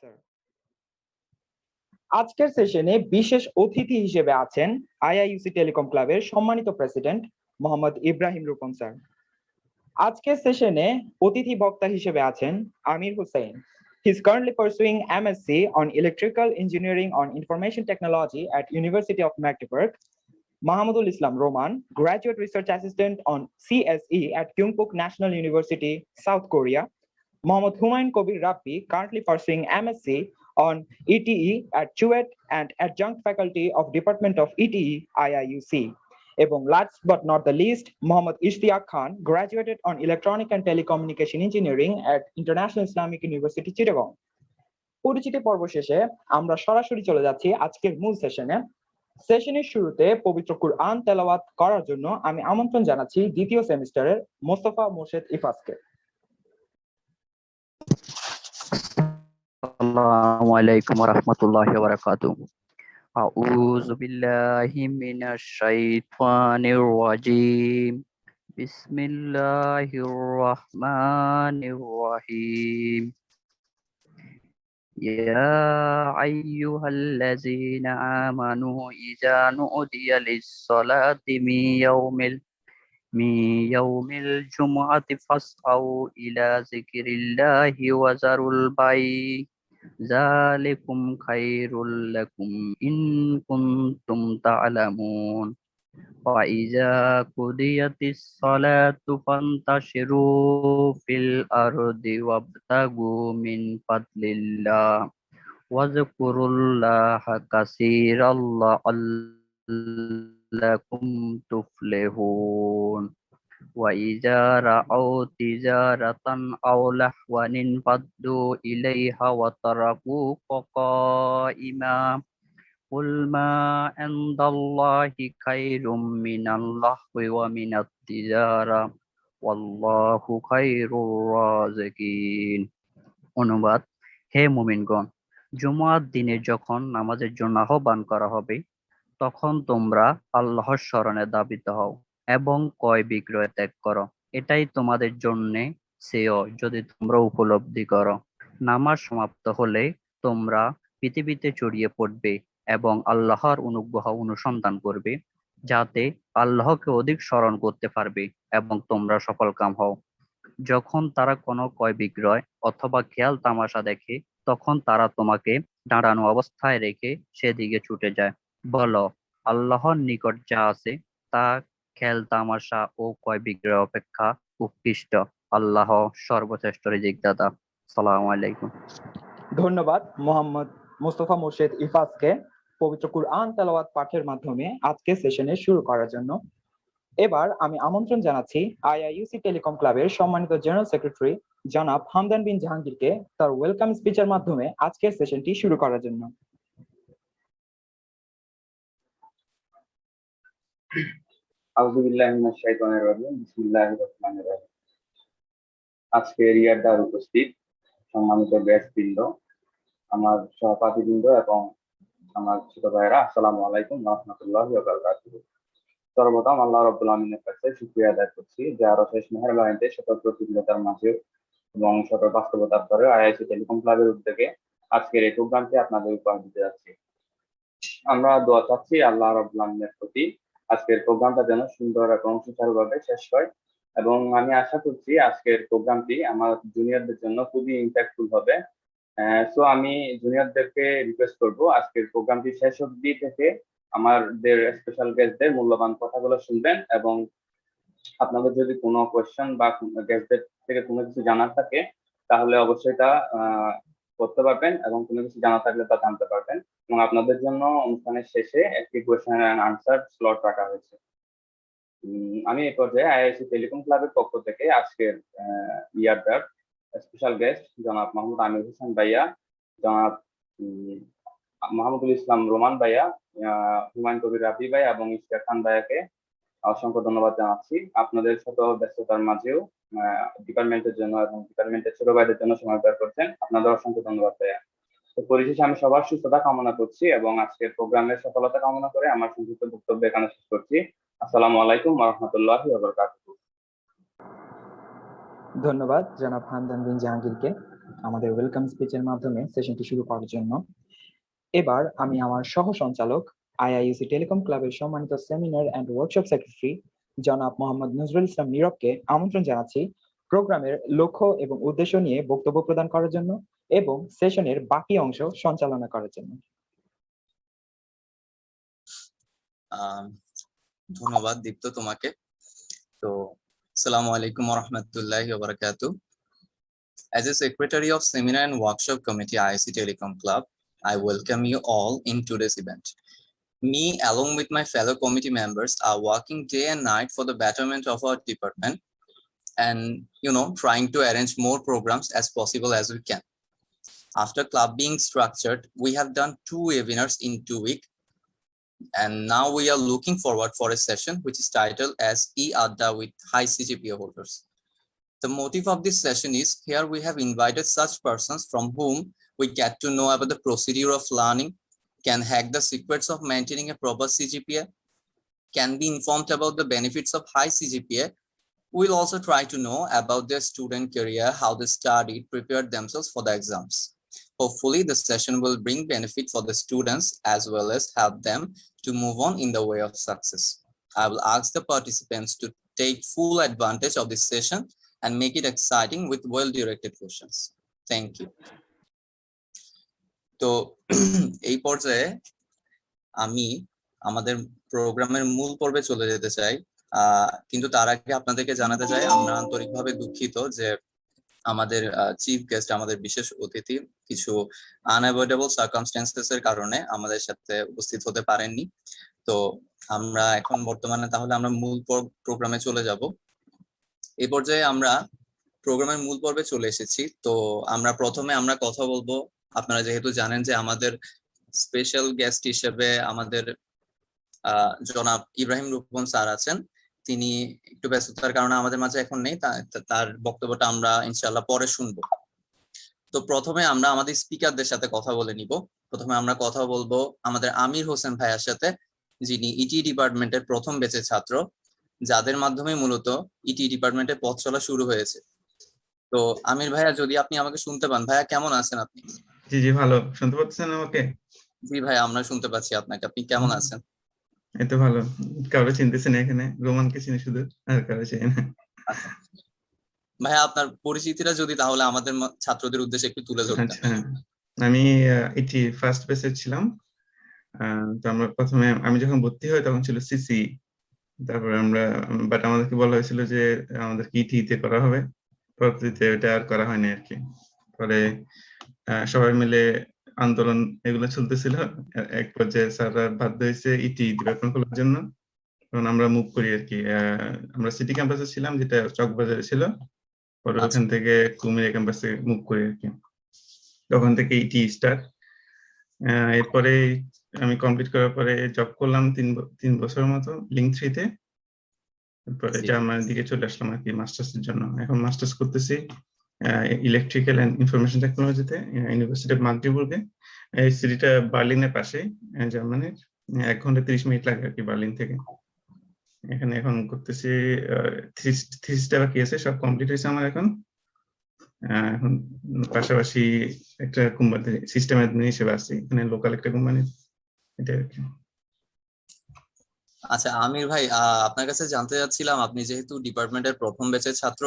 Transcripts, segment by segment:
Sir, আজকের সেশনে বিশেষ অতিথি হিসেবে আছেন আইআইইউসি টেলিকম ক্লাবের সম্মানিত প্রেসিডেন্ট মোহাম্মদ ইব্রাহিম রূপন স্যার। আজকের সেশনে অতিথি বক্তা হিসেবে আছেন আমির Hussain. He is currently pursuing MSc on Electrical Engineering on Information Technology at University of Magdeburg. Mahmudul Islam Roman, Graduate Research Assistant on CSE at Kyungpook National University, South Korea. Mohammad Humayun Kobir Rabbi, currently pursuing MSc on ETE at Chuet and Adjunct Faculty of Department of ETE, IIUC. এবং last but not the least, Mohammad Ishtiaq Khan, graduated on Electronic and Telecommunication Engineering at International Islamic University, Chittagong. পরিচিতি পর্ব শেষে আমরা সরাসরি চলে যাচ্ছি আজকের মূল সেশনে। সেশনের শুরুতে পবিত্র কুরআন তেলাওয়াত করার জন্য আমি আমন্ত্রণ জানাচ্ছি দ্বিতীয় সেমিস্টারের মোস্তফা মোর্শেদ ইফাজকে। আসসালামু আলাইকুম ওয়া রাহমাতুল্লাহি ওয়া বারাকাতুহু। আউযু বিল্লাহি মিনাশ শাইতানির রাজীম। বিসমিল্লাহির রাহমানির রাহিম। ইয়া আইয়ুহাল্লাযীনা আমানু ইযা নুদিয়া লিস-সালাতি মিন ইয়াউমিল জুমআতি ফাসআউ ইলা যিকরিল্লাহি ওয়া যারুল বাই'। যালিকুম খায়রুল লাকুম ইন কুনতুম তা'লামুন। ওয়া ইযা কুদিয়াতিস সালাতু ফান্তাশিরু ফিল আরদি ওয়াবতাগু মিন ফাদলিল্লাহ ওয়াযকুরুল্লাহা কাসীরান লাআল্লাকুম তুফলিহুন। وَإِذَا رَأَوْا تِجَارَةً أَوْ لَهْوًا انفَضُّوا إِلَيْهَا وَتَرَكُوكَ قَائِمًا قُلْ مَا عِندَ اللَّهِ خَيْرٌ مِنَ اللَّهْوِ وَمِنَ التِّجَارَةِ وَاللَّهُ خَيْرُ الرَّازِقِينَ। অনুবাদ: হে মুমিনগণ, জুমআর দিনে যখন নামাজের জন্য আহ্বান করা হবে, তখন তোমরা আল্লাহর স্মরণে ধাবিত হও এবং ক্রয় বিক্রয় ত্যাগ করো। এটাই তোমাদের জন্য শ্রেয় যদি তোমরা উপলব্ধি করো। নামাজ সমাপ্ত হলে তোমরা পৃথিবীতে ছড়িয়ে পড়বে এবং আল্লাহর অনুগ্রহ অনুসন্ধান করবে, যাতে আল্লাহকে অধিক স্মরণ করতে পারবে এবং তোমরা সফলকাম হও। যখন তারা কোনো ক্রয় বিক্রয় অথবা খেয়াল তামাশা দেখে, তখন তারা তোমাকে দাঁড়ানো অবস্থায় রেখে সেদিকে ছুটে যায়। বলো, আল্লাহর নিকট যা আছে তা খেল তামাশা ও ক্রয় বিক্রয় অপেক্ষা উৎকৃষ্ট। আল্লাহ সর্বশ্রেষ্ঠ রিজিকদাতা। আসসালামু আলাইকুম। ধন্যবাদ মোহাম্মদ মোস্তফা মোর্শেদ ইফাজকে পবিত্র কুরআন তেলাওয়াত পাঠের মাধ্যমে আজকে সেশনে শুরু করার জন্য। এবার আমি আমন্ত্রণ জানাচ্ছি আইআইইউসি টেলিকম ক্লাবের সম্মানিত জেনারেল সেক্রেটারি জনাব হামদান বিন জাহাঙ্গীরকে তার ওয়েলকাম স্পিচের মাধ্যমে আজকের সেশনটি শুরু করার জন্য। আউযু বিল্লাহি মিনাশ শাইতানির রাজিম। বিসমিল্লাহির রহমানির রহিম। আজকের ইয়ারদার উপস্থিত সম্মানিত ব্যক্তিবৃন্দ, আমার সহপাঠীবৃন্দ এবং আমার ছোট ভাইয়েরা, আসসালামু আলাইকুম ওয়া রাহমাতুল্লাহি ওয়া বারাকাতুহু। সর্বপ্রথম আল্লাহ রাব্বুল আমিনের কাছে শুকরিয়া আদায় করছি যে আরো শেষ মেহেরবানিতে সকল প্রতিকূলতার মাঝে এবং সকল বাস্তবতার পরে আইআইসি টেলিকম ক্লাবের উদ্যোগে আজকের এই প্রোগ্রামটি আপনাদের উপহার দিতে যাচ্ছি। আমরা দোয়া চাচ্ছি আল্লাহ রাব্বুল আমিনের প্রতি আজকের প্রোগ্রামটা যেন সুন্দর এবং সুচারুভাবে শেষ হয়, এবং আমি আশা করছি আজকের প্রোগ্রামটি আমার জুনিয়রদের জন্য খুবই ইম্প্যাক্টফুল হবে। সো আমি জুনিয়রদেরকে রিকোয়েস্ট করব আজকের প্রোগ্রামটি শেষ অবধি থেকে আমাদের স্পেশাল গেস্টদের মূল্যবান কথাগুলো শুনবেন, এবং আপনাদের যদি কোনো কোয়েশ্চেন বা গেস্টদের থেকে কোনো কিছু জানার থাকে তাহলে অবশ্যই তা করতে পারবেন, এবং কোনো কিছু জানা থাকলে তা জানতে পারবেন। এবং আপনাদের জন্য অনুষ্ঠানের শেষে একটি কোয়েশ্চেন এন্ড আনসার স্লট রাখা হয়েছে। আমি এই পর্যায়ে আইআইসি টেলিকম ক্লাবের পক্ষ থেকে আজকের ইয়ারদার স্পেশাল গেস্ট জনাব মোহাম্মদ আমির হোসেন ভাইয়া, জনাব মাহমুদুল ইসলাম রোমান ভাইয়া, হুমায়ুন কবির রাবি ভাই এবং ইশতিয়াক খান ভাইয়াকে অসংখ্য ধন্যবাদ জানাচ্ছি। আপনাদের শত ব্যস্ততার মাঝেও ডিপার্টমেন্টের জন্য এবং ডিপার্টমেন্টের ছোট ভাইদের জন্য সময় বের করছেন, আপনাদের অসংখ্য ধন্যবাদ ভাইয়া। তো পরিশেষে আমি সবার সুস্থতা কামনা করছি এবং আজকের প্রোগ্রামের সফলতা কামনা করে আমার সংক্ষিপ্ত বক্তব্য এখানে শেষ করছি। আসসালামু আলাইকুম ওয়া রাহমাতুল্লাহি ওয়া বারাকাতুহু। ধন্যবাদ জনাব হামদান বিন জাহাঙ্গীরকে। আমাদের ওয়েলকাম স্পিচের মাধ্যমে সেশনটি শুরু করার জন্য। এবার আমি আমার সহ সঞ্চালক আইআইইউসি টেলিকম ক্লাবের সম্মানিত সেমিনার অ্যান্ড ওয়ার্কশপ সেক্রেটারি জনাব মোহাম্মদ নজরুল ইসলাম নীরবকে আমন্ত্রণ জানাচ্ছি প্রোগ্রামের লক্ষ্য এবং উদ্দেশ্য নিয়ে বক্তব্য প্রদান করার জন্য এবং সেশনের বাকি অংশ সঞ্চালনা করার জন্য। ধন্যবাদ দীপ্ত তোমাকে। তো আসসালামু আলাইকুম ওয়া রাহমাতুল্লাহি ওয়া বারাকাতুহু। As a secretary of Seminar and Workshop Committee IIC Telecom Club, I welcome you all in today's event. Me, along with my fellow committee members, are working day and night for the betterment of our department and, trying to arrange more programs as possible as we can. After club being structured, we have done 2 webinars in 2 weeks. And now we are looking forward for a session which is titled as E-Adda with high CGPA holders. The motive of this session is here we have invited such persons from whom we get to know about the procedure of learning, can hack the secrets of maintaining a proper CGPA, can be informed about the benefits of high CGPA. We'll also try to know about their student career, how they studied, prepared themselves for the exams. Hopefully, the session will bring benefit for the students as well as help them to move on in the way of success. I will ask the participants to take full advantage of this session and make it exciting with well-directed questions. Thank you. তো এই পর্যায়ে আমি আমাদের প্রোগ্রামের মূল পর্বে চলে যেতে চাই, কিন্তু তার আগে আপনাদেরকে জানাতে চাই আমরা আন্তরিকভাবে দুঃখিত যে আমাদের চিফ গেস্ট, আমাদের বিশেষ অতিথি কিছু আনঅ্যাভয়েডেবল সার্কামস্টেন্সেস এর কারণে আমাদের সাথে উপস্থিত হতে পারেননি। তো আমরা এখন বর্তমানে তাহলে আমরা মূল প্রোগ্রামে চলে যাব। এই পর্যায়ে আমরা প্রোগ্রামের মূল পর্বে চলে এসেছি। তো প্রথমে আমরা কথা বলবো, আপনারা যেহেতু জানেন যে আমাদের স্পেশাল গেস্ট হিসেবে আমাদের জনাব ইব্রাহিম রূপন স্যার আছেন। তিনি একটু ব্যস্ততার কারণে আমাদের মাঝে এখন নেই, তার বক্তব্যটা আমরা ইনশাআল্লাহ পরে শুনবো। তো প্রথমে আমরা আমাদের স্পিকারদের সাথে কথা বলে নিব। প্রথমে আমরা কথা বলবো আমাদের আমির হোসেন ভাইয়ার সাথে, যিনি ইটি ডিপার্টমেন্টের প্রথম ব্যাচের ছাত্র, যাদের মাধ্যমে মূলত ইটি ডিপার্টমেন্টের পথ চলা শুরু হয়েছে। তো আমির ভাইয়া, যদি আপনি আমাকে শুনতে পান, ভাইয়া কেমন আছেন আপনি? জি জি, ভালো। শুনতে পাচ্ছেন আমাকে? জি ভাইয়া, আমরা শুনতে পাচ্ছি আপনাকে। আপনি কেমন আছেন? এই তো ভালো। কাউকে চিনতেছেন এখানে? রোমানকে চিনি শুধু, আর কাউকে চিনি না। আচ্ছা ভাইয়া, আপনার পরিচিতিটা যদি তাহলে আমাদের ছাত্রদের উদ্দেশ্যে একটু তুলে ধরতেন। আচ্ছা, আমি ইটি ফার্স্ট ব্যাচে ছিলাম। তো আমরা প্রথমে, আমি যখন ভর্তি হই তখন ছিল সিসি, তারপরে বাট আমাদেরকে বলা হয়েছিল যে আমাদেরকে ইটিতে করা হবে, পরবর্তীতে ওটা আর করা হয়নি আর কি। পরে সবাই মিলে আন্দোলন এগুলো চলতেছিল, এক পর্যায়ে স্যাররা বাধ্য হয়েছে ইটি ডিপার্টমেন্ট খোলার জন্য। তখন আমরা মুভ করি আর কি। আমরা সিটি ক্যাম্পাসে ছিলাম, যেটা চকবাজারে ছিল। পরে ওখান থেকে কুমিল্লা ক্যাম্পাসে মুভ করি আর কি। তখন থেকে ইটি স্টার্ট। এরপরে আমি কমপ্লিট করার পরে জব করলাম 3 বছরের মতো লিঙ্ক 3-তে। তারপরে জার্মানির দিকে চলে আসলাম আর কি মাস্টার্সের জন্য। এখন মাস্টার্স করতেছি ইলেকট্রিক্যাল এন্ড ইনফরমেশন টেকনোলজিতে ইউনিভার্সিটি অফ মাগদেবুর্গে। এই সিটিটা বার্লিনের পাশে, জার্মানির। 1 ঘন্টা 30 মিনিট লাগে আর কি বার্লিন থেকে। এখানে এখন করতেছি থিসিসটা বাকি আছে, সব কমপ্লিট হয়েছে আমার এখন। এখন পাশাপাশি একটা কোম্পানিতে সিস্টেম অ্যাডমিন হিসেবে আছি, এখানে লোকাল একটা কোম্পানি, এটা আর কি। আচ্ছা আমির ভাই, আপনার কাছে জানতে চাচ্ছিলাম, আপনি যেহেতু ডিপার্টমেন্টের প্রথম ব্যাচের ছাত্র,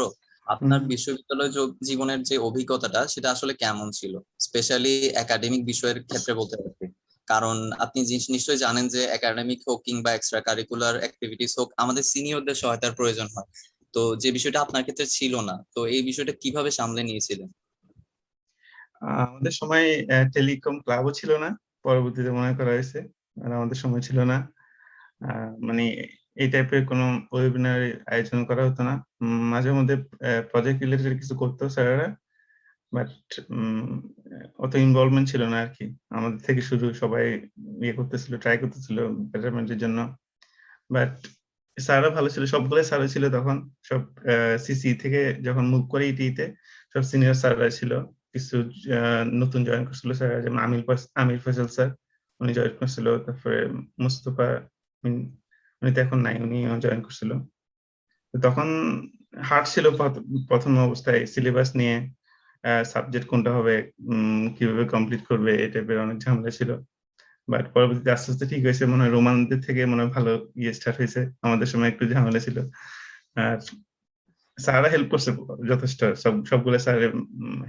আপনার বিশ্ববিদ্যালয় জীবনের যে অভিজ্ঞতাটা সেটা আসলে কেমন ছিল, স্পেশালি একাডেমিক বিষয়ের ক্ষেত্রে বলতে পারছি? কারণ আপনি নিশ্চয়ই জানেন যে একাডেমিক হোক কিংবা এক্সট্রা কারিকুলার অ্যাক্টিভিটিস হোক, আমাদের সিনিয়রদের সহায়তার প্রয়োজন হয়। তো যে বিষয়টা আপনার ক্ষেত্রে ছিল না, তো এই বিষয়টা কিভাবে সামলে নিয়েছিলেন? আমাদের সময় টেলিকম ক্লাবও ছিল না, পরবর্তীতে মনে করা হয়েছে, আর আমাদের সময় ছিল না। মানে এই টাইপের কোনো ওয়েবিনার আয়োজন করা হতো না। মাঝে মধ্যে প্রজেক্ট রিলেটেড কিছু করতো স্যারেরা, বাট অত ইনভলভমেন্ট ছিল না আর কি। আমাদের থেকে শুরু সবাই করতেছিল, ট্রাই করতেছিল বেটারমেন্টের জন্য। বাট স্যাররা ভালো ছিল, সবগুলো স্যাররা ছিল তখন। সব সিসি থেকে যখন মুভ করে ইটিতে সব সিনিয়র স্যাররা ছিল। কিছু নতুন জয়েন করছিল স্যার, যেমন আমির ফয়সাল স্যার, উনি জয়েন করছিল। তারপরে মুস্তফা, উনি তো এখন নাই, উনি জয়েন করছিল। তখন হার্ড ছিল প্রথম অবস্থায় সিলেবাস নিয়ে। সাবজেক্ট কোনটা হবে, কিভাবে কমপ্লিট করবে, এই টাইপের অনেক ঝামেলা ছিল। বাট পরবর্তীতে আস্তে আস্তে ঠিক হয়েছে, মনে হয় রোমানদের থেকে মনে হয় ভালো স্টার্ট হয়েছে। আমাদের সময় একটু ঝামেলা ছিল। আর স্যাররা হেল্প করছে যথেষ্ট, সবগুলো স্যার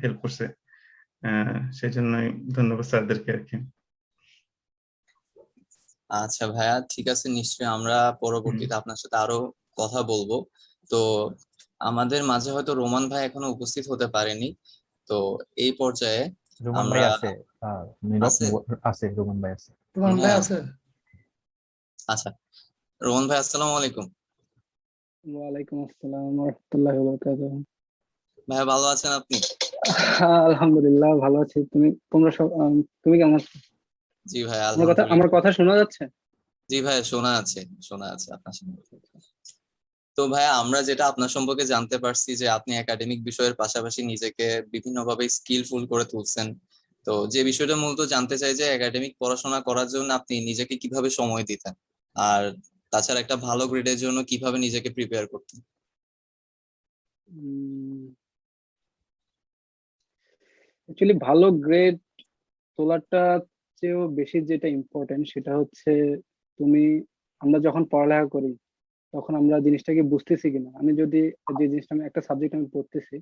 হেল্প করছে। সেই জন্যই ধন্যবাদ স্যারদেরকে আর কি। আচ্ছা ভাইয়া, ঠিক আছে, নিশ্চয়ই আমরা পরবর্তীতে আপনার সাথে আরো কথা বলবো। তো আমাদের মাঝে হয়তো রোমান ভাই এখনো উপস্থিত হতে পারেনি। তো এই পর্যায়ে রোমান আমরা ভাই আছে, আছে? আছে রোমান ভাই আছে। রোমান ভাই হ্যাঁ, আছে। আচ্ছা, রোমান ভাই আসসালামু আলাইকুম। ওয়ালাইকুম আসসালাম ওয়া রাহমাতুল্লাহি ওয়া বারাকাতুহু। ভাইয়া ভালো আছেন আপনি? আলহামদুলিল্লাহ ভালো আছি। তোমরা সব তুমি কেমন আছো? জি ভাই, আমার আলহামদুলিল্লাহ। কথা শোনা যাচ্ছে? জি ভাই, শোনা আছে আপনার সম্পর্কে। তো ভাইয়া, আমরা যেটা আপনার সম্পর্কে জানতে পারছি যে আপনি একাডেমিক বিষয়ের পাশাপাশি নিজেকে বিভিন্নভাবে স্কিলফুল করে তুলছেন। তো যে বিষয়টা মূলত জানতে চাই যে একাডেমিক পড়াশোনা করার জন্য আপনি নিজেকে কিভাবে সময় দিতেন, আর তাছাড়া একটা ভালো গ্রেডের জন্য কিভাবে নিজেকে প্রিপেয়ার করতেন? অ্যাকচুয়ালি ভালো গ্রেড তোলাটা চেয়েও বেশি যেটা ইম্পর্টেন্ট সেটা হচ্ছে আমরা যখন পড়ালেখা করি তখন আমরা জিনিসটাকে বুঝতেছি কিনা। আমি যদি যে জিনিসটা একটা সাবজেক্ট আমি পড়তেছি,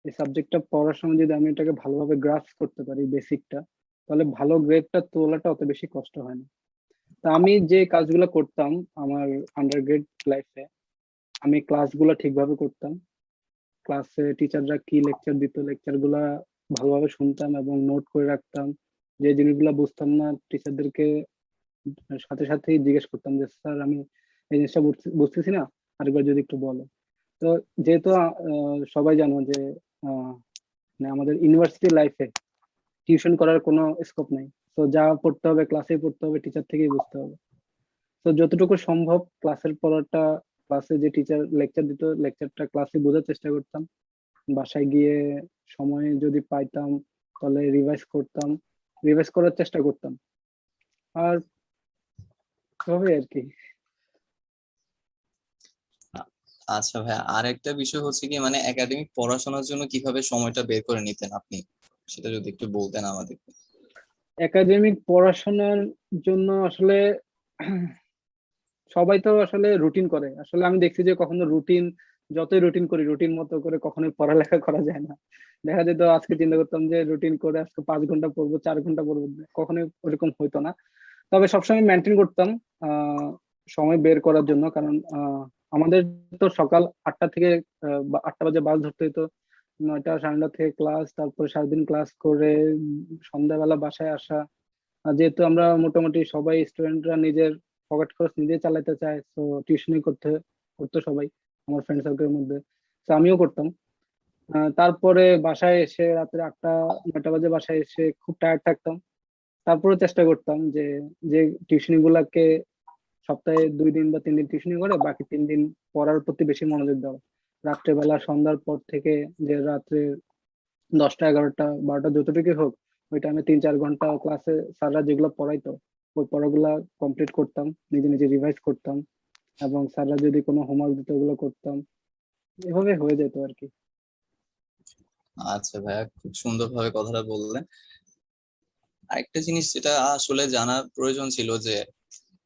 এই সাবজেক্টটা পড়ার সময় যদি আমি এটাকে ভালোভাবে গ্রাস্প করতে পারি বেসিকটা, তাহলে ভালো গ্রেডটা তোলাটা অত বেশি কষ্ট হয় না। তা আমি যে কাজগুলো করতাম আমার আন্ডারগ্রেড লাইফে, আমি ক্লাসগুলো ঠিকভাবে করতাম। ক্লাসে টিচাররা কি লেকচার দিত, লেকচার গুলা ভালোভাবে শুনতাম এবং নোট করে রাখতাম। যে জিনিসগুলো বুঝতাম না টিচারদেরকে সাথে সাথেই জিজ্ঞেস করতাম যে স্যার আমি এই জিনিসটা বুঝতেছি না, আরেকবার যদি একটু বলো। তো যেহেতু সবাই জানো যে মানে আমাদের ইউনিভার্সিটি লাইফে টিউশন করার কোনো স্কোপ নাই। তো যা পড়তে হবে ক্লাসেই পড়তে হবে, টিচার থেকেই বুঝতে হবে। তো যতটুকু সম্ভব ক্লাসের পড়াটা, ক্লাসে যে টিচার লেকচার দিত লেকচারটা ক্লাসে বোঝার চেষ্টা করতাম। বাসায় গিয়ে সময় যদি পাইতাম তাহলে রিভাইজ করার চেষ্টা করতাম। আর এভাবেই আর কি। আচ্ছা ভাইয়া, আর একটা বিষয় হচ্ছে কি, মানে একাডেমিক পড়াশোনার জন্য কিভাবে সময়টা বের করে নিতেন আপনি, সেটা যদি একটু বলতেন আমাদের। একাডেমিক পড়াশোনার জন্য আসলে সবাই তো আসলে রুটিন করে। আসলে আমি দেখছি যে কখনো যতই রুটিন করি রুটিন মতো করে কখনোই পড়ালেখা করা যায় না। দেখা যেত আজকে চিন্তা করতাম যে রুটিন করে আজকে 5 ঘন্টা পড়বো, 4 ঘন্টা পড়বো, কখনোই ওরকম হইতো না। তবে সবসময় মেনটেন করতাম সময় বের করার জন্য। কারণ আমাদের তো সকাল 8টা থেকে 8টা বাজে বাস ধরতে হতো, 9টা 9:30 থেকে ক্লাস, তারপরে সারাদিন ক্লাস করে সন্ধ্যাবেলা বাসায় আসা। আর যেহেতু আমরা মোটামুটি সবাই স্টুডেন্টরা নিজের পকেট খরচ নিজে চালাতে চায়, তো টিউশনই করতো সবাই আমার ফ্রেন্ড সার্কেলের মধ্যে। তো আমিও করতাম। তারপরে বাসায় এসে রাত্রে 8টা 9টা বাজে বাসায় এসে খুব টায়ার্ড থাকতাম। তারপরে চেষ্টা করতাম যে যে টিউশনি গুলাকে সপ্তাহে 2 দিন বা 3 দিন টিউশনি করে বাকি 3 দিন পড়ার প্রতি বেশি মনোযোগ দেওয়া। রাত্রেবেলা সন্ধ্যার পর থেকে যে রাত্রে 10টা 11টা 12টা যতটুকু হোক ওই টাইমে 3-4 ঘন্টা ক্লাসে স্যাররা যেগুলো পড়াইতো ওই পড়াগুলা কমপ্লিট করতাম, নিজে নিজে রিভাইজ করতাম, এবং স্যাররা যদি কোনো হোমওয়ার্ক দিত ওগুলো করতাম। এভাবে হয়ে যেত আর কি। আচ্ছা ভাইয়া, খুব সুন্দরভাবে কথাটা বললেন। আরেকটা জিনিস যেটা আসলে জানার প্রয়োজন ছিল যে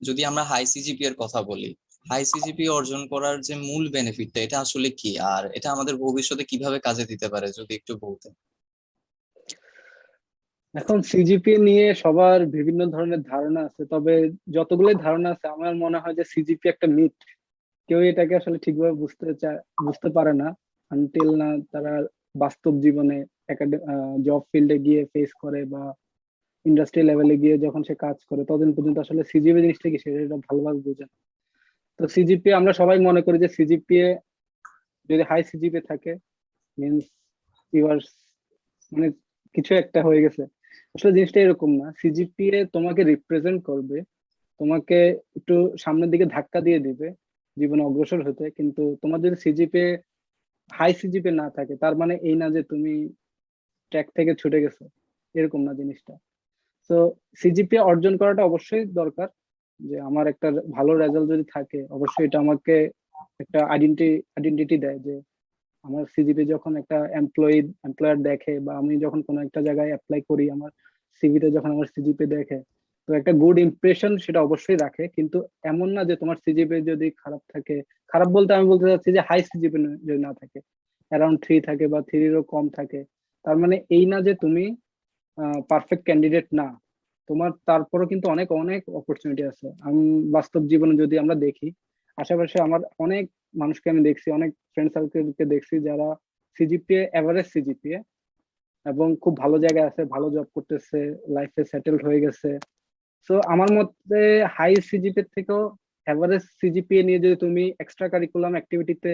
যদি আমরা হাই সিজিপি এর কথা বলি, হাই সিজিপি অর্জন করার যে মূল বেনিফিটটা এটা আসলে কি, আর এটা আমাদের ভবিষ্যতে কিভাবে কাজে দিতে পারে যদি একটু বলতেন। এখন সিজিপিএ নিয়ে সবার বিভিন্ন ধরনের ধারণা আছে, তবে যতগুলোই ধারণা আছে আমার মনে হয় যে সিজিপি একটা মিথ। কেউ এটাকে আসলে ঠিকভাবে বুঝতে পারে না আনটিল না তারা বাস্তব জীবনে জব ফিল্ডে গিয়ে ফেস করে বা ইন্ডাস্ট্রি লেভেলে গিয়ে যখন সে কাজ করে ততদিন পর্যন্ত আসলে সিজিপি জিনিসটা কি সেটা ভালোভাবে বোঝে না। তো সিজিপিএ আমরা সবাই মনে করি যে সিজিপিএ যদি হাই সিজিপিএ থাকে মিনস ইউ আর মানে কিছু একটা হয়ে গেছে। আসলে জিনিসটা এরকম না। সিজিপিএ তোমাকে রিপ্রেজেন্ট করবে, তোমাকে একটু সামনের দিকে ধাক্কা দিয়ে দিবে জীবনে অগ্রসর হতে। কিন্তু তোমার যদি হাই সিজিপিএ না থাকে তার মানে এই না যে তুমি ট্র্যাক থেকে ছুটে গেছো, এরকম না জিনিসটা। তো সিজিপিএ অর্জন করাটা অবশ্যই দরকার। যে আমার একটা ভালো রেজাল্ট যদি থাকে অবশ্যই এটা আমাকে একটা আইডেন্টিটি দেয় যে আমার সিজিপি যখন একটা এমপ্লয়ার দেখে, বা আমি যখন কোনো একটা জায়গায় অ্যাপ্লাই করি, আমার সিভিতে যখন আমার সিজিপি দেখে, তো একটা গুড ইমপ্রেশন সেটা অবশ্যই রাখে। কিন্তু এমন না যে তোমার সিজিপি যদি খারাপ থাকে, খারাপ বলতে আমি বলতে চাচ্ছি যে হাই সিজিপি যদি না থাকে, অ্যারাউন্ড 3 থাকে বা 3-এরও কম থাকে, তার মানে এই না যে তুমি পারফেক্ট ক্যান্ডিডেট না। তোমার তারপরও কিন্তু অনেক অনেক অপরচুনিটি আছে। আমি বাস্তব জীবনে যদি আমরা দেখি, আশেপাশে আমার অনেক মানুষকে আমি দেখছি, অনেক ফ্রেন্ড সার্কেলকে দেখছি যারা সিজিপিএ এভারেজ সিজিপিএ এবং খুব ভালো জায়গায় আছে, ভালো জব করতেছে, লাইফে সেটেলড হয়ে গেছে। সো আমার মতে হাই সিজিপিএ থেকেও এভারেজ সিজিপিএ নিয়ে যদি তুমি এক্সট্রা কারিকুলাম অ্যাক্টিভিটিতে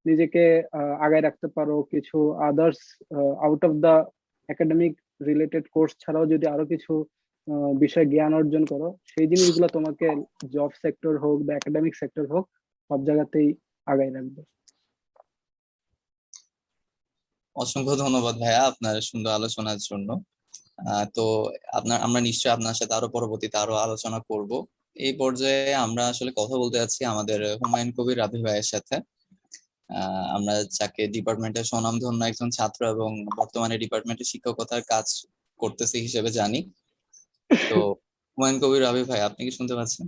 নিজেকে আগায় রাখতে পারো, কিছু others out of the academic related course ছাড়াও যদি আরো কিছু বিষয় জ্ঞান অর্জন করো, সেই জিনিসগুলো তোমাকে জব সেক্টর হোক বা একাডেমিক সেক্টর হোক, সব জায়গাতেই আগায় রাখবে। অসংখ্য ধন্যবাদ ভাইয়া আপনার সুন্দর আলোচনার জন্য। তো আমরা নিশ্চয়ই আপনার সাথে আরো পরবর্তীতে আরো আলোচনা করব। এই পর্যায়ে আমরা আসলে কথা বলতে যাচ্ছি আমাদের হুমায়ুন কবির রাবি ভাইয়ের সাথে। আমরা যাকে ডিপার্টমেন্টের স্বনামধন্য একজন ছাত্র এবং বর্তমানে ডিপার্টমেন্টে শিক্ষকতার কাজ করতেছে হিসেবে জানি। তো হুমায়ুন কবির রাবি ভাই, আপনি কি শুনতে পাচ্ছেন?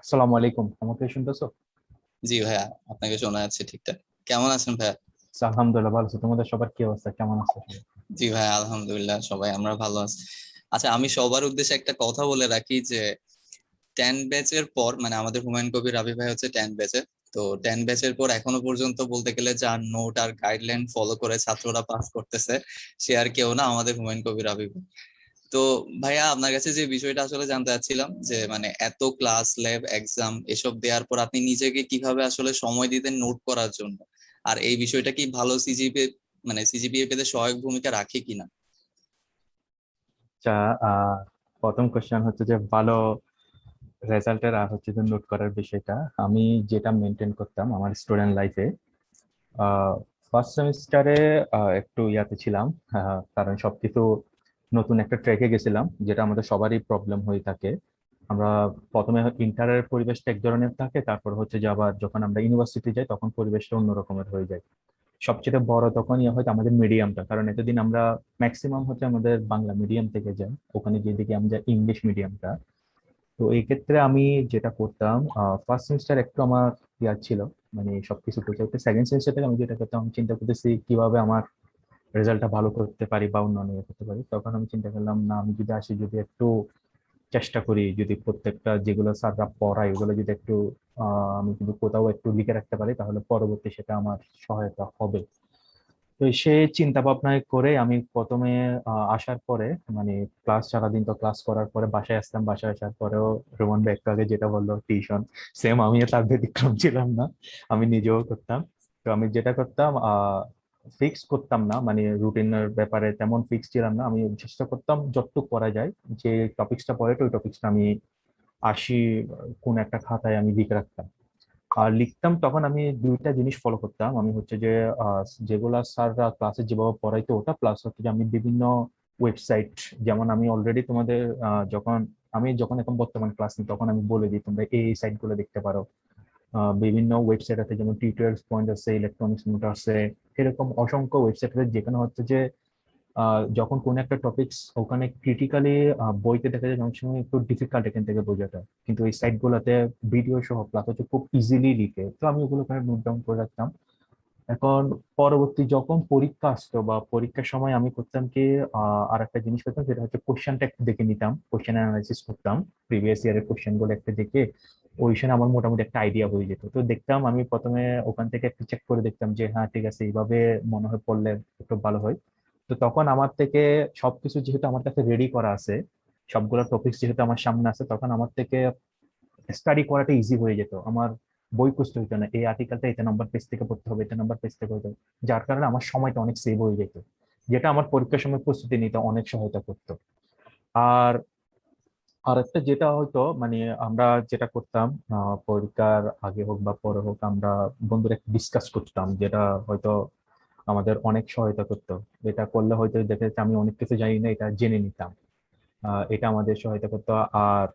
আসসালামু আলাইকুম, আমাকে শুনতেছো? জি ভাইয়া, আপনাকে শোনা যাচ্ছে ঠিকঠাক। কেমন আছেন ভাইয়া? আলহামদুলিল্লাহ ভালো আছি। তোমাদের সবার কি অবস্থা, কেমন আছো? জি ভাই, আলহামদুলিল্লাহ সবাই আমরা ভালো আছি। আচ্ছা, আমি সবার উদ্দেশ্যে একটা কথা বলে রাখি যে 10 ব্যাচের পর, মানে আমাদের হুমায়ুন কবির রাবি ভাই হচ্ছে 10 ব্যাচের, তো 10 ব্যাচের পর এখনো পর্যন্ত বলতে গেলে যার নোট আর গাইডলাইন ফলো করে ছাত্ররা পাস করতেছে, সে আর কেউ না, আমাদের হুমায়ুন কবির রাবি ভাই। তো ভাইয়া, আপনার কাছে যে বিষয়টা আসলে জানতে চাচ্ছিলাম যে মানে এত ক্লাস, ল্যাব, এক্সাম এসব দেওয়ার পর আপনি নিজেকে কিভাবে আসলে সময় দিতেন নোট করার জন্য, আর এই বিষয়টা কি ভালো সিজিপিএ পেতে সহায়ক ভূমিকা রাখে কিনা? আচ্ছা, প্রথম কোশ্চেন হচ্ছে যে ভালো রেজাল্টের আর হচ্ছে যে নোট করার বিষয়টা। আমি যেটা মেনটেন করতাম আমার স্টুডেন্ট লাইফে, ফার্স্ট সেমিস্টারে একটু ইয়াতে ছিলাম, কারণ সবকিছু নতুন একটা ট্র্যাকে গেছিলাম, যেটা আমাদের সবারই প্রবলেম হয়ে থাকে। আমরা প্রথমে ইন্টারের পরিবেশটা এক ধরনের থাকে, তারপর হচ্ছে যে আবার যখন আমরা ইউনিভার্সিটি যাই তখন পরিবেশটা অন্য রকমের হয়ে যায়। সবচেয়ে বড় তখন ইয়ে হয়তো আমাদের মিডিয়ামটা, কারণ এতদিন আমরা ম্যাক্সিমাম হচ্ছে আমাদের বাংলা মিডিয়াম থেকে যাই, ওখানে গিয়ে দেখি আমরা ইংলিশ মিডিয়ামটা। তো এই ক্ষেত্রে আমি যেটা করতাম, ফার্স্ট সেমিস্টার একটু আমার ইয়ার ছিল, মানে সবকিছু করতে। সেকেন্ড সেমিস্টার থেকে আমি যেটা করতাম, আমি চিন্তা করতেছি কিভাবে আমার রেজাল্টটা ভালো করতে পারি বা অন্যান্য ইয়ে করতে পারি। তখন আমি চিন্তা করলাম, না আমি যদি আসি, যদি একটু চেষ্টা করি, যদি প্রত্যেকটা যেগুলো স্যাররা পড়ায় ওগুলো যদি একটু আমি যদি কোথাও একটু লিখে রাখতে পারি, তাহলে পরবর্তী সেটা আমার সহায়তা হবে। তো সে চিন্তা ভাবনা করে আমি প্রথমে আসার পরে, মানে ক্লাস সারাদিন তো ক্লাস করার পরে বাসায় আসতাম, বাসায় আসার পরেও রোমান ভাই একটু আগে যেটা বললো টিউশন, সেম আমিও তার ব্যতিক্রম ছিলাম না, আমি নিজেও করতাম। তো আমি যেটা করতাম, ফিক্স করতাম না, মানে রুটিনের ব্যাপারে তেমন ফিক্স ছিলাম না। আমি চেষ্টা করতাম যতটুকু করা যায়, যে টপিক্সটা পড়ে ওই টপিক্সটা আমি আসি কোন একটা খাতায় আমি লিখে রাখতাম আর লিখতাম। তখন আমি দুইটা জিনিস ফলো করতাম। আমি হচ্ছে যে যেগুলা স্যাররা ক্লাসে যেভাবে পড়াইতো ওটা, প্লাস হচ্ছে যে আমি বিভিন্ন ওয়েবসাইট, যেমন আমি অলরেডি তোমাদের যখন এখন বর্তমান ক্লাস নিই তখন আমি বলে দিই তোমরা এই সাইট গুলো দেখতে পারো। বিভিন্ন ওয়েবসাইট আছে, যেমন টিউটোরিয়ালস পয়েন্ট আছে, ইলেকট্রনিক্স নোট আছে, এরকম অসংখ্য ওয়েবসাইট আছে, যেখানে হচ্ছে যে যখন কোন একটা টপিকস ওখানে ক্রিটিক্যালি বইতে দেখা যায় অনেক সময় একটু ডিফিকাল্ট এখান থেকে বোঝাটা, কিন্তু এই সাইট গুলাতে ভিডিও সহ প্লাস হচ্ছে খুব ইজিলি লিখে, তো আমি ওগুলো নোট ডাউন করে রাখতাম। এখন পরবর্তী যখন পরীক্ষা আসতো বা পরীক্ষার সময় আমি করতাম কি, আর একটা জিনিস করতাম, যেটা হচ্ছে কোশ্চেনটা একটু দেখে নিতাম, কোশ্চেন অ্যানালাইসিস করতাম, প্রিভিয়াস ইয়ারের কোশ্চেন গুলো একটা দেখে ওই সময় আমার মোটামুটি একটা আইডিয়া হয়ে যেত। তো দেখতাম আমি প্রথমে ওখান থেকে একটু চেক করে দেখতাম যে হ্যাঁ ঠিক আছে, এইভাবে মনে হয় পড়লে একটু ভালো হয়। তো তখন আমার থেকে সবকিছু যেহেতু আমার কাছে রেডি করা আছে, সবগুলো টপিকস যেহেতু আমার সামনে আছে, তখন আমার থেকে স্টাডি করাটা ইজি হয়ে যেত। আমার বই খুঁজতে হতো না, এই আর্টিকেলটা এটা নাম্বার পেজ থেকে পড়তে হবে, এটা নাম্বার পেজ থেকে হতো, যার কারণে আমার সময়টা অনেক সেভ হয়ে যেত, যেটা আমার পরীক্ষার সময় প্রস্তুতি নিতে অনেক সহায়তা করতো। আর আরেকটা যেটা হয়তো মানে আমরা যেটা করতাম, পরীক্ষার আগে হোক বা পরে হোক, আমরা বন্ধুরা ডিসকাস করতাম, যেটা হয়তো আমাদের অনেক সহায়তা করতো। এটা করলে হয়তো দেখা যাচ্ছে আমি অনেক কিছু জানি না, এটা জেনে নিতাম, এটা আমাদের সহায়তা করতো। আর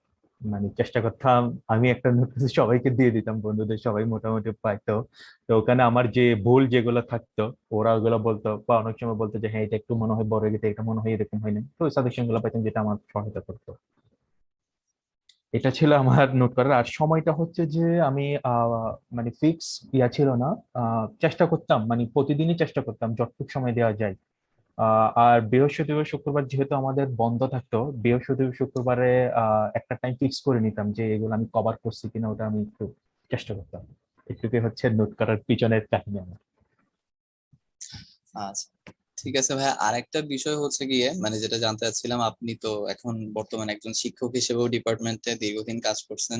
মানে চেষ্টা করতাম আমি একটা নোট সবাইকে দিয়ে দিতাম, বন্ধুদের সবাই মোটামুটি পাইতো। তো ওখানে আমার যে ভুল যেগুলো থাকতো ওরা ওগুলো বলতো, বা অনেক সময় বলতো যে হ্যাঁ এটা একটু মনে হয় বড় হয়ে গেছে, এটা মনে হয় এরকম হয়নি, তো ওই সাজেশন গুলো পাইতাম যেটা আমার সহায়তা করতো। এটা ছিল আমার নোট করার। আর সময়টা হচ্ছে যে আমি মানে ফিক্স ইয়া ছিল না, চেষ্টা করতাম মানে প্রতিদিনই চেষ্টা করতাম যতটুকু সময় দেওয়া যায়। আর বৃহস্পতিবার শুক্রবার যেহেতু আমাদের বন্ধ থাকতো, বৃহস্পতিবার শুক্রবারে একটা টাইম ফিক্স করে নিতাম যে এগুলো আমি কভার করছি কিনা, ওটা আমি একটু চেষ্টা করতাম। এটুকুই হচ্ছে নোট করার পিছনের কাহিনী আমার। আচ্ছা, ঠিক আছে ভাই। আরেকটা বিষয় হচ্ছে গিয়ে মানে যেটা জানতে চাচ্ছিলাম, আপনি তো এখন বর্তমানে একজন শিক্ষক হিসেবেও ডিপার্টমেন্টে দীর্ঘদিন কাজ করছেন।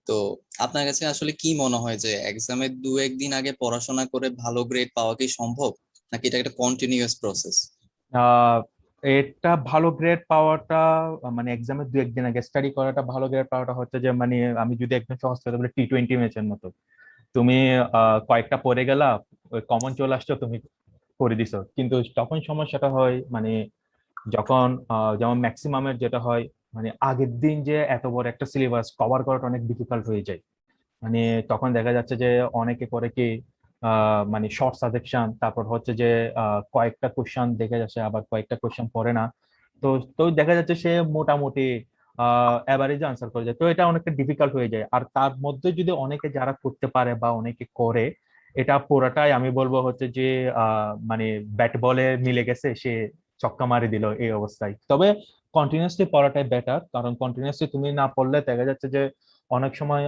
তো আপনার কাছে আসলে কি মনে হয় যে এক্সামের 2-1 দিন আগে পড়াশোনা করে ভালো গ্রেড পাওয়া কি সম্ভব, নাকি এটা একটা কন্টিনিউয়াস প্রসেস? আহ এটা ভালো গ্রেড পাওয়াটা মানে এক্সামের 2-1 দিন আগে স্টাডি করাটা, ভালো গ্রেড পাওয়াটা হচ্ছে যে মানে আমি যদি একদম সহজ কথা বলি T20 ম্যাচের মতো। তুমি কয়েকটা পড়ে গেলা, ওই কমন চলে আসছো, তুমি করে দিছো। কিন্তু তখন সমস্যাটা হয় মানে যখন যেমন ম্যাক্সিমামের যেটা হয় মানে আগের দিন যে এত বড় একটা সিলেবাস কভার করাটা অনেক ডিফিকাল্ট হয়ে যায়। মানে তখন দেখা যাচ্ছে যে অনেকে করে কি মানে শর্ট সাজেকশন, তারপর হচ্ছে যে কয়েকটা কোশ্চেন দেখে যাচ্ছে, আবার কয়েকটা কোশ্চেন পড়ে না। তো তো দেখা যাচ্ছে সে মোটামুটি অ্যাভারেজ আনসার করে যায়, তো এটা অনেকটা ডিফিকাল্ট হয়ে যায়। আর তার মধ্যে যদি অনেকে যারা করতে পারে বা অনেকে করে, এটা পুরাটাই আমি বলবো হচ্ছে যে মানে ব্যাট বলে মিলে গেছে, সে ছক্কা মারি দিল এই অবস্থায়। তবে কন্টিনিউয়াসলি পড়াটাই বেটার, কারণ কন্টিনিউয়াসলি তুমি না পড়লে দেখা যাচ্ছে যে অনেক সময়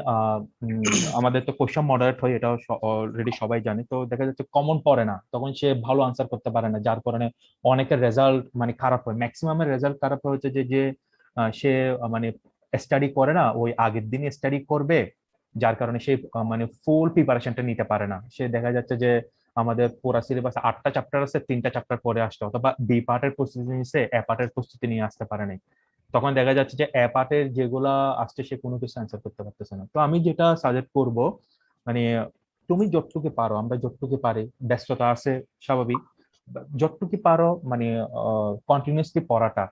আমাদের তো কোশ্চেন মডারেট হয়, এটাও অলরেডি সবাই জানে। তো দেখা যাচ্ছে কমন পড়ে না, তখন সে ভালো আনসার করতে পারে না, যার কারণে অনেকের রেজাল্ট মানে খারাপ হয়। ম্যাক্সিমামের রেজাল্ট খারাপ হচ্ছে যে যে সে মানে স্টাডি করে না, ওই আগের দিনই স্টাডি করবে, যার কারণে সে মানে ফুল প্রিপারেশনটা নিতে পারে না। সে দেখা যাচ্ছে যে আমাদের পুরা সিলেবাস 8টা চ্যাপ্টার আছে, 3টা চ্যাপ্টার পরে আসতে, অথবা বি পার্টের প্রস্তুতি নিচ্ছে, এ পার্টের প্রস্তুতি নিয়ে আসতে পারে নাই। তখন দেখা যাচ্ছে যে এ পার্টের যেগুলা আসছে সে কোনো কিছু অ্যান্সার করতে পারতেছে না। তো আমি যেটা সাজেস্ট করব মানে তুমি যতটুকু পারো, আমরা যতটুকু পারি, ব্যস্ততা আছে স্বাভাবিক, যতটুকু পারো মানে কন্টিনিউয়াসলি পড়াটা,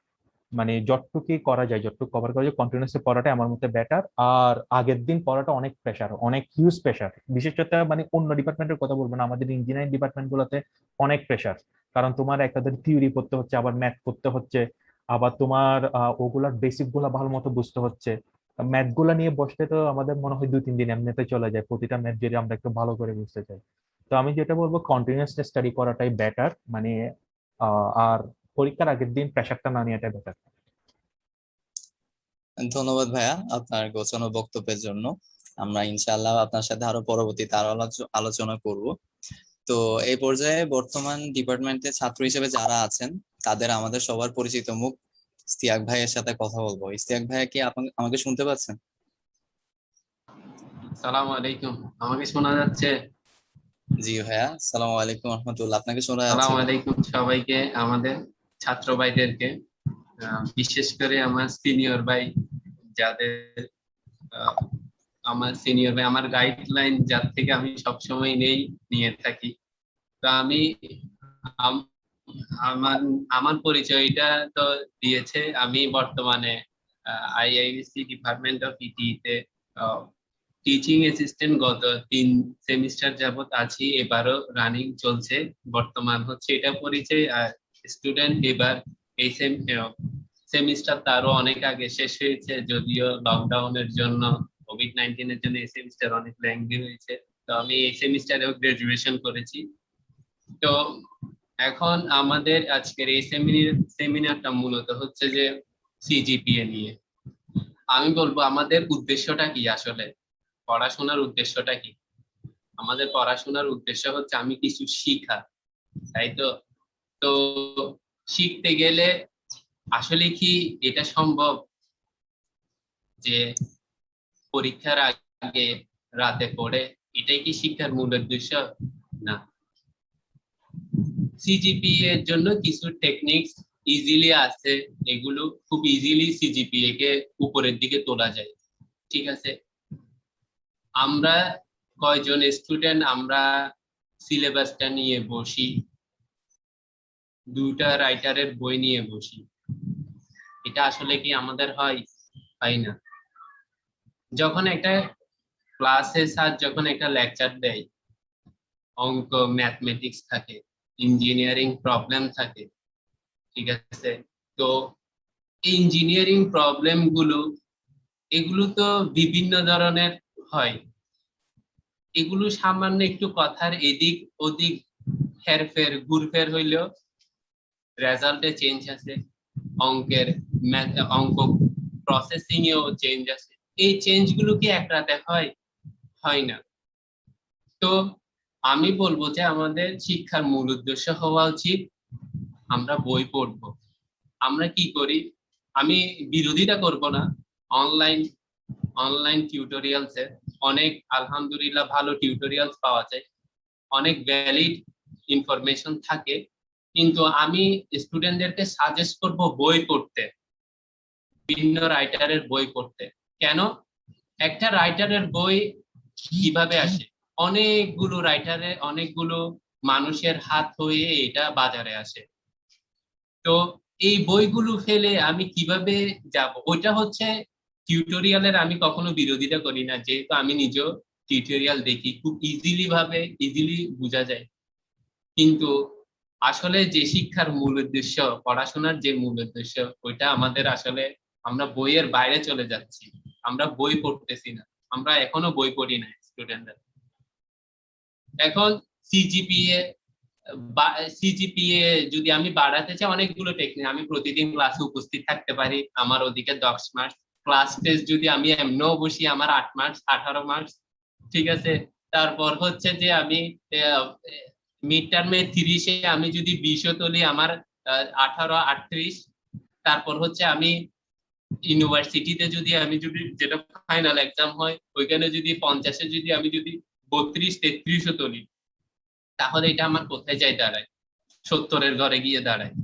মানে যতটুকু করা যায়, যতটুকু কভার করা যায় কন্টিনিউয়াসলি পড়াটা আমার মতে বেটার। আর আগের দিন পড়াটা অনেক প্রেশার, অনেক হিউজ প্রেশার, বিশেষত মানে অন্য ডিপার্টমেন্টের কথা বলবো না, আমাদের ইঞ্জিনিয়ারিং ডিপার্টমেন্ট গুলোতে অনেক প্রেশার। কারণ তোমার একাধিক থিওরি পড়তে হচ্ছে, আবার ম্যাথ করতে হচ্ছে, আবার তোমার ওগুলার বেসিক গুলা ভালো মতো বুঝতে হচ্ছে। ম্যাথ গুলা নিয়ে বসতে তো আমাদের মনে হয় 2-3 দিন এমনিতে চলে যায়, প্রতিটা ম্যাথ যদি আমরা একটু ভালো করে বুঝতে চাই। তো আমি যেটা বলবো কন্টিনিউয়াসলি স্টাডি করাটাই বেটার, মানে আর পরীক্ষার আগের দিন প্রেশারটা না নেওয়াটাই বেটার। ধন্যবাদ ভাইয়া আপনার গোছানো বক্তব্যের জন্য। আমরা ইনশাআল্লাহ আপনার সাথে আরো পরবর্তীতে আরো আলোচনা করব। তো এই পর্যায়ে বর্তমান ডিপার্টমেন্টে ছাত্র হিসেবে যারা আছেন তাদের আমাদের সবার পরিচিত মুখ ইস্তিয়াক ভাইয়ের সাথে কথা বলবো। ইস্তিয়াক ভাইয়া কি আমাকে শুনতে পাচ্ছেন? সালাম আলাইকুম, আমাকে শোনা যাচ্ছে? জি ভাইয়া, সালামু আলাইকুম রহমতুল্লাহ, আপনাকে শোনা যাচ্ছে সালাম ভাই। আলাইকুম সবাইকে, আমাদের ছাত্র ভাইদেরকে, বিশেষ করে আমার সিনিয়র ভাই যাদের আহ, আমার সিনিয়র ভাই আমার গাইডলাইন যার থেকে আমি সবসময় নিয়ে থাকি। তো আমি আম- আমার আমার পরিচয়টা তো দিয়েছে। আমি বর্তমানে আইআইএসসি ডিপার্টমেন্ট অফ ইটিতে টিচিং অ্যাসিস্ট্যান্ট গত 3 সেমিস্টার যাবত আছি, এবারও রানিং চলছে। বর্তমান হচ্ছে এটা পরিচয়। আর স্টুডেন্ট এবার এই সেমিস্টার তারও অনেক আগে শেষ হয়েছে, যদিও লকডাউনের জন্য, কোভিড-19 এর জন্য এই সেমিস্টার অনেক লেংদি হয়েছে। তো আমি এই সেমিস্টারেও গ্রাজুয়েশন করেছি। তো এখন আমাদের আজকের এই সেমিনারটা মূলত হচ্ছে যে সিজিপিএ নিয়ে। আমি বলবো আমাদের উদ্দেশ্যটা কি, আসলে পড়াশোনার উদ্দেশ্যটা কি। আমাদের পড়াশোনার উদ্দেশ্য হচ্ছে আমি কিছু শিখা, তাই তো? তো শিখতে গেলে আসলে কি এটা সম্ভব যে পরীক্ষার আগে রাতে পড়ে, এটাই কি শিক্ষার মূল উদ্দেশ্য? না। সিজিপিএ এর জন্য কিছু টেকনিক্স ইজিলি আছে, এগুলো খুব ইজিলি সিজিপিএ কে উপরের দিকে তোলা যায়। ঠিক আছে, আমরা কয়জন স্টুডেন্ট আমরা সিলেবাসটা নিয়ে বসি, 2টা রাইটারের বই নিয়ে বসি, এটা আসলে কি আমাদের হয়? না। যখন একটা ক্লাসে স্যার যখন একটা লেকচার দেয়, অঙ্ক ম্যাথমেটিক্স থাকে, ইঞ্জিনিয়ারিং প্রবলেম থাকে, ঠিক আছে, তো ইঞ্জিনিয়ারিং প্রবলেম গুলো এগুলো তো বিভিন্ন ধরনের হয়। এগুলো সামান্য একটু কথার এদিক ওদিক হেরফের ঘুরফের হইলেও রেজাল্টে চেঞ্জ আছে, অঙ্কের অঙ্ক প্রসেসিং এও চেঞ্জ আছে। এই চেঞ্জ গুলো কি এক রাতে হয়? হয় না। তো আমি বলবো যে আমাদের শিক্ষার মূল উদ্দেশ্য হওয়া উচিত আমরা বই পড়বো। আমরা কি করি, আমি বিরোধিতা করব না, অনলাইন টিউটোরিয়ালস এ অনেক আলহামদুলিল্লাহ ভালো টিউটোরিয়ালস পাওয়া যায়, অনেক ভ্যালিড ইনফরমেশন থাকে, কিন্তু আমি স্টুডেন্টদেরকে সাজেস্ট করব বই পড়তে, বিভিন্ন রাইটারের বই পড়তে। কেন? একটা রাইটারের বই কিভাবে আসে? অনেকগুলো রাইটারে অনেকগুলো মানুষের হাত হয়ে এটা বাজারে আসে। তো এই বইগুলো ফেলে আমি কিভাবে যাব? ওইটা হচ্ছে টিউটোরিয়ালের, আমি কখনো বিরোধিতা করি না, যেহেতু আমি নিজেও টিউটোরিয়াল দেখি, খুব ইজিলি বোঝা যায়। কিন্তু আসলে যে শিক্ষার মূল উদ্দেশ্য, পড়াশোনার যে মূল উদ্দেশ্য, ওইটা আমাদের আসলে আমরা বইয়ের বাইরে চলে যাচ্ছি, আমরা বই পড়তেছি না, আমরা এখনো বই পড়ি না স্টুডেন্টরা। এখন সিজিপিএ যদি আমি বাড়াতে চাই, অনেকগুলো টেকনিক, আমি প্রতিদিন ক্লাসে উপস্থিত থাকতে পারি, আমার ওদিকে 10 মার্কস, ক্লাস টেস্ট যদি আমি এমনও বসি আমার 8 মার্কস 18 মার্কস, ঠিক আছে। তারপর হচ্ছে যে আমি মিড টার্মে 30-এ আমি যদি 20ও তুলি আমার 18 38। তারপর হচ্ছে আমি ইউনিভার্সিটিতে যদি যেটা ফাইনাল এক্সাম হয় ওইখানে যদি 50-এ যদি আমি 32-33ও তুলি, তাহলে এটা আমার কোথায় যায় দাঁড়ায়? 70-এর ঘরে গিয়ে দাঁড়ায়,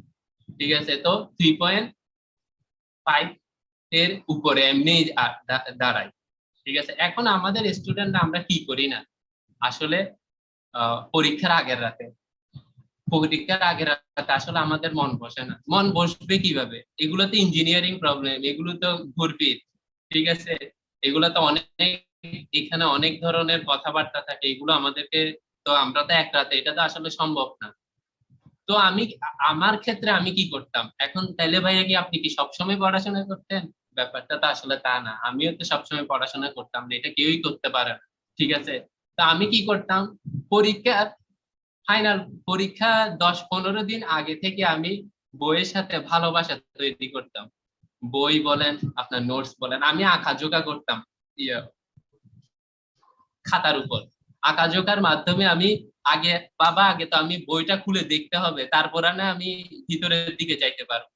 ঠিক আছে। তো 3.5 এর উপরে এমনি দাঁড়ায়, ঠিক আছে। এখন আমাদের স্টুডেন্টরা আমরা কি করি না, আসলে পরীক্ষার আগের রাতে আসলে আমাদের মন বসে না। মন বসবে কিভাবে? এগুলো তো ইঞ্জিনিয়ারিং প্রবলেম, এগুলো তো ঘুরপিট, ঠিক আছে। এগুলো তো এখানে অনেক ধরনের কথাবার্তা থাকে, এগুলো আমাদেরকে, তো আমরা তো এক রাতে এটা তো আসলে সম্ভব না। তো আমার ক্ষেত্রে আমি কি করতাম, এখন তাইলে ভাইয়া কি আপনি কি সবসময় পড়াশোনা করতেন? ব্যাপারটা তো আসলে তা না, আমিও তো সবসময় পড়াশোনা করতাম না, এটা কেউই করতে পারে না, ঠিক আছে। তো আমি কি করতাম, ফাইনাল পরীক্ষা 10-15 দিন আগে থেকে আমি বইয়ের সাথে ভালোবাসা তৈরি করতাম। বই বলেন, আপনার নোটস বলেন, আমি আঁকাঝোঁকা করতাম খাতার উপর। আঁকাঝোঁকার মাধ্যমে আমি আগে তো আমি বইটা খুলে দেখতে হবে, তারপর না আমি ভিতরের দিকে যাইতে পারবো।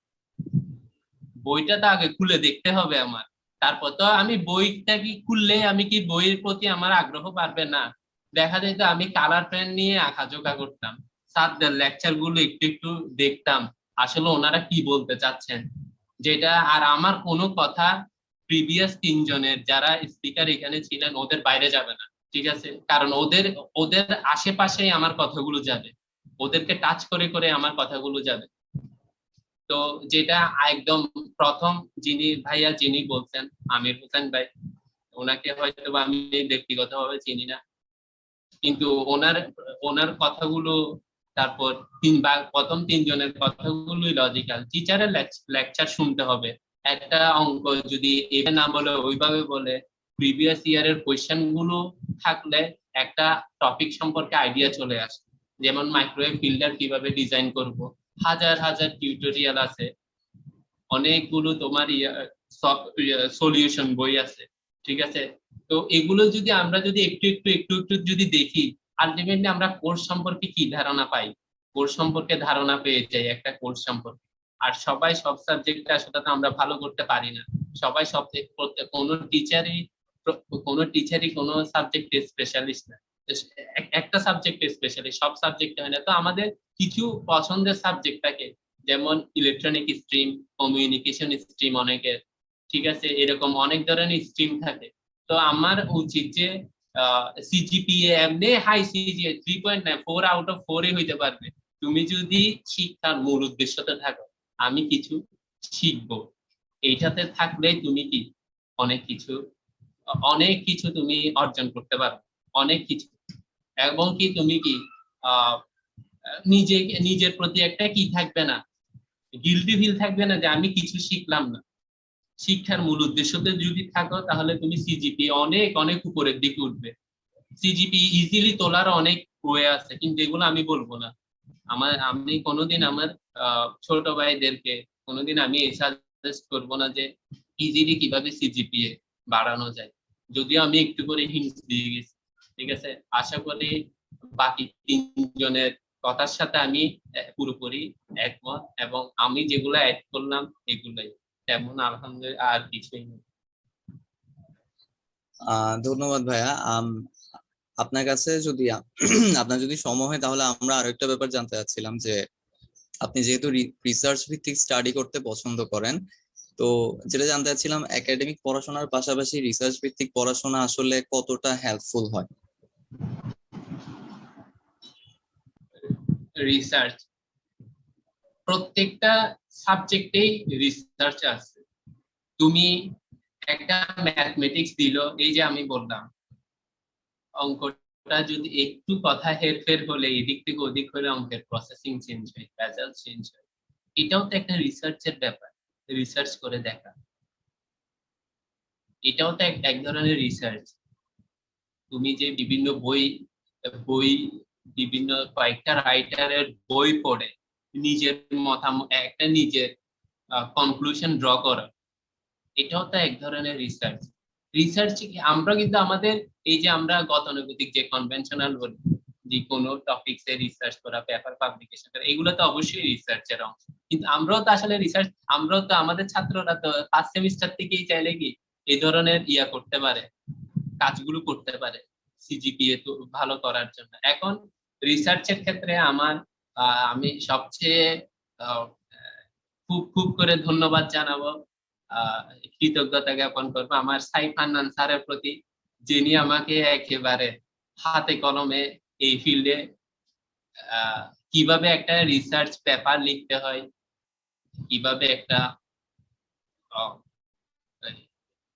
বইটা তো আগে খুলে দেখতে হবে আমার, তারপর তো আমি বইটা কি খুললে আমি কি বইয়ের প্রতি আমার আগ্রহ বাড়বে? না। দেখা যেত আমি কালার পেন নিয়ে আঁকাঝোঁকা করতাম, স্যারদের লেকচার গুলো একটু একটু দেখতাম, আসলে ওনারা কি বলতে চাচ্ছেন, যেটা আর আমার কোনো কথা প্রিভিয়াস 3 জনের যারা স্পিকার এখানে ছিলেন ওদের বাইরে যাবে না, ঠিক আছে। কারণ ওদের আশেপাশেই আমার কথাগুলো যাবে, ওদেরকে টাচ করে করে আমার কথাগুলো যাবে। তো যেটা একদম প্রথম যিনি বলছেন, আমির হোসেন ভাই, ওনাকে হয়তো আমি ব্যক্তিগতভাবে চিনি না, কিন্তু ওনার কথাগুলো, তারপর প্রথম 3 জনের কথাগুলোই লজিক্যাল। টিচারের লেকচার শুনতে হবে, একটা অঙ্ক যদি এভাবে না বলে ওইভাবে বলে, প্রিভিয়াস ইয়ারের কোয়েশ্চেন গুলো থাকলে একটা টপিক সম্পর্কে আইডিয়া চলে আসে, যেমন মাইক্রোওয়েভ ফিল্টার কিভাবে ডিজাইন করব, হাজার হাজার টিউটোরিয়াল আছে, অনেকগুলো তোমার সলিউশন বই আছে, ঠিক আছে। তো এগুলো যদি আমরা একটু একটু যদি দেখি, আলটিমেটলি আমরা কোর্স সম্পর্কে কি ধারণা পাই, কোর্স সম্পর্কে ধারণা পেয়ে যাই একটা কোর্স সম্পর্কে। আর সবাই সব সাবজেক্টে আসলে তো আমরা ভালো করতে পারি না, সবাই সাবজেক্ট করতে, কোনো টিচারই কোনো সাবজেক্টে স্পেশালিস্ট না, একটা সাবজেক্টে স্পেশালিস্ট, সব সাবজেক্টে হয় না। তো আমাদের কিছু পছন্দের সাবজেক্ট থাকে, যেমন ইলেকট্রনিক স্ট্রিম, কমিউনিকেশন স্ট্রিম অনেকের, ঠিক আছে, এরকম অনেক ধরনের স্ট্রিম থাকে। তো আমার উচিত যে সিজিপিএ এমনি হাই সিজিপিএ 3.9 4 আউট অফ 4 হইতে পারবে, তুমি যদি শিক্ষার মূল উদ্দেশ্যতে থাকো, আমি কিছু শিখবো, এইটাতে থাকলে তুমি কি অনেক কিছু অনেক কিছু তুমি অর্জন করতে পারো, অনেক কিছু। এবং কি তুমি কি নিজের প্রতি একটা কি থাকবে না, গিল্টি ফিল থাকবে না যে আমি কিছু শিখলাম না। শিক্ষার মূল উদ্দেশ্যতে যদি থাকো তাহলে তুমি সিজিপি অনেক অনেক উপরের দিকে উঠবে। সিজিপি ইজিলি তোলার অনেক ওয়ে আছে, কিন্তু এগুলো আমি বলবো না। আমি কোনোদিন আমার ছোট ভাইদেরকে কোনোদিন আমি সাজেস্ট করবো না যে ইজিলি কিভাবে সিজিপিএ বাড়ানো যায়, যদিও আমি একটু করে হিন্টস দিয়ে গেছি। ঠিক আছে, আশা করি বাকি তিনজনের কথার সাথে আমি পুরোপুরি একমত, এবং আমি যেগুলো অ্যাড করলাম এগুলাই, তেমন আলহামদুলিল্লাহ আর কিছুই নেই। ধন্যবাদ ভাইয়া। আপনার কাছে যদি আপনার যদি সময় হয় তাহলে আমরা আরো একটা ব্যাপার জানতে চাচ্ছিলাম যে আপনি যেহেতু রিসার্চ ভিত্তিক স্টাডি করতে পছন্দ করেন, তো যেটা জানতে চাচ্ছিলাম একাডেমিক পড়াশোনার পাশাপাশি রিসার্চ ভিত্তিক পড়াশোনা আসলে কতটা হেল্পফুল হয়? রিসার্চ প্রত্যেকটা সাবজেক্টেই রিসার্চ আছে। তুমি একটা ম্যাথমেটিক্স দিল, এই যে আমি বললাম অঙ্কটা যদি একটু কথা হেরফের হলে এদিক থেকে ওদিক হলে অঙ্কের প্রসেসিং চেঞ্জ হয়, রেজাল্ট চেঞ্জ হয়। এটাও তো একটা রিসার্চের ব্যাপার, রিসার্চ করে দেখা, এটাও তো এক ধরনের রিসার্চ। তুমি যে বিভিন্ন বই বিভিন্ন কয়েকটা রাইটারের বই পড়ে নিজের মতামত একটা নিজের কনক্লুশন ড্র করা, এটাও তো এক ধরনের রিসার্চ। রিসার্চ আমরা কিন্তু আমাদের এই যে আমরা গতানুগতিক যে কনভেনশনাল বলি যে কোনো টপিকসে রিসার্চ করা, পেপার পাবলিকেশন করা, এগুলো তো অবশ্যই রিসার্চের অংশ। কিন্তু আমরাও তো আসলে রিসার্চ, আমরাও তো আমাদের ছাত্ররা তো ফার্স্ট সেমিস্টার থেকেই চাইলে কি এই ধরনের করতে পারে, কাজগুলো করতে পারে সিজিপিএ তো ভালো করার জন্য। এখন রিসার্চের ক্ষেত্রে আমি সবচেয়ে খুব খুব করে ধন্যবাদ জানাবো, কৃতজ্ঞতা জ্ঞাপন করবো আমার সাইফ হান্নান স্যারের প্রতি, যিনি আমাকে একেবারে হাতে কলমে এই ফিল্ডে কিভাবে একটা রিসার্চ পেপার লিখতে হয়, কিভাবে একটা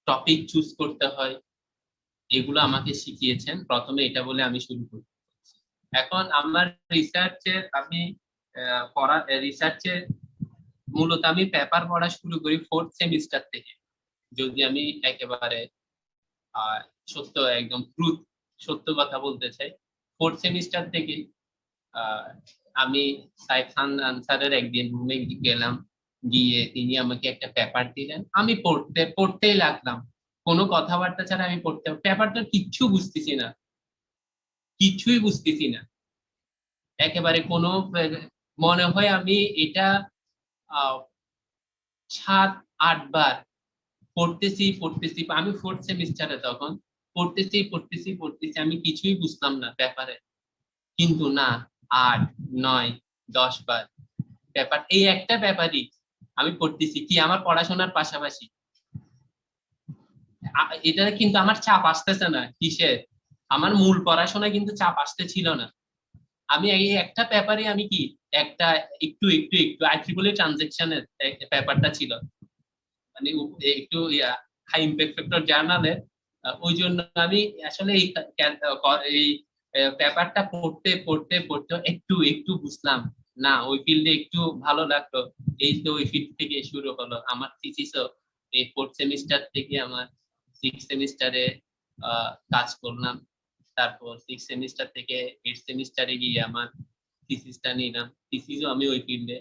টপিক চুজ করতে হয়, এগুলো আমাকে শিখিয়েছেন। প্রথমে এটা বলে আমি শুরু করি। এখন আমার রিসার্চের মূলত আমি পেপার পড়া শুরু করি 4th সেমিস্টার থেকে। যদি আমি একেবারে একদম সত্য কথা বলতে চাই, 4th সেমিস্টার থেকে আমি সাইফ হান্নান স্যারের একদিন রুমে গেলাম, গিয়ে তিনি আমাকে একটা পেপার দিলেন, আমি পড়তেই লাগলাম, কোনো কথাবার্তা ছাড়া আমি পড়তে, পেপারটা কিচ্ছু বুঝতেছি না, কিছুই বুঝতেছি না একেবারে। কোনো মনে হয় আমি এটা 7-8 বার পড়তেছি। আমি 4th সেমিস্টারে তখন পড়তেছি, আমি কিছুই বুঝতাম না পেপারে। কিন্তু না, 8, 9, 10 বার পেপার, এই একটা পেপারই আমি পড়তেছি কি আমার পড়াশোনার পাশাপাশি। এটা কিন্তু আমার চাপ আসতেছে না, কিসের আমার মূল পড়াশোনা কিন্তু চাপ আসতে ছিল না। আমি এই একটা পেপারে আমি কি একটা একটু IEEE ট্রানজেকশনের পেপারটা ছিল, মানে একটু হাই ইমপ্যাক্ট ফ্যাক্টর জার্নালে, ওই জন্য আমি আসলে এই পেপারটা পড়তে একটু বুঝলাম না, ওই ফিল্ডে একটু ভালো লাগলো। এই তো ওই ফিল্ড থেকে শুরু হলো আমার থিসিসও এই 4th সেমিস্টার থেকে আমার 6th সেমিস্টারে কাজ করলাম। তারপর 6th সেমিস্টার থেকে 8th সেমিস্টারে গিয়ে আমার থিসিসটা নিলাম, থিসিসও আমি ওই ফিল্ডে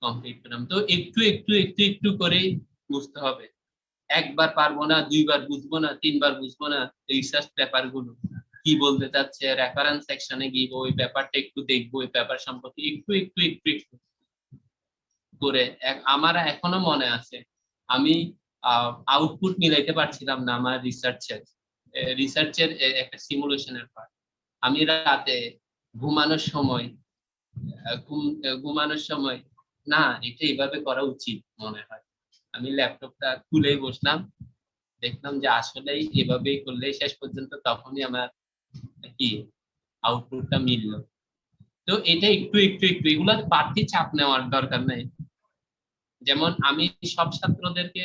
কমপ্লিট করলাম। তো একটু করে বুঝতে হবে, একবার পারবো না, 2 বার বুঝবো না, 3 বার বুঝবো না। রিসার্চ পেপার গুলো কি বলতে চাচ্ছে, রেফারেন্স সেকশনে গিয়ে ওই পেপারটা একটু দেখবো, ওই পেপার সম্পর্কে একটু করে। আমার এখনো মনে আছে আমি আউটপুট মিলাইতে পারছিলাম না আমার রিসার্চের একটা সিমুলেশনের পার্ট। আমি রাতে ঘুমানোর সময় না, এটা এইভাবে করা উচিত মনে হয়, আমি ল্যাপটপটা খুলেই বসলাম, দেখলাম যে আসলেই এভাবেই করলে শেষ পর্যন্ত তখনই আমার কি আউটপুটটা মিলল। তো এটা একটু এগুলো বাড়তি চাপ নেওয়ার দরকার নেই। যেমন আমি সব ছাত্রদেরকে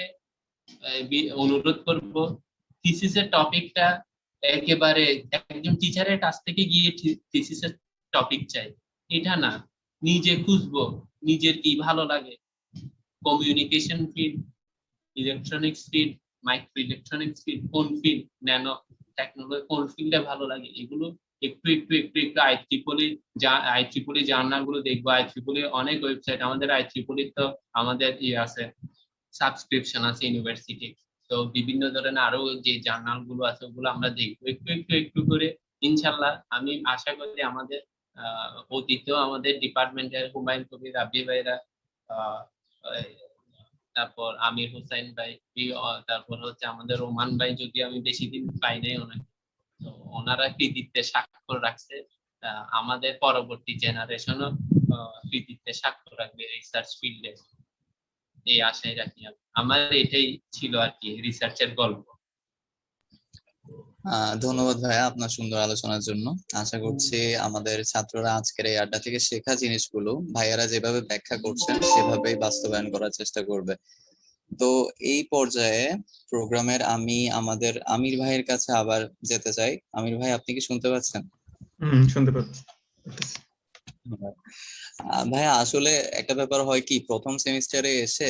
অনুরোধ করব, থিসিসের টপিকটা একেবারে একজন টিচারের কাছ থেকে গিয়ে থিসিসের টপিক চাই, এটা না, নিজে খুঁজবো নিজের কি ভালো লাগে, communication field, electronics field, micro electronics field, কোন ফিল্ড, ন্যানো টেকনোলজি কোন ফিল্ডে ভালো লাগে, এগুলো একটু আইট্রিপলি জার্নাল গুলো দেখবো। আইট্রিপলি অনেক ওয়েবসাইট, আমাদের আইট্রিপলি তো আমাদের আছে, সাবস্ক্রিপশন আছে ইউনিভার্সিটি, তো বিভিন্ন ধরনের আরো যে জার্নাল গুলো আছে ওগুলো আমরা দেখবো একটু করে। ইনশাল্লাহ আমি আশা করি আমাদের অতীতেও আমাদের ডিপার্টমেন্টের হুমায়ুন কবির, রাবি ভাইরা, তারপর আমির হোসেন ভাই, তারপর হচ্ছে আমাদের রোমান ভাই, যদি আমি বেশি দিন পাই নাই ওনাকে, তো ওনারা কৃতিত্বে স্বাক্ষর রাখছে, আমাদের পরবর্তী জেনারেশনও কৃতিত্বে স্বাক্ষর রাখবে রিসার্চ ফিল্ডে, এই আশায় রাখি। আমার এটাই ছিল আর কি রিসার্চের গল্প। ধন্যবাদ ভাইয়া আপনার সুন্দর আলোচনার জন্য। আশা করছি আমাদের ছাত্ররা আজকের এই আড্ডা থেকে শেখা জিনিসগুলো ভাইয়ারা যেভাবে ব্যাখ্যা করছেন সেভাবেই বাস্তবায়ন করার চেষ্টা করবে। তো এই পর্যায়ে প্রোগ্রামের আমি আমাদের আমির ভাইয়ের কাছে আবার যেতে চাই। আমির ভাই, আপনি কি শুনতে পাচ্ছেন? শুনতে পাচ্ছি। ভাইয়া, আসলে একটা ব্যাপার হয় কি, প্রথম সেমিস্টারে এসে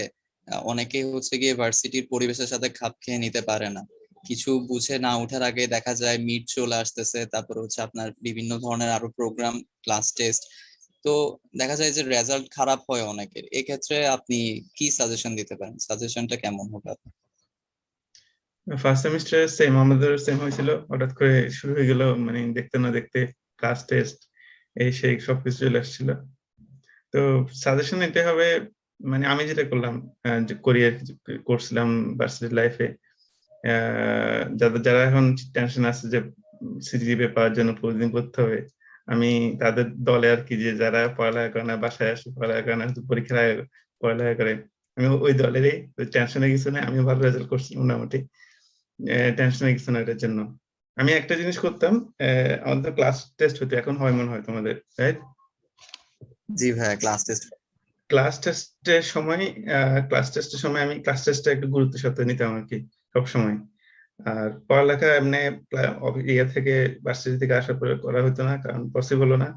অনেকেই হচ্ছে গিয়ে ভার্সিটির পরিবেশের সাথে খাপ খেয়ে নিতে পারে না। কিছু বুঝে না ওঠার আগে দেখা যায় মিড চলে আসতেছে, তারপর হচ্ছে আপনার বিভিন্ন ধরনের আরো প্রোগ্রাম, ক্লাস টেস্ট, তো দেখা যায় যে রেজাল্ট খারাপ হয় অনেকের। এক্ষেত্রে আপনি কি সাজেশন দিতে পারেন? সাজেশনটা কেমন হবে আপনার? ফার্স্ট সেমিস্টারে সেম, আমাদের সেম হয়েছিল, হঠাৎ করে শুরু হয়ে গেল, মানে দেখতে না দেখতে ক্লাস টেস্ট এই সেই সবকিছু চলে আসছিল। তো সাজেশন এটা হবে, মানে আমি যেটা করলাম, যে কোরিয়ার করছিলাম ভার্সিটি লাইফে, যারা এখন টেনশন আছে যে সিজিপিএ পাওয়ার জন্য প্রতিদিন করতে হবে, আমি তাদের দলে আর কি, যে যারা পড়ালেখা করে না, বাসায় আসে পড়ালেখা করে না, পরীক্ষার আগে পড়ালেখা করে, আমি ওই দলেরই। টেনশনে কিছু নেই, আমি ভালো রেজাল্ট করছি মোটামুটি, টেনশনে কিছু না এটার জন্য। আমি একটা জিনিস করতাম, আমাদের ক্লাস টেস্ট হতো, এখন হয় মনে হয় তোমাদের, রাইট? জি ভাইয়া, ক্লাস টেস্টের সময় আমি ক্লাস টেস্টটা একটু গুরুত্বের সাথে নিতাম আর কি সবসময়। আর পড়ালেখা এমনি ইয়ে থেকে ভার্সিটি থেকে আসার পরে করা হতো না, কারণ পসিবল না।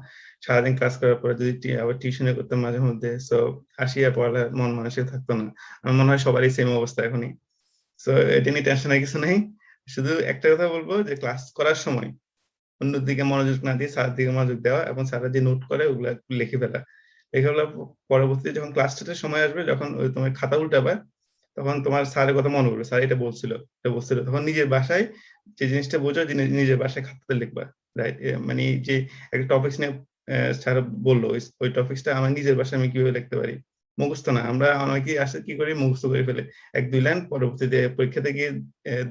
সারাদিন ক্লাস করার পরে যদি আবার টিউশনে করতাম মাঝে মধ্যে, সো আসিয়া পড়ালেখা মন মানসিক থাকতো না। আমার মনে হয় সবারই সেম অবস্থা এখনই। সো এটা নিয়ে টেনশনের কিছু নেই। শুধু একটা কথা বলবো, যে ক্লাস করার সময় অন্যদিকে মনোযোগ না দিয়ে স্যারের দিকে মনোযোগ দেওয়া, এবং স্যারের যে নোট করে ওগুলা লিখে ফেলা। লিখে ফেলা পরবর্তীতে যখন ক্লাস টেস্টের সময় আসবে, যখন তোমার খাতা উল্টাবে, তখন তোমার স্যারের কথা মনে পড়বে, স্যার এটা বলছিল, তখন নিজের বাসায় যে জিনিসটা বোঝো, নিজের বাসায় খাতাতে লিখবা, রাইট? মানে যে একটা টপিক্স নিয়ে স্যার বললো, ওই টপিক্সটা আমার নিজের বাসায় আমি কিভাবে লিখতে পারি, মুখস্থ না। আমরা অনেকেই আসে কি করি, মুখস্থ করে ফেলে 1-2 লাইন, পরবর্তীতে পরীক্ষাতে গিয়ে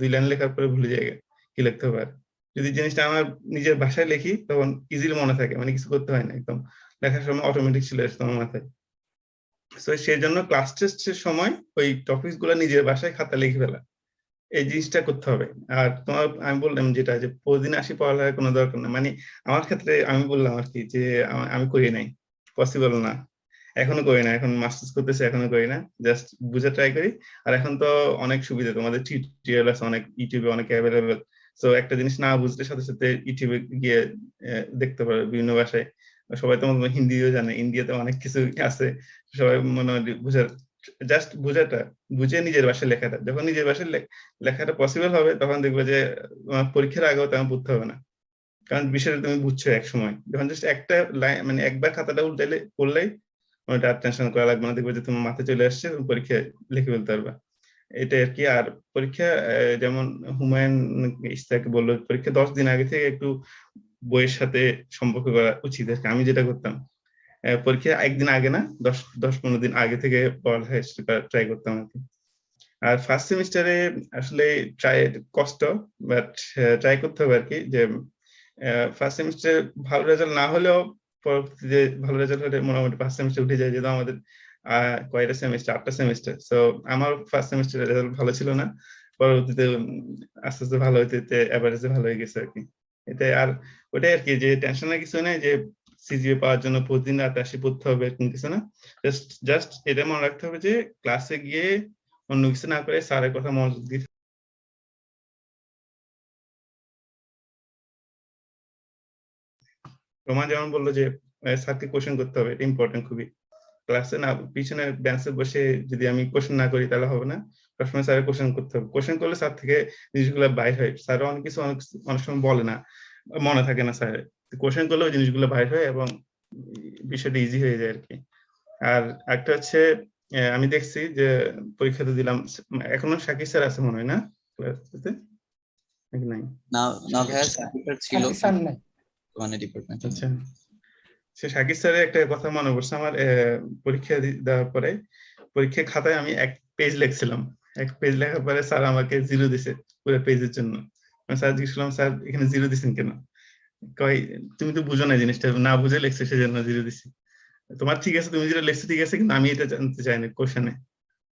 2 লাইন লেখার পরে ভুলে যায় কি লিখতে হবে। যদি জিনিসটা আমার নিজের ভাষায় লিখি, তখন ইজিলি মনে থাকে, মানে কিছু করতে হয় না, একদম লেখার সময় অটোমেটিক চলে আসে তোমার মাথায়। তো সেই জন্য ক্লাস টেস্টের সময় ওই টপিকস গুলো নিজের ভাষায় খাতা লিখে ফেলা, এই জিনিসটা করতে হবে। আর তোমার আমি বললাম যেটা, যে প্রতিদিন আসি পড়ালেখার কোনো দরকার না, মানে আমার ক্ষেত্রে আমি বললাম আর কি, যে আমি করি নাই, পসিবল না, এখনো করি না, এখন মাস্টার্স করতেছি এখনো করি না, জাস্ট বুঝে ট্রাই করি। আর এখন তো অনেক সুবিধা, তোমাদের টিউটোরিয়াল আছে অনেক, ইউটিউবে অনেক অ্যাভেলেবেল। সো একটা জিনিস না বুঝতে সাথে সাথে ইউটিউবে গিয়ে দেখতে পারো বিভিন্ন ভাষায়। সবাই তো হিন্দিও জানে, ইন্ডিয়াতে অনেক কিছু আছে, সবাই মনে হয় জাস্ট বুঝে নিজের ভাষায় লেখাটা, যখন নিজের ভাষায় লেখাটা পসিবল হবে, তখন দেখবে যে পরীক্ষার আগেও তেমন পড়তে হবে না, কারণ বিষয়টা তুমি বুঝছো এক সময়। যখন জাস্ট একটা লাইন, মানে একবার খাতাটা উল্টাইলে পড়লেই ওটা আর টেনশন করা লাগবে না, দেখবে যে তোমার মাথায় চলে আসছে, পরীক্ষায় লিখে ফেলতে পারবা, এটা আর কি। আর পরীক্ষা যেমন হুমায়ুন ইসলাকে বললো, পরীক্ষা 10 দিন আগে থেকে একটু বইয়ের সাথে সম্পর্ক করা উচিত। আমি যেটা করতাম, পরীক্ষা একদিন আগে না, 10-15 দিন আগে থেকে পড়ালেখা ট্রাই করতাম আর কি। আর ফার্স্ট সেমিস্টারে আসলে কষ্ট, বাট ট্রাই করতে হবে আর কি, যে ফার্স্ট সেমিস্টারে ভালো রেজাল্ট না হলেও পরবর্তীতে ভালো রেজাল্ট হলে মোটামুটি ফার্স্ট সেমিস্টার উঠে যায়, যেহেতু আমাদের কয়টা সেমিস্টার, 8টা সেমিস্টার। সো আমার ফার্স্ট সেমিস্টারের রেজাল্ট ভালো ছিল না, পরবর্তীতে আস্তে আস্তে ভালো হইতে এভারেজে ভালো হয়ে গেছে আর কি। এটাই। আর ওটাই আর কি, যে টেনশনের কিছু নেই যে সিজিপিএ পাওয়ার জন্য প্রতিদিন রাতে আসি পড়তে হবে, এরকম কিছু না। জাস্ট এটা মনে রাখতে হবে যে ক্লাসে গিয়ে অন্য কিছু না করে স্যারের কথা মনোযোগ দিয়ে রোমান যেমন বললো যে স্যারকে কোশ্চেন করতে হবে, এটা ইম্পর্টেন্ট খুবই। ক্লাসে না পিছনে বেঞ্চে বসে যদি আমি কোশ্চেন না করি তাহলে হবে না, সবসময় স্যারের কোশ্চেন করতে হবে। কোশ্চেন করলে স্যার থেকে জিনিসগুলো বাইর হয়। স্যার অনেক সময় বলে না, মনে থাকে না স্যার, কোশ্চেন করলে ওই জিনিসগুলো বাইর হয় এবং বিষয়টা ইজি হয়ে যায় আর কি। আর একটা হচ্ছে আমি দেখছি যে পরীক্ষাতে দিলাম, এখনো শাকির স্যার আছে মনে হয় না ক্লাসে নাকি নাই? না না ভাইয়া স্যার ছিল মানে ডিপার্টমেন্ট। আচ্ছা, সে শাকির স্যারের একটা কথা মনে পড়ছে আমার। পরীক্ষা দেওয়ার পরে পরীক্ষা খাতায় আমি 1 পেজ লিখছিলাম। 1 পেজ লেখার পরে স্যার আমাকে 0 দিছে পুরো পেজের জন্য। স্যার জিজ্ঞেস করলাম, স্যার এখানে 0 দিছেন কেন? কয় তুমি তো বুঝো না জিনিসটা, না বুঝে লিখছো সেজন্য 0 দিছি। তোমার ঠিক আছে, তুমি যেটা লিখছো ঠিক আছে, কিন্তু আমি এটা জানতে চাই না কোশ্চেনে।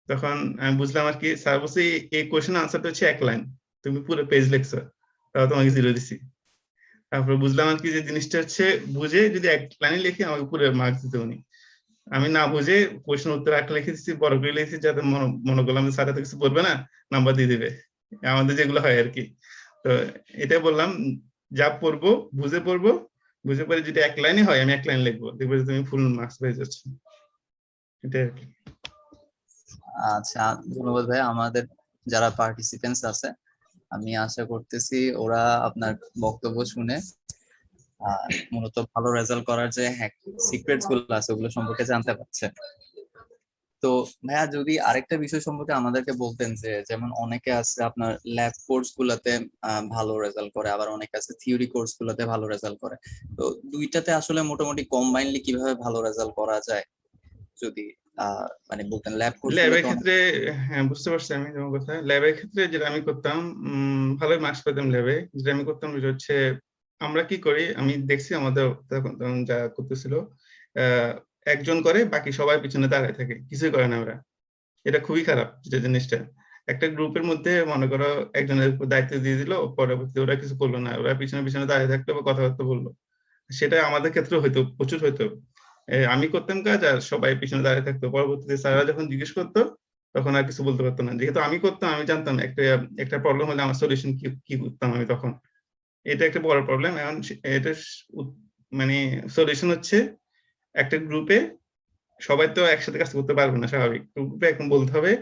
তখন আমি বুঝলাম আর কি, স্যার বলছে এই কোশ্চেন আনসারটা হচ্ছে 1 লাইন, তুমি পুরো পেজ লিখছো, তাও তোমাকে 0 দিছি। তারপরে বুঝলাম আর কি যে জিনিসটা হচ্ছে বুঝে যদি 1 লাইনে লিখে আমাকে পুরো মার্কস দিতে উনি। আমি না বুঝে কোশ্চেন উত্তর একটা লিখে দিচ্ছি, বড় করে লিখেছি, যাতে মনে করলাম যে স্যার এত কিছু বলবে না, নাম্বার দিয়ে দিবে, আমাদের যেগুলো হয় আর কি। তো এটাই বললাম, যা পড়বো বুঝে পড়বো, বুঝে পরে যদি 1 লাইনে হয় আমি 1 লাইন লিখবো, দেখবো যে তুমি ফুল মার্কস পেয়ে যাচ্ছ। এটাই আর কি। আচ্ছা ধন্যবাদ ভাই। আমাদের যারা পার্টিসিপেন্টস আছে আমি আশা করতেছি ওরা আপনার বক্তব্য শুনে মূলত ভালো রেজাল্ট করার যে সিক্রেটস গুলো আছে ওগুলো সম্পর্কে জানতে পারছে। তো ভাইয়া যদি আরেকটা বিষয় সম্পর্কে আমাদেরকে বলতেন, যে যেমন অনেকে আছে আপনার ল্যাব কোর্স গুলাতে ভালো রেজাল্ট করে, আবার অনেকে আছে থিওরি কোর্স গুলাতে ভালো রেজাল্ট করে। তো দুইটাতে আসলে মোটামুটি কম্বাইনলি কিভাবে ভালো রেজাল্ট করা যায় যদি মানে বলতেন। ল্যাব কোর্স ল্যাবের ক্ষেত্রে হ্যাঁ বুঝতে পারছি আমি তোমার কথা। ল্যাবের ক্ষেত্রে যেটা আমি করতাম, ভালোই মার্কস পেতাম ল্যাবে। যেটা আমি করতাম যেটা হচ্ছে, আমরা কি করি আমি দেখছি আমাদের তখন যা করতেছিল, একজন করে বাকি সবাই পিছনে দাঁড়ায় থাকে, কিছুই করে না ওরা। এটা খুবই খারাপ যে জিনিসটা। একটা গ্রুপের মধ্যে মনে করো একজনের উপর দায়িত্ব দিয়ে দিল, পরবর্তী ওরা কিছু করলো না, ওরা পিছনে পিছনে দাঁড়িয়ে থাকলো বা কথাবার্তা বললো। সেটা আমাদের ক্ষেত্রে হয়তো প্রচুর হয়তো। আমি করতাম কাজ আর সবাই পিছনে দাঁড়িয়ে থাকতো, পরবর্তীতে স্যাররা যখন জিজ্ঞেস করতো তখন আর কিছু বলতে পারতো না। যেহেতু আমি করতাম, আমি জানতাম একটা প্রবলেম হলে আমার সলিউশন কি করতাম আমি তখন। এটা একটা বড় প্রবলেম। এখন এটা মানে সলিউশন হচ্ছে, একটা গ্রুপে সবাই তো একসাথে কাজ করতে পারবে না, স্বাভাবিক। গ্রুপে এখন বলতে হবে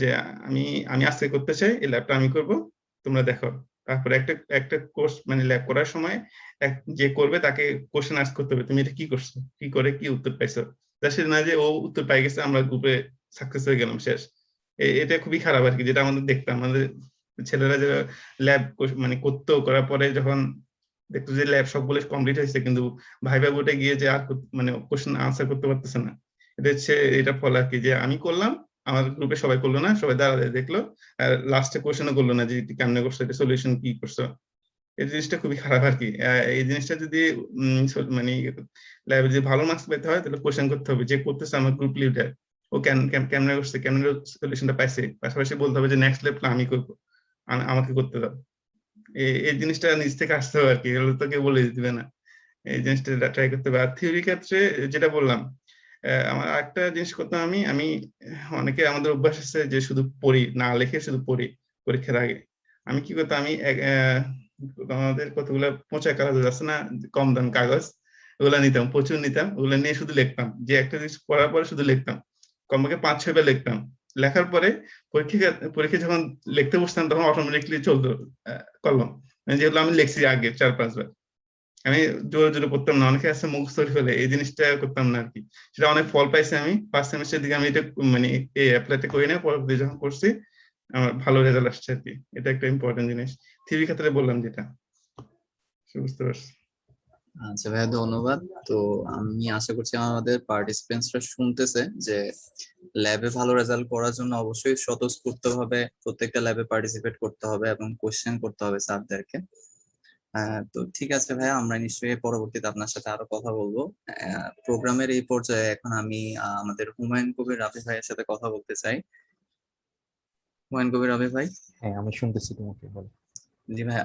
যে আমি আমি আজকে করতে চাই, এই ল্যাবটা আমি করব, তোমরা দেখো। তারপরে একটা কোর্স মানে ল্যাব করার সময় যে করবে তাকে কোশ্চেন আস্ক করতে হবে, তুমি এটা কি করছো, কি করে কি উত্তর পাইছো। সেটা না যে ও উত্তর পাই গেছে আমরা গ্রুপে সাকসেস হয়ে গেলাম, শেষ। এটা খুবই খারাপ আর কি, যেটা আমাদের দেখতাম। আমাদের ছেলেরা যে ল্যাব মানে করতো, করার পরে যখন দেখতো যে ল্যাব সবগুলো কমপ্লিট হয়েছে, কিন্তু ভাইবা বোর্ডে গিয়ে যে আর মানে কোশ্চেন আনসার করতে পারতেছে না। এটা হচ্ছে এটা ফল আর কি, যে আমি করলাম, আমার গ্রুপে সবাই করলো না, সবাই দাঁড়ায় দেখলো, আর লাস্টে কোশ্চেনও করলো না যে কেমনে করছো, এটা সলিউশন কি করছো। এই জিনিসটা খুবই খারাপ আর কি। এই জিনিসটা যদি মানে ল্যাবে যদি ভালো মার্কস পেতে হয় তাহলে কোশ্চেন করতে হবে, যে করতেছে আমার গ্রুপ লিডার, ও কেমনে করছে, কেমনে সলিউশনটা পাইছে। পাশাপাশি বলতে হবে যে নেক্সট লেভেল আমি করবো, আমাকে করতে দাও। এই জিনিসটা নিজ থেকে আসতে হবে আর কি, এগুলো তো কেউ বলে দিবে না। এই জিনিসটা ট্রাই করতে হবে। আর থিওরি ক্ষেত্রে যেটা বললাম, আমার একটা জিনিস করতাম আমি আমি অনেকে আমাদের অভ্যাস আছে যে শুধু পড়ি, না লিখে শুধু পড়ি পরীক্ষার আগে। আমি কি করতাম, আমি আমাদের কতগুলো পচা কাগজ আছে না, কম দাম কাগজ, ওগুলা নিতাম, প্রচুর নিতাম, ওগুলা নিয়ে শুধু লিখতাম। যে একটা জিনিস পড়ার পরে শুধু লিখতাম, কমপক্ষে 5-6 বার লিখতাম। লেখার পরে পরীক্ষা যখন লিখতে বসতাম তখন অটোমেটিকলি চলতো কলম, যেগুলো আমি লিখছি আগে 4-5 বার। আমি জোরে জোরে পড়তাম না, অনেকে আছে মুখস্থ করে ফেলে, এই জিনিসটা করতাম না আরকি। সেটা অনেক ফল পাইছে। আমি ফার্স্ট সেমিস্টার দিকে আমি এটা মানে এই অ্যাপ্লাইটা করি না, পরবর্তী যখন করছি আমার ভালো রেজাল্ট আসছে আর কি। এটা একটা ইম্পর্টেন্ট জিনিস থিওরি ক্ষেত্রে বললাম যেটা, বুঝতে পারছি। আচ্ছা ভাইয়া ধন্যবাদ। তো আমি আশা করছি আমাদের পার্টিসিপেন্টসরা শুনতেছে যে ল্যাবে ভালো রেজাল্ট করার জন্য অবশ্যই স্বতঃস্ফূর্তভাবে প্রত্যেকটা ল্যাবে পার্টিসিপেট করতে হবে এবং কোশ্চেন করতে হবে স্যারদেরকে। তো ঠিক আছে ভাইয়া, আমরা নিশ্চয়ই পরবর্তীতে আপনার সাথে আরো কথা বলবো। প্রোগ্রামের এই পর্যায়ে এখন আমি আমাদের হুমায়ুন কবির রাফি ভাইয়ের সাথে কথা বলতে চাই। হুমায়ুন কবির রাফি ভাই। হ্যাঁ, আমি শুনতেছি, তোমাকে বলো। জি ভাইয়া।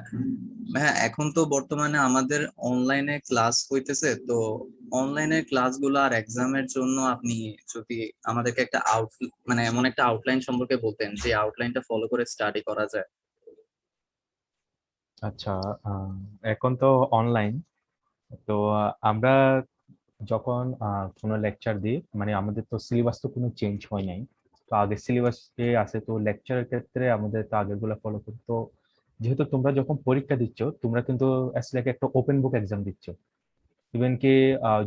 ভাইয়া এখন তো বর্তমানে আমাদের অনলাইনে ক্লাস হইতেছে, তো অনলাইনের ক্লাসগুলো আর এক্সামের জন্য আপনি যদি আমাদেরকে একটা মানে এমন একটা আউটলাইন সম্পর্কে বলতেন যে আউটলাইনটা ফলো করে স্টাডি করা যায়। আচ্ছা, এখন তো অনলাইন, তো আমরা যখন কোনো লেকচার দিই, মানে আমাদের তো সিলেবাস তো কোনো চেঞ্জ হয় নাই। তো আগের সিলেবাস যে আছে, তো লেকচারের ক্ষেত্রে আমাদের তো আগেরগুলো ফলো করতে। তো যেহেতু তোমরা যখন পরীক্ষা দিচ্ছ, তোমরা কিন্তু লাইক একটা ওপেন বুক এক্সাম দিচ্ছ। ইভেন কি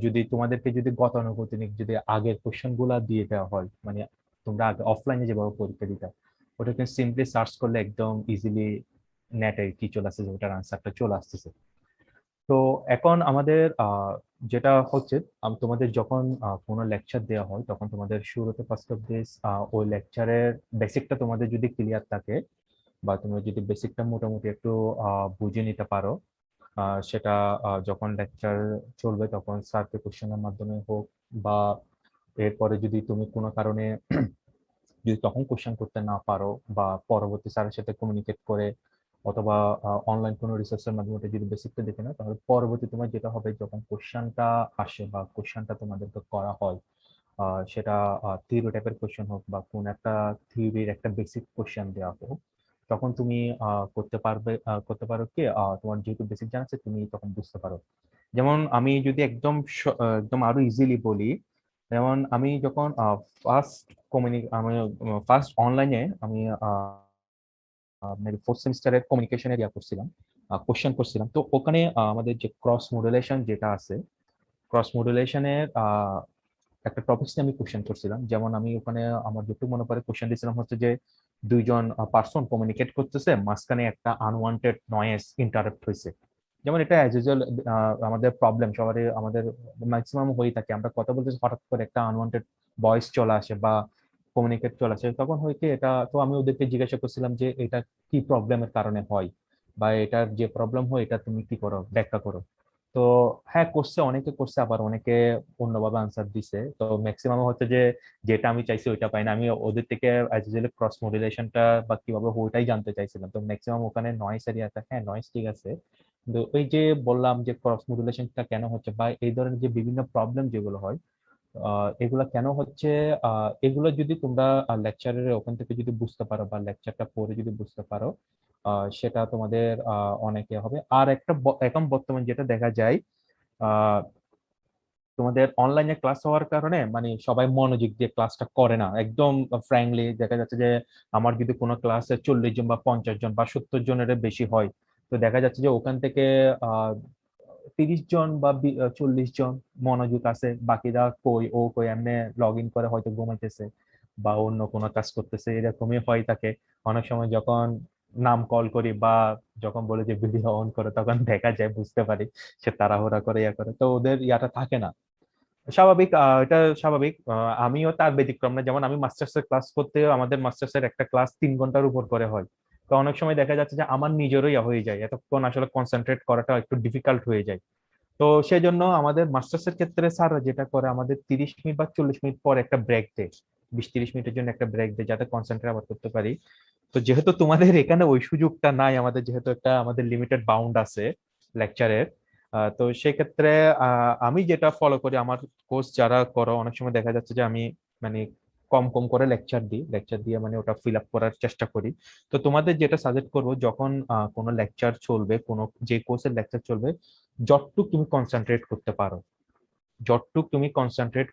যদি তোমাদেরকে যদি গতানুগতিক যদি আগের কোশ্চেন গুলা দিয়ে দেওয়া হয়, মানে তোমরা আগে অফলাইনে যেভাবে পরীক্ষা দিতা, ওটা কিন্তু সিম্পলি সার্চ করলে একদম ইজিলি নেটে কি চলে আসছে, ওটার আনসারটা চলে আসতেছে। তো এখন আমাদের যেটা হচ্ছে, তোমাদের যখন কোনো লেকচার দেওয়া হয়, তখন তোমাদের শুরুতে ফার্স্ট অফ দিস ওই লেকচারের বেসিকটা তোমাদের যদি ক্লিয়ার থাকে, বা তোমরা যদি বেসিকটা মোটামুটি একটু বুঝে নিতে পারো, সেটা যখন লেকচার চলবে তখন স্যারকে কোশ্চেনের মাধ্যমে হোক, বা এরপরে যদি তুমি কোনো কারণে যদি তখন কোশ্চেন করতে না পারো, বা পরবর্তী স্যারের সাথে কমিউনিকেট করে, অথবা অনলাইন কোনো রিসোর্সের মাধ্যমে ওটা যদি বেসিকটা দেখে না, তাহলে পরবর্তী তোমার যেটা হবে, যখন কোশ্চেনটা আসে বা কোশ্চেনটা তোমাদেরকে করা হয়, সেটা থিওরি টাইপের কোশ্চেন হোক বা কোন একটা থিওরির একটা বেসিক কোশ্চেন দেওয়া হোক, তখন তুমি করতে পারো কি, তোমার যেহেতু বেসিক জানা আছে, তুমি তখন বুঝতে পারো। যেমন আমি যদি একদম আরো ইজিলি বলি, যেমন আমি যখন আমি ফার্স্ট অনলাইনে আমি ফোর্থ সেমিস্টারের কমিউনিকেশনের করছিলাম, কোশ্চেন করছিলাম। তো ওখানে আমাদের যে ক্রস মডুলেশন যেটা আছে, ক্রস মডুলেশনের একটা টপিক্স নিয়ে আমি কোশ্চেন করছিলাম। যেমন আমি ওখানে আমার যেটুকু মনে পড়ে কোশ্চেন দিয়েছিলাম হচ্ছে যে, দুইজন পার্সন কমিউনিকেট করতেছে, মাঝখানে একটা আনওয়ান্টেড নয়েজ ইন্টারাপ্ট হয়েছে। যেমন এটা অ্যাজ ইউজুয়াল আমাদের প্রবলেম সবারই, আমাদের ম্যাক্সিমাম হয়ে থাকে, আমরা কথা বলতেছি, হঠাৎ করে একটা আনওয়ান্টেড ভয়েস চলে আসে বা কমিউনিকেট চলে আসে, তখন হয় কি, এটা তো আমি ওদেরকে জিজ্ঞাসা করছিলাম যে এটা কি প্রবলেমের কারণে হয়, বা এটার যে প্রবলেম হয় এটা তুমি কি করো, ব্যাখ্যা করো। তো হ্যাঁ, করছে, অনেকে করছে, আবার অনেকে অন্যভাবে আনসার দিছে। তো ম্যাক্সিমাম হচ্ছে যে যেটা আমি চাইছি ওইটা পাইনি, আমি ওদের থেকে ক্রস মডুলেশনটা বা কিভাবে হয় ওইটাই জানতে চাইছিলাম। তো ম্যাক্সিমাম ওখানে নয়েস এরিয়াটা, হ্যাঁ নয়েস ঠিক আছে, কিন্তু ওই যে বললাম যে ক্রস মডুলেশনটা কেন হচ্ছে, বা এই ধরনের যে বিভিন্ন প্রবলেম যেগুলো হয়, এগুলা কেন হচ্ছে, এগুলো যদি তোমরা লেকচারের ওখান থেকে যদি বুঝতে পারো, বা লেকচারটা পড়ে যদি বুঝতে পারো, সেটা তোমাদের অনেকে হবে। আর এখন বর্তমান যেটা দেখা যায়, আহ তোমাদের অনলাইনে ক্লাস হওয়ার কারণে মানে সবাই মনোযোগ দিয়ে ক্লাসটা করে না একদম। ফ্র্যাঙ্কলি দেখা যাচ্ছে যে, আমার যদি কোনো ক্লাসে 40 জন বা 50 জন বা 70 জনের বেশি হয়, তো দেখা যাচ্ছে যে ওখান থেকে আহ 30 জন বা 40 জন মনোযোগ আছে, বাকিরা কই ও কই এমনি লগ ইন করে হয়তো ঘুমাইতেছে বা অন্য কোনো কাজ করতেছে, এরকমই হয় থাকে। অনেক সময় যখন নাম কল করি বা যখন বলে যে ভিডিও অন করো, তখন দেখা যায়, বুঝতে পারি সে তাড়াহুড়া করে করে, তো ওদের ইয়াটা থাকে না। স্বাভাবিক, এটা স্বাভাবিক। আমিও তার ব্যতিক্রম না। যেমন আমি মাস্টার্স এর ক্লাস করতে, আমাদের মাস্টার্স এর একটা ক্লাস 3 ঘন্টার উপর করে হয়। তো অনেক সময় দেখা যাচ্ছে যে আমার নিজেরই হয়ে যায়, এতক্ষণ আসলে কনসেন্ট্রেট করাটা একটু ডিফিকাল্ট হয়ে যায়। তো সেই জন্য আমাদের মাস্টার্স এর ক্ষেত্রে স্যার যেটা করে, আমাদের 30 মিনিট বা 40 মিনিট পর একটা ব্রেক দেয়, 20-30 মিনিটের জন্য একটা ব্রেক দেয়, যাতে কনসেন্ট্রেট আবার করতে পারি। তো যেহেতু তোমাদের এখানে ওই সুযোগটা নাই, আমাদের যেহেতু একটা আমাদের লিমিটেড বাউন্ড আছে লেকচারের, তো সেক্ষেত্রে আমি যেটা ফলো করি, আমার কোর্স যারা করো, অনেক সময় দেখা যাচ্ছে যে আমি মানে কম কম করে লেকচার দিয়ে মানে ওটা ফিল আপ করার চেষ্টা করি। তো তোমাদের যেটা সাজেস্ট করবো, যখন কোনো লেকচার চলবে, কোনো যে কোর্সের লেকচার চলবে, যতটুক তুমি কনসেন্ট্রেট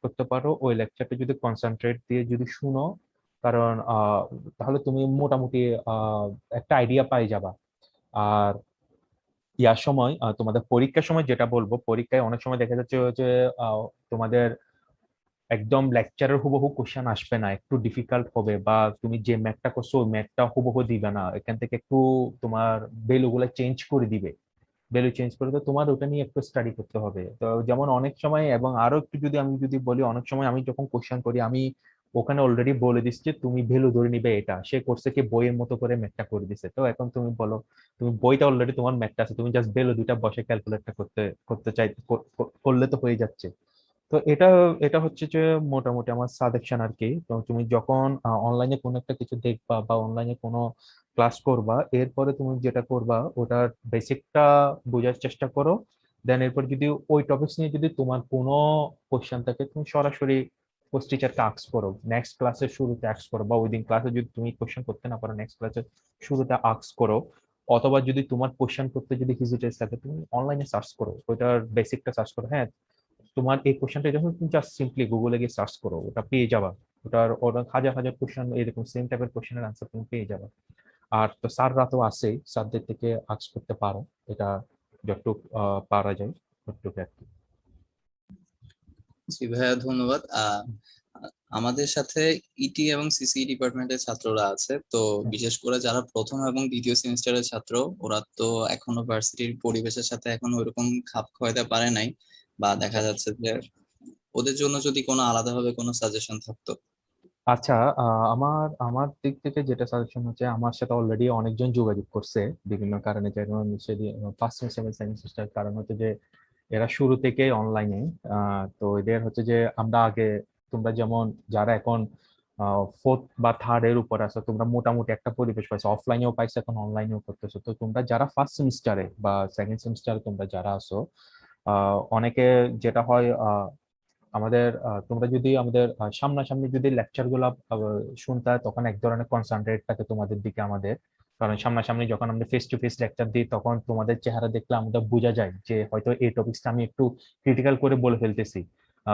করতে পারো ওই লেকচারটা যদি কনসেন্ট্রেট দিয়ে যদি শুনো, কারণ তাহলে তুমি মোটামুটি একটা আইডিয়া পাই যাবা। আর ইয়ার সময়, তোমাদের পরীক্ষার সময় যেটা বলবো, পরীক্ষায় অনেক সময় দেখা যাচ্ছে যে তোমাদের একদম লেকচারের হুবহু কোশ্চেন আসবে না, একটু ডিফিকাল্ট হবে, বা তুমি যে ম্যাথটা করছো ওই ম্যাথটা হুবহু দিবে না, এখান থেকে একটু তোমার ভ্যালুগুলো চেঞ্জ করে দিবে। ভ্যালু চেঞ্জ করে, তো তোমার ওটা নিয়ে একটু স্টাডি করতে হবে। তো যেমন অনেক সময়, এবং আরো একটু যদি আমি বলি, অনেক সময় আমি যখন কোশ্চেন করি, আমি ওখানে অলরেডি বলে দিচ্ছি যে তুমি ভ্যালু ধরে নিবে, এটা সে করছে কি বইয়ের মতো করে ম্যাথটা করে দিছে। তো এখন তুমি বলো, তুমি বইটা অলরেডি তোমার ম্যাথটা আছে, তুমি জাস্ট ভ্যালু দুইটা বসে ক্যালকুলেটটা করতে চাই, করলে তো হয়ে যাচ্ছে। তো এটা এটা হচ্ছে যে মোটামুটি আমার সাজেশন আর কি। তো তুমি যখন অনলাইনে কোনো একটা কিছু দেখবা বা অনলাইনে কোনো ক্লাস করবা, এরপরে তুমি যেটা করবা, ওটার বেসিকটা বোঝার চেষ্টা করো। দেন এরপর যদি ওই টপিকস নিয়ে যদি তোমার কোনো কোশ্চেন থাকে, তুমি সরাসরি কোর্স টিচারকে আস্ক করো, নেক্সট ক্লাসের শুরুতে আস্ক করো, বা ওই দিন ক্লাসে যদি তুমি কোশ্চেন করতে না পারো, নেক্সট ক্লাসের শুরুতে আস্ক করো। অথবা যদি তোমার কোশ্চেন করতে যদি হেজিটেট থাকে তুমি অনলাইনে সার্চ করো, ওইটার বেসিকটা সার্চ করো। হ্যাঁ, তোমার এই কোশ্চেনটা যখন তুমি জাস্ট সিম্পলি গুগলে গিয়ে সার্চ করো, ওটা পেয়ে যাবা। ওটার হাজার হাজার কোশ্চেন, এরকম সেম টাইপের কোশ্চেনের আনসার তুমি পেয়ে যাবা। আর তো স্যাররা তো আছেই, স্যারদের থেকে আস্ক করতে পারো, এটা যতটুকু পারা যায় ততটুকু আর কি। জি ভাইয়া, ধন্যবাদ। আমাদের সাথে ইটি এবং সিসি ডিপার্টমেন্টের ছাত্ররা আছে, তো বিশেষ করে যারা প্রথম এবং দ্বিতীয় সেমিস্টারের ছাত্র, ওরা তো এখনো ভার্সিটির পরিবেশের সাথে এখন ওইরকম খাপ খাওয়াতে পারে নাই, বা দেখা যাচ্ছে যে ওদের জন্য যদি কোনো আলাদাভাবে কোনো সাজেশন থাকতো। আচ্ছা, আমার আমার দিক থেকে যেটা সাজেশন হচ্ছে, আমার সাথে অলরেডি অনেকজন যোগাযোগ করছে বিভিন্ন কারণে, যেমন ফার্স্ট সেমিস্টার সেকেন্ড সেমিস্টার, কারণ হচ্ছে যে এরা শুরু থেকেই অনলাইনে। তো এদের হচ্ছে যে আমরা আগে, তোমরা যেমন যারা এখন ফোর্থ বা থার্ড এর উপর আছো, তোমরা মোটামুটি একটা পরিবেশ পাইছো, অফলাইনেও পাইছো, এখন অনলাইনেও করতেছো। তো তোমরা যারা ফার্স্ট সেমিস্টারে বা সেকেন্ড সেমিস্টারে তোমরা যারা আছো, অনেকে যেটা হয়, আমাদের তোমরা যদি আমাদের সামনাসামনি যদি লেকচার গুলা শুনতে হয়, তখন এক ধরনের কনসেন্ট্রেট থাকে তোমাদের দিকে আমাদের। কারণ সামনাসামনি যখন আমরা ফেস টু ফেস লেকচার দিই, তখন তোমাদের চেহারা দেখলে আমাদের বোঝা যায় যে হয়তো এই টপিকসটা আমি একটু ক্রিটিক্যাল করে বলে ফেলতেছি,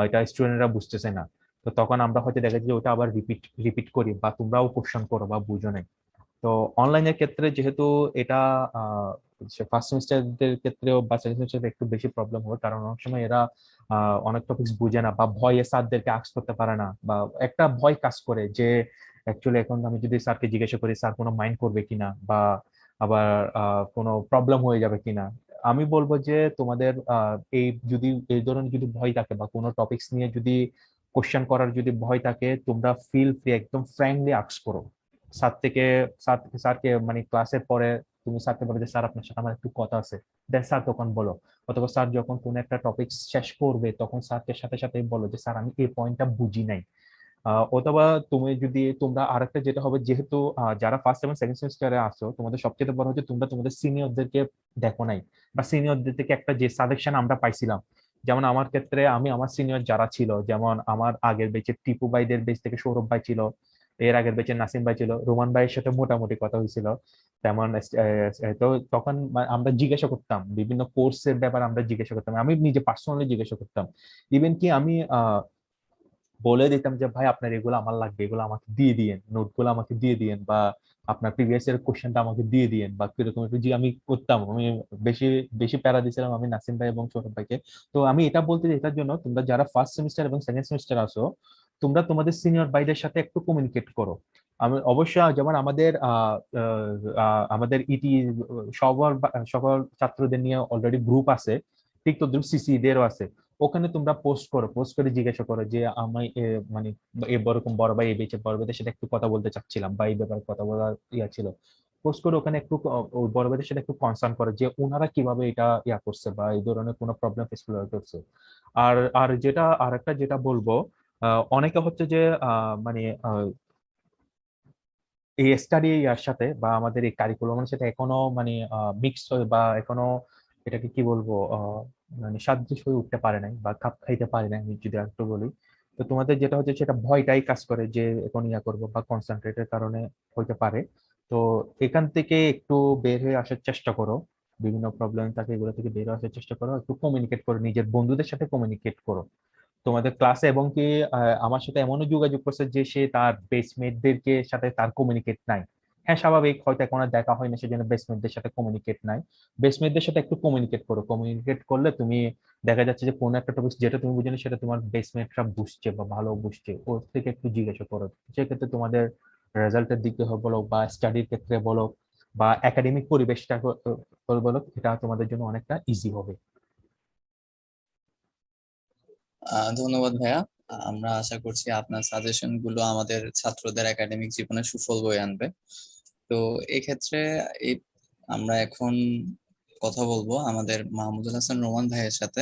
এটা স্টুডেন্টরা বুঝতেছে না। তো তখন আমরা হয়তো দেখা যায় যে ওটা আবার রিপিট রিপিট করি, বা তোমরাও কোশ্চেন করো বা বুঝো নাই। তো অনলাইনের ক্ষেত্রে যেহেতু এটা ফার্স্ট সেমিস্টারদের ক্ষেত্রেও বা সেকেন্ড সেমিস্টারে একটু বেশি প্রবলেম হয়, কারণ অনেক সময় এরা অনেক টপিকস বুঝে না, বা ভয়ে স্যারদেরকে আস্ক করতে পারে না, বা একটা ভয় কাজ করে যে অ্যাকচুয়ালি এখন আমি যদি স্যারকে জিজ্ঞাসা করি স্যার কোনো মাইন্ড করবে কিনা, বা আবার কোনো প্রবলেম হয়ে যাবে কিনা। আমি বলবো যে তোমাদের এই যদি এই ধরনের যদি ভয় থাকে, বা কোনো টপিকস নিয়ে যদি কোশ্চেন করার যদি ভয় থাকে, তোমরা ফিল ফ্রি, একদম ফ্র্যাঙ্কলি আস্ক করো স্যারকে, মানে ক্লাসের পরে তুমি স্যারকে বলো যে স্যার আপনার সাথে আমার একটু কথা আছে, দেন স্যার তখন বলো। অথবা স্যার যখন কোন একটা টপিক শেষ করবে, তখন স্যারকে সাথে সাথে বলো যে স্যার আমি এই পয়েন্টটা বুঝি নাই। অথবা তুমি যদি তোমরা আরেকটা যেটা হবে, যেহেতু যারা ফার্স্ট এবং সেকেন্ড সেমিস্টারে আসো, তোমাদের সবচেয়ে বড় হচ্ছে তোমরা তোমাদের সিনিয়রদেরকে দেখো নাই, বা সিনিয়রদের থেকে একটা যে সাজেশন আমরা পাইছিলাম। যেমন আমার ক্ষেত্রে, আমি আমার সিনিয়র যারা ছিল, যেমন আমার আগের বেচে টিপু ভাইদের বেচ থেকে সৌরভ ভাই ছিল, এর আগের বেচে নাসিম ভাই ছিল, রোমান ভাইয়ের সাথে মোটামুটি কথা হয়েছিল। তেমন তো তখন আমরা জিজ্ঞাসা করতাম বিভিন্ন কোর্সের ব্যাপারে, আমরা জিজ্ঞাসা করতাম, আমি নিজে পার্সোনালি জিজ্ঞাসা করতাম। ইভেন কি আমি বলে দিতাম যে ভাই আপনার এগুলো আমার লাগবে, এগুলো আমাকে দিয়ে দিয়েন, নোটগুলো আমাকে দিয়ে দিয়েন, বা আপনার প্রিভিয়াস এর কোশ্চেনটা আমাকে দিয়ে দিয়েন, বা কিরকম একটু যে আমি করতাম। আমি বেশি বেশি প্যারা দিয়েছিলাম আমি নাসিম ভাই এবং সৌরভ ভাইকে। তো আমি এটা বলতে চাই, এটার জন্য তোমরা যারা ফার্স্ট সেমিস্টার এবং সেকেন্ড সেমিস্টার আসো, তোমরা তোমাদের সিনিয়র ভাইদের সাথে একটু কমিউনিকেট করো। আমি অবশ্যই, যেমন আমাদের আমাদের ইটি সকল সকল ছাত্রদের নিয়ে অলরেডি গ্রুপ আছে, ঠিক তো সিসি দেরও আছে। ওখানে তোমরা পোস্ট করো, পোস্ট করে জিজ্ঞাসা করো যে আমি মানে এরকম বড় ভাই, এই বেচে বড় ভাইদের সাথে একটু কথা বলতে চাচ্ছিলাম, বা এই ব্যাপারে কথা বলার ইয়া ছিল। পোস্ট করে ওখানে একটু ওই বড় ভাইদের সাথে একটু কনসার্ন করে যে ওনারা কিভাবে এটা ইয়া করছে, বা এই ধরনের কোনো প্রবলেম ফেস করছে। আর আর যেটা আর একটা যেটা বলবো, অনেকে হচ্ছে যে মানে এই স্টাডি ইয়ার সাথে বা আমাদের এই কারিকুলামের সাথে এখনো মানে মিক্স হয়ে, বা এখনো এটাকে কি বলবো, মানে সাদৃশ্য হয়ে উঠতে পারে নাই, বা খাপ খাইতে পারে নাই, আমি যদি একটু বলি। তো তোমাদের যেটা হচ্ছে সেটা ভয়টাই কাজ করে যে এখন ইয়া করবো, বা কনসেন্ট্রেটের কারণে হইতে পারে। তো এখান থেকে একটু বের হয়ে আসার চেষ্টা করো, বিভিন্ন প্রবলেম থাকে এগুলো থেকে বের হয়ে আসার চেষ্টা করো, একটু কমিউনিকেট করো, নিজের বন্ধুদের সাথে কমিউনিকেট করো তোমাদের ক্লাসে। এবং কি আমার সাথে এমনও যোগাযোগ করছে যে সে তার বেসমেটদেরকে সাথে তার কমিউনিকেট নাই। হ্যাঁ, স্বাভাবিক, হয়তো এখন আর দেখা হয় না, সেজন্য বেসমেটদের সাথে কমিউনিকেট নাই। বেসমেটদের সাথে একটু কমিউনিকেট করো, কমিউনিকেট করলে তুমি দেখা যাচ্ছে যে কোনো একটা টপিক যেটা তুমি বুঝো না, সেটা তোমার বেসমেটরা বুঝছে বা ভালো বুঝছে, ওর থেকে একটু জিজ্ঞাসা করো। সেক্ষেত্রে তোমাদের রেজাল্টের দিকে বলো, বা স্টাডির ক্ষেত্রে বলো, বা একাডেমিক পরিবেশটা বলো, এটা তোমাদের জন্য অনেকটা ইজি হবে। ধন্যবাদ ভাইয়া। আমরা আশা করছি আপনার সাজেশন গুলো আমাদের ছাত্রদের একাডেমিক জীবনে সুফল বয়ে আনবে। তো এক্ষেত্রে এই আমরা এখন কথা বলবো আমাদের মাহমুদুল হাসান রোমান ভাইয়ের সাথে।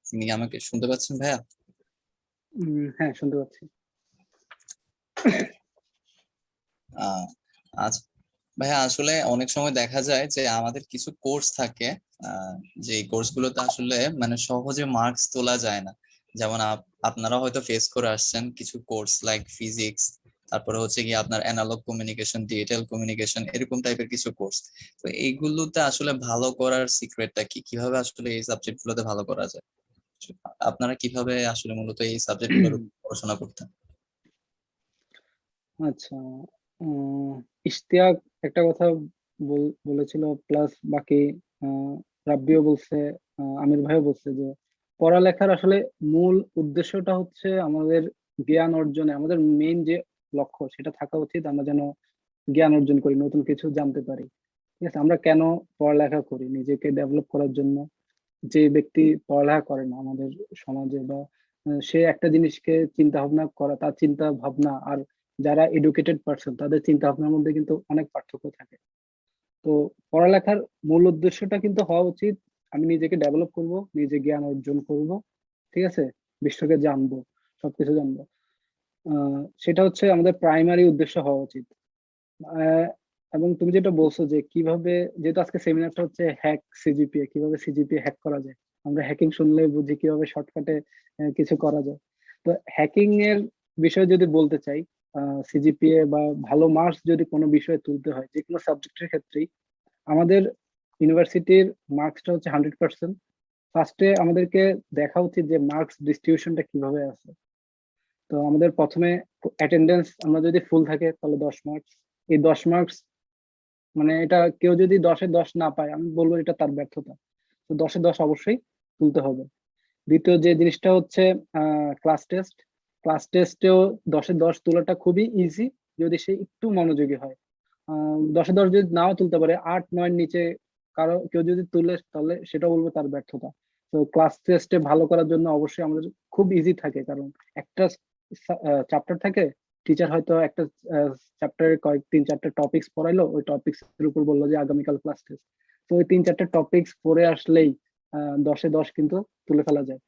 তিনি কি আমাকে শুনতে পাচ্ছেন ভাইয়া? হ্যাঁ, শুনতে পাচ্ছি। আচ্ছা ভাইয়া, আসলে অনেক সময় দেখা যায় যে আমাদের কিছু কোর্স থাকে, যে কোর্সগুলোতে আসলে মানে সহজে মার্কস তোলা যায় না। যেমন আপনারা হয়তো ফেস করে আসছেন কিছু কোর্স লাইক ফিজিক্স, তারপরে হচ্ছে কি আপনার অ্যানালগ কমিউনিকেশন, ডিজিটাল কমিউনিকেশন, এরকম টাইপের কিছু কোর্স। তো এইগুলোতে আসলে ভালো করার সিক্রেটটা কি, কিভাবে আসলে এই সাবজেক্ট গুলোতে ভালো করা যায়? আপনারা কিভাবে আসলে মূলত এই সাবজেক্ট গুলোর উপর পড়াশোনা করতেন? আচ্ছা, ইশতিয়াক একটা কথা বলেছিল, প্লাস বাকি রাব্বিও বলছে, আমির ভাইও বলছে যে পড়ালেখার আসলে মূল উদ্দেশ্যটা হচ্ছে আমাদের জ্ঞান অর্জনে, আমাদের মেইন যে লক্ষ্য সেটা থাকা উচিত, আমরা যেন জ্ঞান অর্জন করি, নতুন কিছু জানতে পারি। ঠিক আছে, আমরা কেন পড়ালেখা করি? নিজেকে ডেভেলপ করার জন্য। যে ব্যক্তি পড়ালেখা করে না আমাদের সমাজে, বা সে একটা জিনিসকে চিন্তা ভাবনা করা, তার চিন্তা ভাবনা আর যারা এডুকেটেড পার্সন তাদের চিন্তা ভাবনার মধ্যে কিন্তু অনেক পার্থক্য থাকে। তো পড়ালেখার মূল উদ্দেশ্যটা কিন্তু হওয়া উচিত আমি নিজেকে ডেভেলপ করব, নিজে জ্ঞান অর্জন করব, ঠিক আছে, বিশ্বকে জানবো, সবকিছু জানবো। সেটা হচ্ছে আমাদের প্রাইমারি উদ্দেশ্য হওয়া উচিত। আহ, এবং তুমি যেটা বলছো যে কিভাবে, যেহেতু আজকে সেমিনারটা হচ্ছে হ্যাক সিজিপিএ, কিভাবে সিজিপিএ হ্যাক করা যায়, আমরা হ্যাকিং শুনলে বুঝি কিভাবে শর্টকাটে কিছু করা যায়। তো হ্যাকিং এর বিষয়ে যদি বলতে চাই, সিজিপিএ বা ভালো মার্কস যদি কোনো বিষয়ে তুলতে হয়, যে কোনো সাবজেক্টের ক্ষেত্রেই আমাদের ইউনিভার্সিটির মার্কসটা হচ্ছে 100%। ফার্স্টে আমাদেরকে দেখা উচিত যে মার্কস ডিস্ট্রিবিউশনটা কিভাবে আছে। তো আমাদের প্রথমে অ্যাটেন্ডেন্স আমরা যদি ফুল থাকে তাহলে 10 মার্কস। এই 10 মার্কস মানে এটা কেউ যদি 10-এ 10 না পায়, আমি বলবো এটা তার ব্যর্থতা। তো 10-এ 10 অবশ্যই তুলতে হবে। দ্বিতীয় যে জিনিসটা হচ্ছে ক্লাস টেস্ট। ক্লাস টেস্টেও 10-এ 10 তোলাটা খুবই ইজি যদি সে একটু মনোযোগী হয়। 10-এ 10 যদি নাও তুলতে পারে, 8-9 নিচে কারো কেউ যদি তুলে তাহলে সেটা বলবো তার ব্যর্থতা। তো ক্লাস টেস্টে ভালো করার জন্য অবশ্যই আমাদের খুব ইজি থাকে, কারণ একটা চ্যাপ্টার থাকে, টিচার হয়তো একটা চ্যাপ্টারের 3-4টা টপিকস পড়াইলো, ওই টপিক্স এর উপর বললো যে আগামীকাল ক্লাস টেস্ট। তো ওই 3-4টা টপিক্স পড়ে আসলেই 10-এ 10 কিন্তু তুলে ফেলা যায়।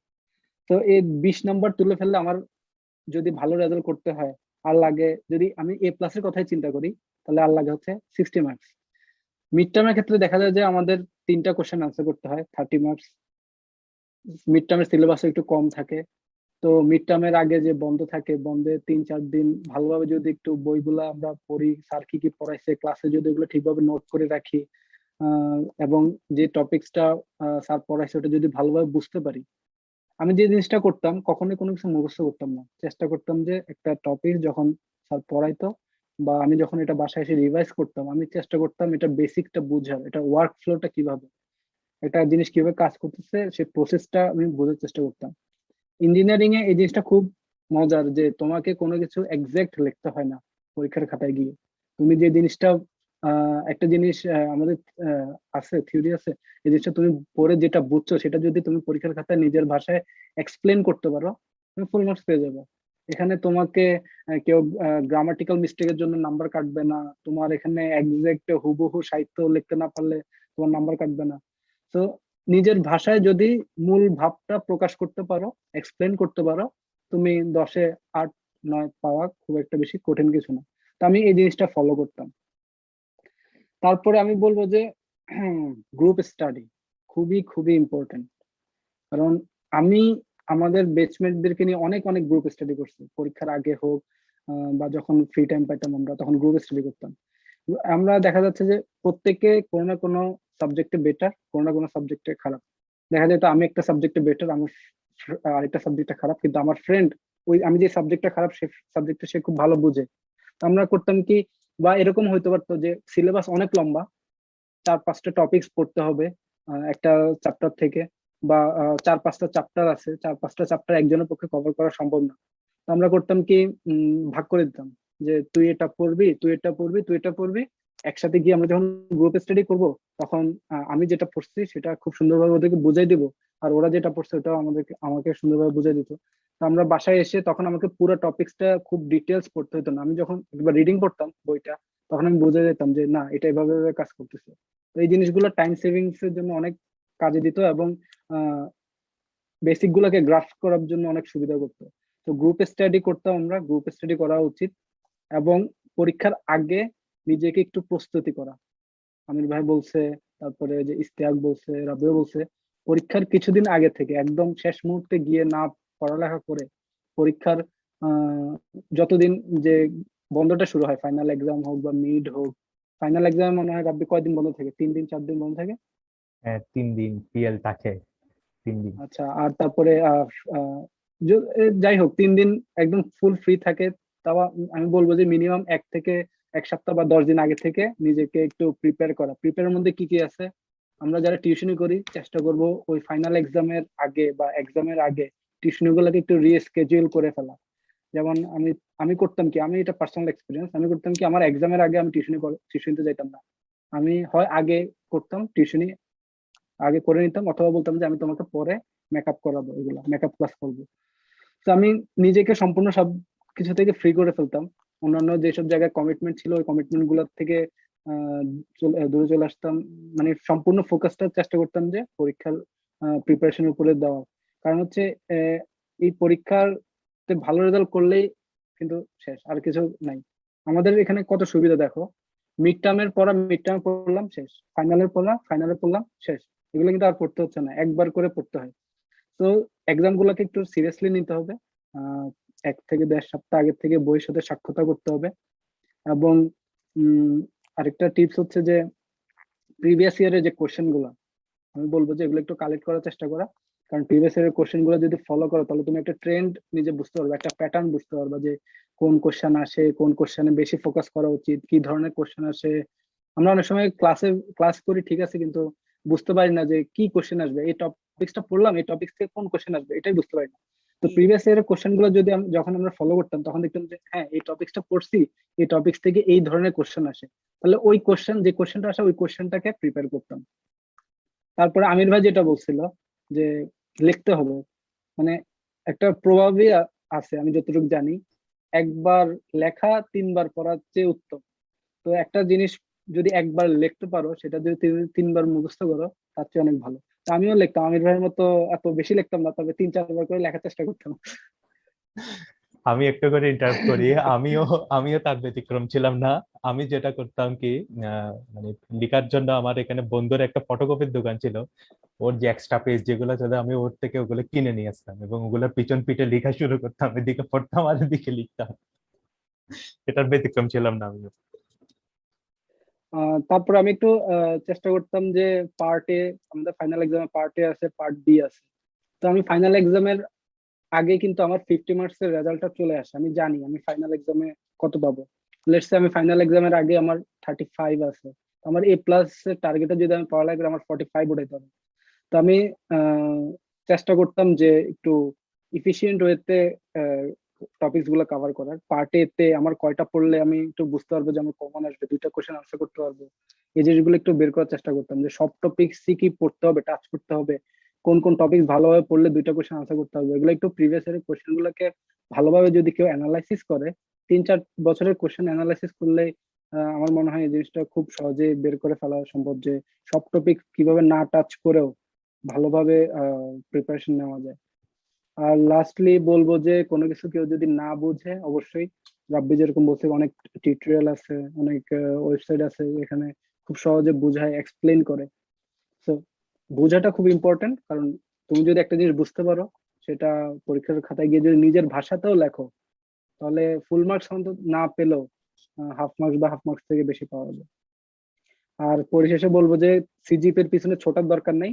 তো এই 20 নাম্বার তুলে ফেললে আমার যদি ভালো রেজাল্ট করতে হয় আর লাগে, যদি আমি এ প্লাসের কথাই চিন্তা করি, তাহলে আর লাগে হচ্ছে 60 মার্কস। মিড টার্মের ক্ষেত্রে দেখা যায় যে আমাদের 3টা কোশ্চেন আনসার করতে হয়, 30 মার্কস। মিড টার্মের সিলেবাসও একটু কম থাকে। তো মিড টার্মের আগে যে বন্ধ থাকে, বন্ধে 3-4 দিন ভালোভাবে যদি একটু বইগুলা আমরা পড়ি, স্যার কি কি পড়াইছে ক্লাসে যদি ওগুলো ঠিকভাবে নোট করে রাখি, এবং যে টপিকসটা স্যার পড়াইছে ওটা যদি ভালোভাবে বুঝতে পারি। আমি যে জিনিসটা করতাম, কখনোই কোনো কিছু মুখস্থ করতাম না, চেষ্টা করতাম যে একটা টপিক যখন স্যার পড়াইতো বা আমি যখন এটা বাসায় এসে রিভাইজ করতাম, আমি চেষ্টা করতাম এটা বেসিকটা বুঝার, এটা ওয়ার্ক ফ্লোটা কিভাবে, একটা জিনিস কিভাবে কাজ করতেছে সেই প্রসেসটা আমি বোঝার চেষ্টা করতাম। ইঞ্জিনিয়ারিং এ এই জিনিসটা খুব মজার যে তোমাকে কোনো কিছু এক্সাক্ট লিখতে হয় না পরীক্ষার খাতায় গিয়ে। তুমি যে জিনিসটা একটা জিনিস আমাদের আছে থিওরি আছে, এই জিনিসটা তুমি পড়ে যেটা বুঝছো সেটা যদি তুমি পরীক্ষার খাতায় নিজের ভাষায় এক্সপ্লেন করতে পারো, তুমি ফুল মার্কস পেয়ে যাবে। এখানে তোমাকে কেউ গ্রামাটিক্যাল মিস্টেকের জন্য নাম্বার কাটবে না, তোমার এখানে এক্সাক্ট হুবহু সাহিত্য লিখতে না পারলে তোমার নাম্বার কাটবে না। তো নিজের ভাষায় যদি মূল ভাবটা প্রকাশ করতে পারো, এক্সপ্লেন করতে পারো, তুমি 10-এ 8-9 পাওয়া খুব একটা বেশি কঠিন কিছু না। তো আমি এই জিনিসটা ফলো করতাম। তারপরে আমি বলবো যে গ্রুপ স্টাডি খুবই খুবই ইম্পর্টেন্ট। কারণ আমি আমাদের বেচমেটদেরকে নিয়ে অনেক অনেক গ্রুপ স্টাডি করছি, পরীক্ষার আগে হোক বা যখন ফ্রি টাইম পাইতাম আমরা তখন গ্রুপ স্টাডি করতাম। আমরা দেখা যাচ্ছে যে প্রত্যেকে কোনো না কোনো সাবজেক্টে বেটার, কোনো না কোনো সাবজেক্টে খারাপ। দেখা যায় তো আমি একটা সাবজেক্টে বেটার, আমার আরেকটা সাবজেক্টে খারাপ, কিন্তু আমার ফ্রেন্ড ওই আমি যে সাবজেক্টটা খারাপ সে সাবজেক্টে সে খুব ভালো বুঝে। তো আমরা করতাম কি, বা এরকম হইতে পারতো যে সিলেবাস অনেক লম্বা, 4-5টা টপিকস পড়তে হবে একটা চ্যাপ্টার থেকে, বা 4-5টা চ্যাপ্টার আছে, 4-5টা চ্যাপ্টার একজনের পক্ষে কভার করা সম্ভব না। তো আমরা করতাম কি, ভাগ করে দিতাম যে তুই এটা পড়বি, তুই এটা পড়বি, তুই এটা পড়বি। একসাথে গিয়ে আমরা যখন গ্রুপ স্টাডি করব, তখন আমি যেটা পড়ছি সেটা খুব সুন্দরভাবে ওদেরকে বুঝাই দিব, আর ওরা যেটা পড়ছে ওটাও আমাকে সুন্দরভাবে বুঝাই দিত। তো আমরা বাসায় এসে তখন আমাকে পুরো টপিক্সটা খুব ডিটেলস পড়তে হতো না, আমি যখন একবার রিডিং করতাম বইটা তখন আমি বুঝে যেতাম যে না এটা এভাবে এভাবে কাজ করতেছে। তো এই জিনিসগুলো টাইম সেভিংস এর জন্য অনেক কাজে দিত, এবং বেসিক গুলোকে গ্রাফ করার জন্য অনেক সুবিধা করতো। তো গ্রুপ স্টাডি করতাম আমরা, গ্রুপ স্টাডি করা উচিত। এবং পরীক্ষার আগে নিজেকে একটু প্রস্তুতি করা, আমির ভাই বলছে, তারপরে যে ইস্তেহাক বলছে, রাবিও বলছে, পরীক্ষার কিছুদিন আগে থেকে একদম শেষ মুহূর্তে গিয়ে না পড়ালেখা করে পরীক্ষার যতদিন যে বন্ধটা শুরু হয়, ফাইনাল এক্সাম হোক বা মিড হোক। ফাইনাল এক্সামে মনে হয় রাব্বি কয়দিন বন্ধ থাকে, 3 দিন 4 দিন বন্ধ থাকে? হ্যাঁ 3 দিন পিএল থাকে 3 দিন। আচ্ছা, আর তারপরে যাই হোক 3 দিন একদম ফুল ফ্রি থাকে। তাও আমি বলবো যে মিনিমাম 1 সপ্তাহ বা 10 দিন আগে থেকে নিজেকে একটু প্রিপেয়ার করা। প্রিপেয়ারের মধ্যে কি কি আছে, আমরা যারা টিউশনি করি চেষ্টা করব ওই ফাইনাল এক্সামের আগে বা এক্সামের আগে টিউশনি গুলোকে একটু রিস্কেডিউল করে ফেলা। যেমন আমি আমি করতাম কি, আমি এটা পার্সোনাল এক্সপিরিয়েন্স, আমি করতাম কি আমার এক্সামের আগে আমি টিউশনিতে যাইতাম না। আমি হয় আগে করতাম টিউশনি, আগে করে নিতাম, অথবা বলতাম যে আমি তোমাকে পরে মেকআপ করাবো, এগুলা মেকআপ ক্লাস করবো। তো আমি নিজেকে সম্পূর্ণ সব কিছু থেকে ফ্রি করে ফেলতাম। অন্যান্য যেসব জায়গায় কমিটমেন্ট ছিল ওই কমিটমেন্ট গুলোর থেকে দূরে চলে আসতাম। মানে সম্পূর্ণ ফোকাসটা চেষ্টা করতাম যে পরীক্ষার প্রিপারেশনের উপরে দেওয়া। কারণ হচ্ছে এই পরীক্ষার ভালো রেজাল্ট করলেই কিন্তু শেষ, আর কিছু নাই। আমাদের এখানে কত সুবিধা দেখো, মিড টার্মের পড়া মিড টার্মে পড়লাম শেষ, ফাইনালের পড়া ফাইনালে পড়লাম শেষ। এগুলো কিন্তু আর পড়তে হচ্ছে না, একবার করে পড়তে হয়। তো এক্সাম গুলোকে একটু সিরিয়াসলি নিতে হবে। 1 থেকে 1.5 সপ্তাহ আগে থেকে বইয়ের সাথে সাক্ষাৎ করতে হবে। এবং আরেকটা টিপস হচ্ছে যে প্রিভিয়াস ইয়ারের যে কোশ্চেন গুলো, আমি বলবো যে এগুলো একটু কালেক্ট করার চেষ্টা করা। কারণ প্রিভিয়াস ইয়ারের কোশ্চেন গুলো যদি ফলো করো তাহলে তুমি একটা ট্রেন্ড নিজে বুঝতে পারবে, একটা প্যাটার্ন বুঝতে পারবে যে কোন কোশ্চেন আসে, কোন কোশ্চেনে বেশি ফোকাস করা উচিত, কি ধরনের কোশ্চেন আসে। আমরা অনেক সময় ক্লাস করি ঠিক আছে, কিন্তু বুঝতে পারি না যে কি কোশ্চেন আসবে। এই টপিকসটা পড়লাম, এই টপিক থেকে কোন কোশ্চেন আসবে এটাই বুঝতে পারি না। তো প্রিভিয়াস ইয়ারের কোশ্চেন গুলো যদি যখন আমরা ফলো করতাম তখন দেখতাম যে হ্যাঁ এই টপিকসটা পড়ছি, এই টপিক্স থেকে এই ধরনের কোশ্চেন আসে, তাহলে ওই কোশ্চেন যে কোশ্চেনটা আসে ওই কোশ্চেনটাকে প্রিপেয়ার করতাম। তারপরে আমির ভাই যেটা বলছিল যে লিখতে হবে, মানে একটা প্রভাবই আছে আমি যতটুকু জানি, একবার লেখা 3বার পড়ার চেয়ে উত্তম। তো একটা জিনিস যদি একবার লিখতে পারো সেটা যদি 3বার মুখস্থ করো তার চেয়ে অনেক ভালো। তো আমিও লিখতাম, আমির ভাইয়ের মতো এত বেশি লিখতাম না, তবে 3-4বার করে লেখার চেষ্টা করতাম। আমি একটু করে ইন্টারাপ্ট করি, আমিও তার ব্যতিক্রম ছিলাম না। আমি যেটা করতাম কি, মানে লেখার জন্য আমার এখানে বন্ধুর একটা ফটোকপির দোকান ছিল, ওর যে এক্সট্রা পেজ যেগুলো ছিল আমি ওর থেকে ওগুলো কিনে নিয়ে আসতাম এবং ওগুলো পিছন পিঠে লেখা শুরু করতাম, এদিকে পড়তাম আর এদিকে লিখতাম। এটার ব্যতিক্রম ছিলাম না আমিও। তারপর আমি একটু চেষ্টা করতাম যে পার্টে, আমাদের ফাইনাল এক্সামে পার্টে আছে, পার্ট বি আছে। তো আমি ফাইনাল এক্সামের আগে কিন্তু আমার 50 মার্কসের রেজাল্টটা চলে আসে, আমি জানি আমি ফাইনাল এক্সামে কত পাবো। লেটস সে আমি ফাইনাল এক্সামের আগে আমার 35 আছে, আমার এ প্লাস এর টার্গেটে যদি আমি পড়ালেখা করি আমার 45 উঠাইতে হবে। তো আমি চেষ্টা করতাম যে একটু ইফিসিয়েন্ট ওয়েতে টপিকস গুলো কভার করার। পার্টে তে আমার কয়টা পড়লে আমি একটু বুঝতে পারবো যে আমার কমন আসবে, 2টা কোশ্চেন আনসার করতে পারবো, এই জিনিসগুলো একটু বের করার চেষ্টা করতাম যে সব টপিকসই কি পড়তে হবে, টাচ করতে হবে, কোন কোন টপিক ভালোভাবে পড়লে 2টা কোশ্চেন আনসার করতে হবে। এগুলো একটু প্রিভিয়াস ইয়ারের কোশ্চেন গুলোকে ভালোভাবে যদি কেউ অ্যানালাইসিস করে, 3-4 বছরের কোশ্চেন অ্যানালাইসিস করলে আমার মনে হয় এই জিনিসটা খুব সহজে বের করে ফেলা সম্ভব যে সব টপিক কিভাবে না টাচ করেও ভালোভাবে প্রিপারেশন নেওয়া যায়। আর লাস্টলি বলবো যে কোনো কিছু কেউ যদি না বুঝে অবশ্যই রাব্বি যেরকম বলছে অনেক টিউটোরিয়াল আছে, অনেক ওয়েবসাইট আছে এখানে খুব সহজে বুঝায়, এক্সপ্লেন করে। তো বোঝাটা খুব ইম্পর্টেন্ট, কারণ তুমি যদি একটা জিনিস বুঝতে পারো সেটা পরীক্ষার খাতায় গিয়ে যদি নিজের ভাষাতেও লেখো তাহলে ফুল মার্কস অন্তত না পেলেও হাফ মার্কস বা হাফ মার্কস থেকে বেশি পাওয়া যায়। আর পরিশেষে বলবো যে সিজিপি এর পিছনে ছোটার দরকার নেই,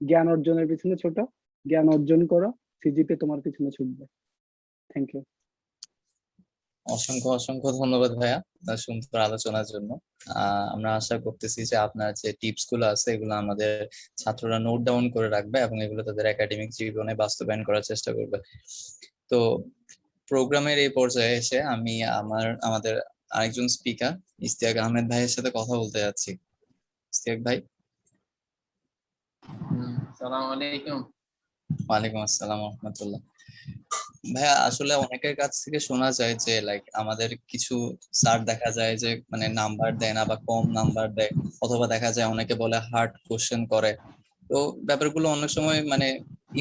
জ্ঞান অর্জনের পিছনে ছোট, জ্ঞান অর্জন করো, সিজিপি তোমার পিছনে ছুটবে। Thank you. অসংখ্য অসংখ্য ধন্যবাদ ভাইয়া আপনার সুন্দর আলোচনার জন্য। আমরা আশা করতেছি যে আপনার যে টিপস গুলো আছে এগুলো আমাদের ছাত্ররা নোট ডাউন করে রাখবে এবং এগুলো তাদের একাডেমিক জীবনে বাস্তবায়ন করার চেষ্টা করবে। তো প্রোগ্রামের এই পর্যায়ে এসে আমি আমাদের আরেকজন স্পিকার ইশতিয়াক আহমেদ ভাইয়ের সাথে কথা বলতে যাচ্ছি। ইশতিয়াক ভাই। আসসালামু আলাইকুম। ওয়ালাইকুম আসসালাম ওয়া রাহমাতুল্লাহ। ভাইয়া আসলে অনেকের কাছ থেকে শোনা যায় যে লাইক আমাদের কিছু স্যার দেখা যায় যে মানে নাম্বার দেয় না বা কম নাম্বার দেয়, অথবা দেখা যায় অনেকে বলে হার্ড কোশ্চেন করে। তো ব্যাপারগুলো অনেক সময় মানে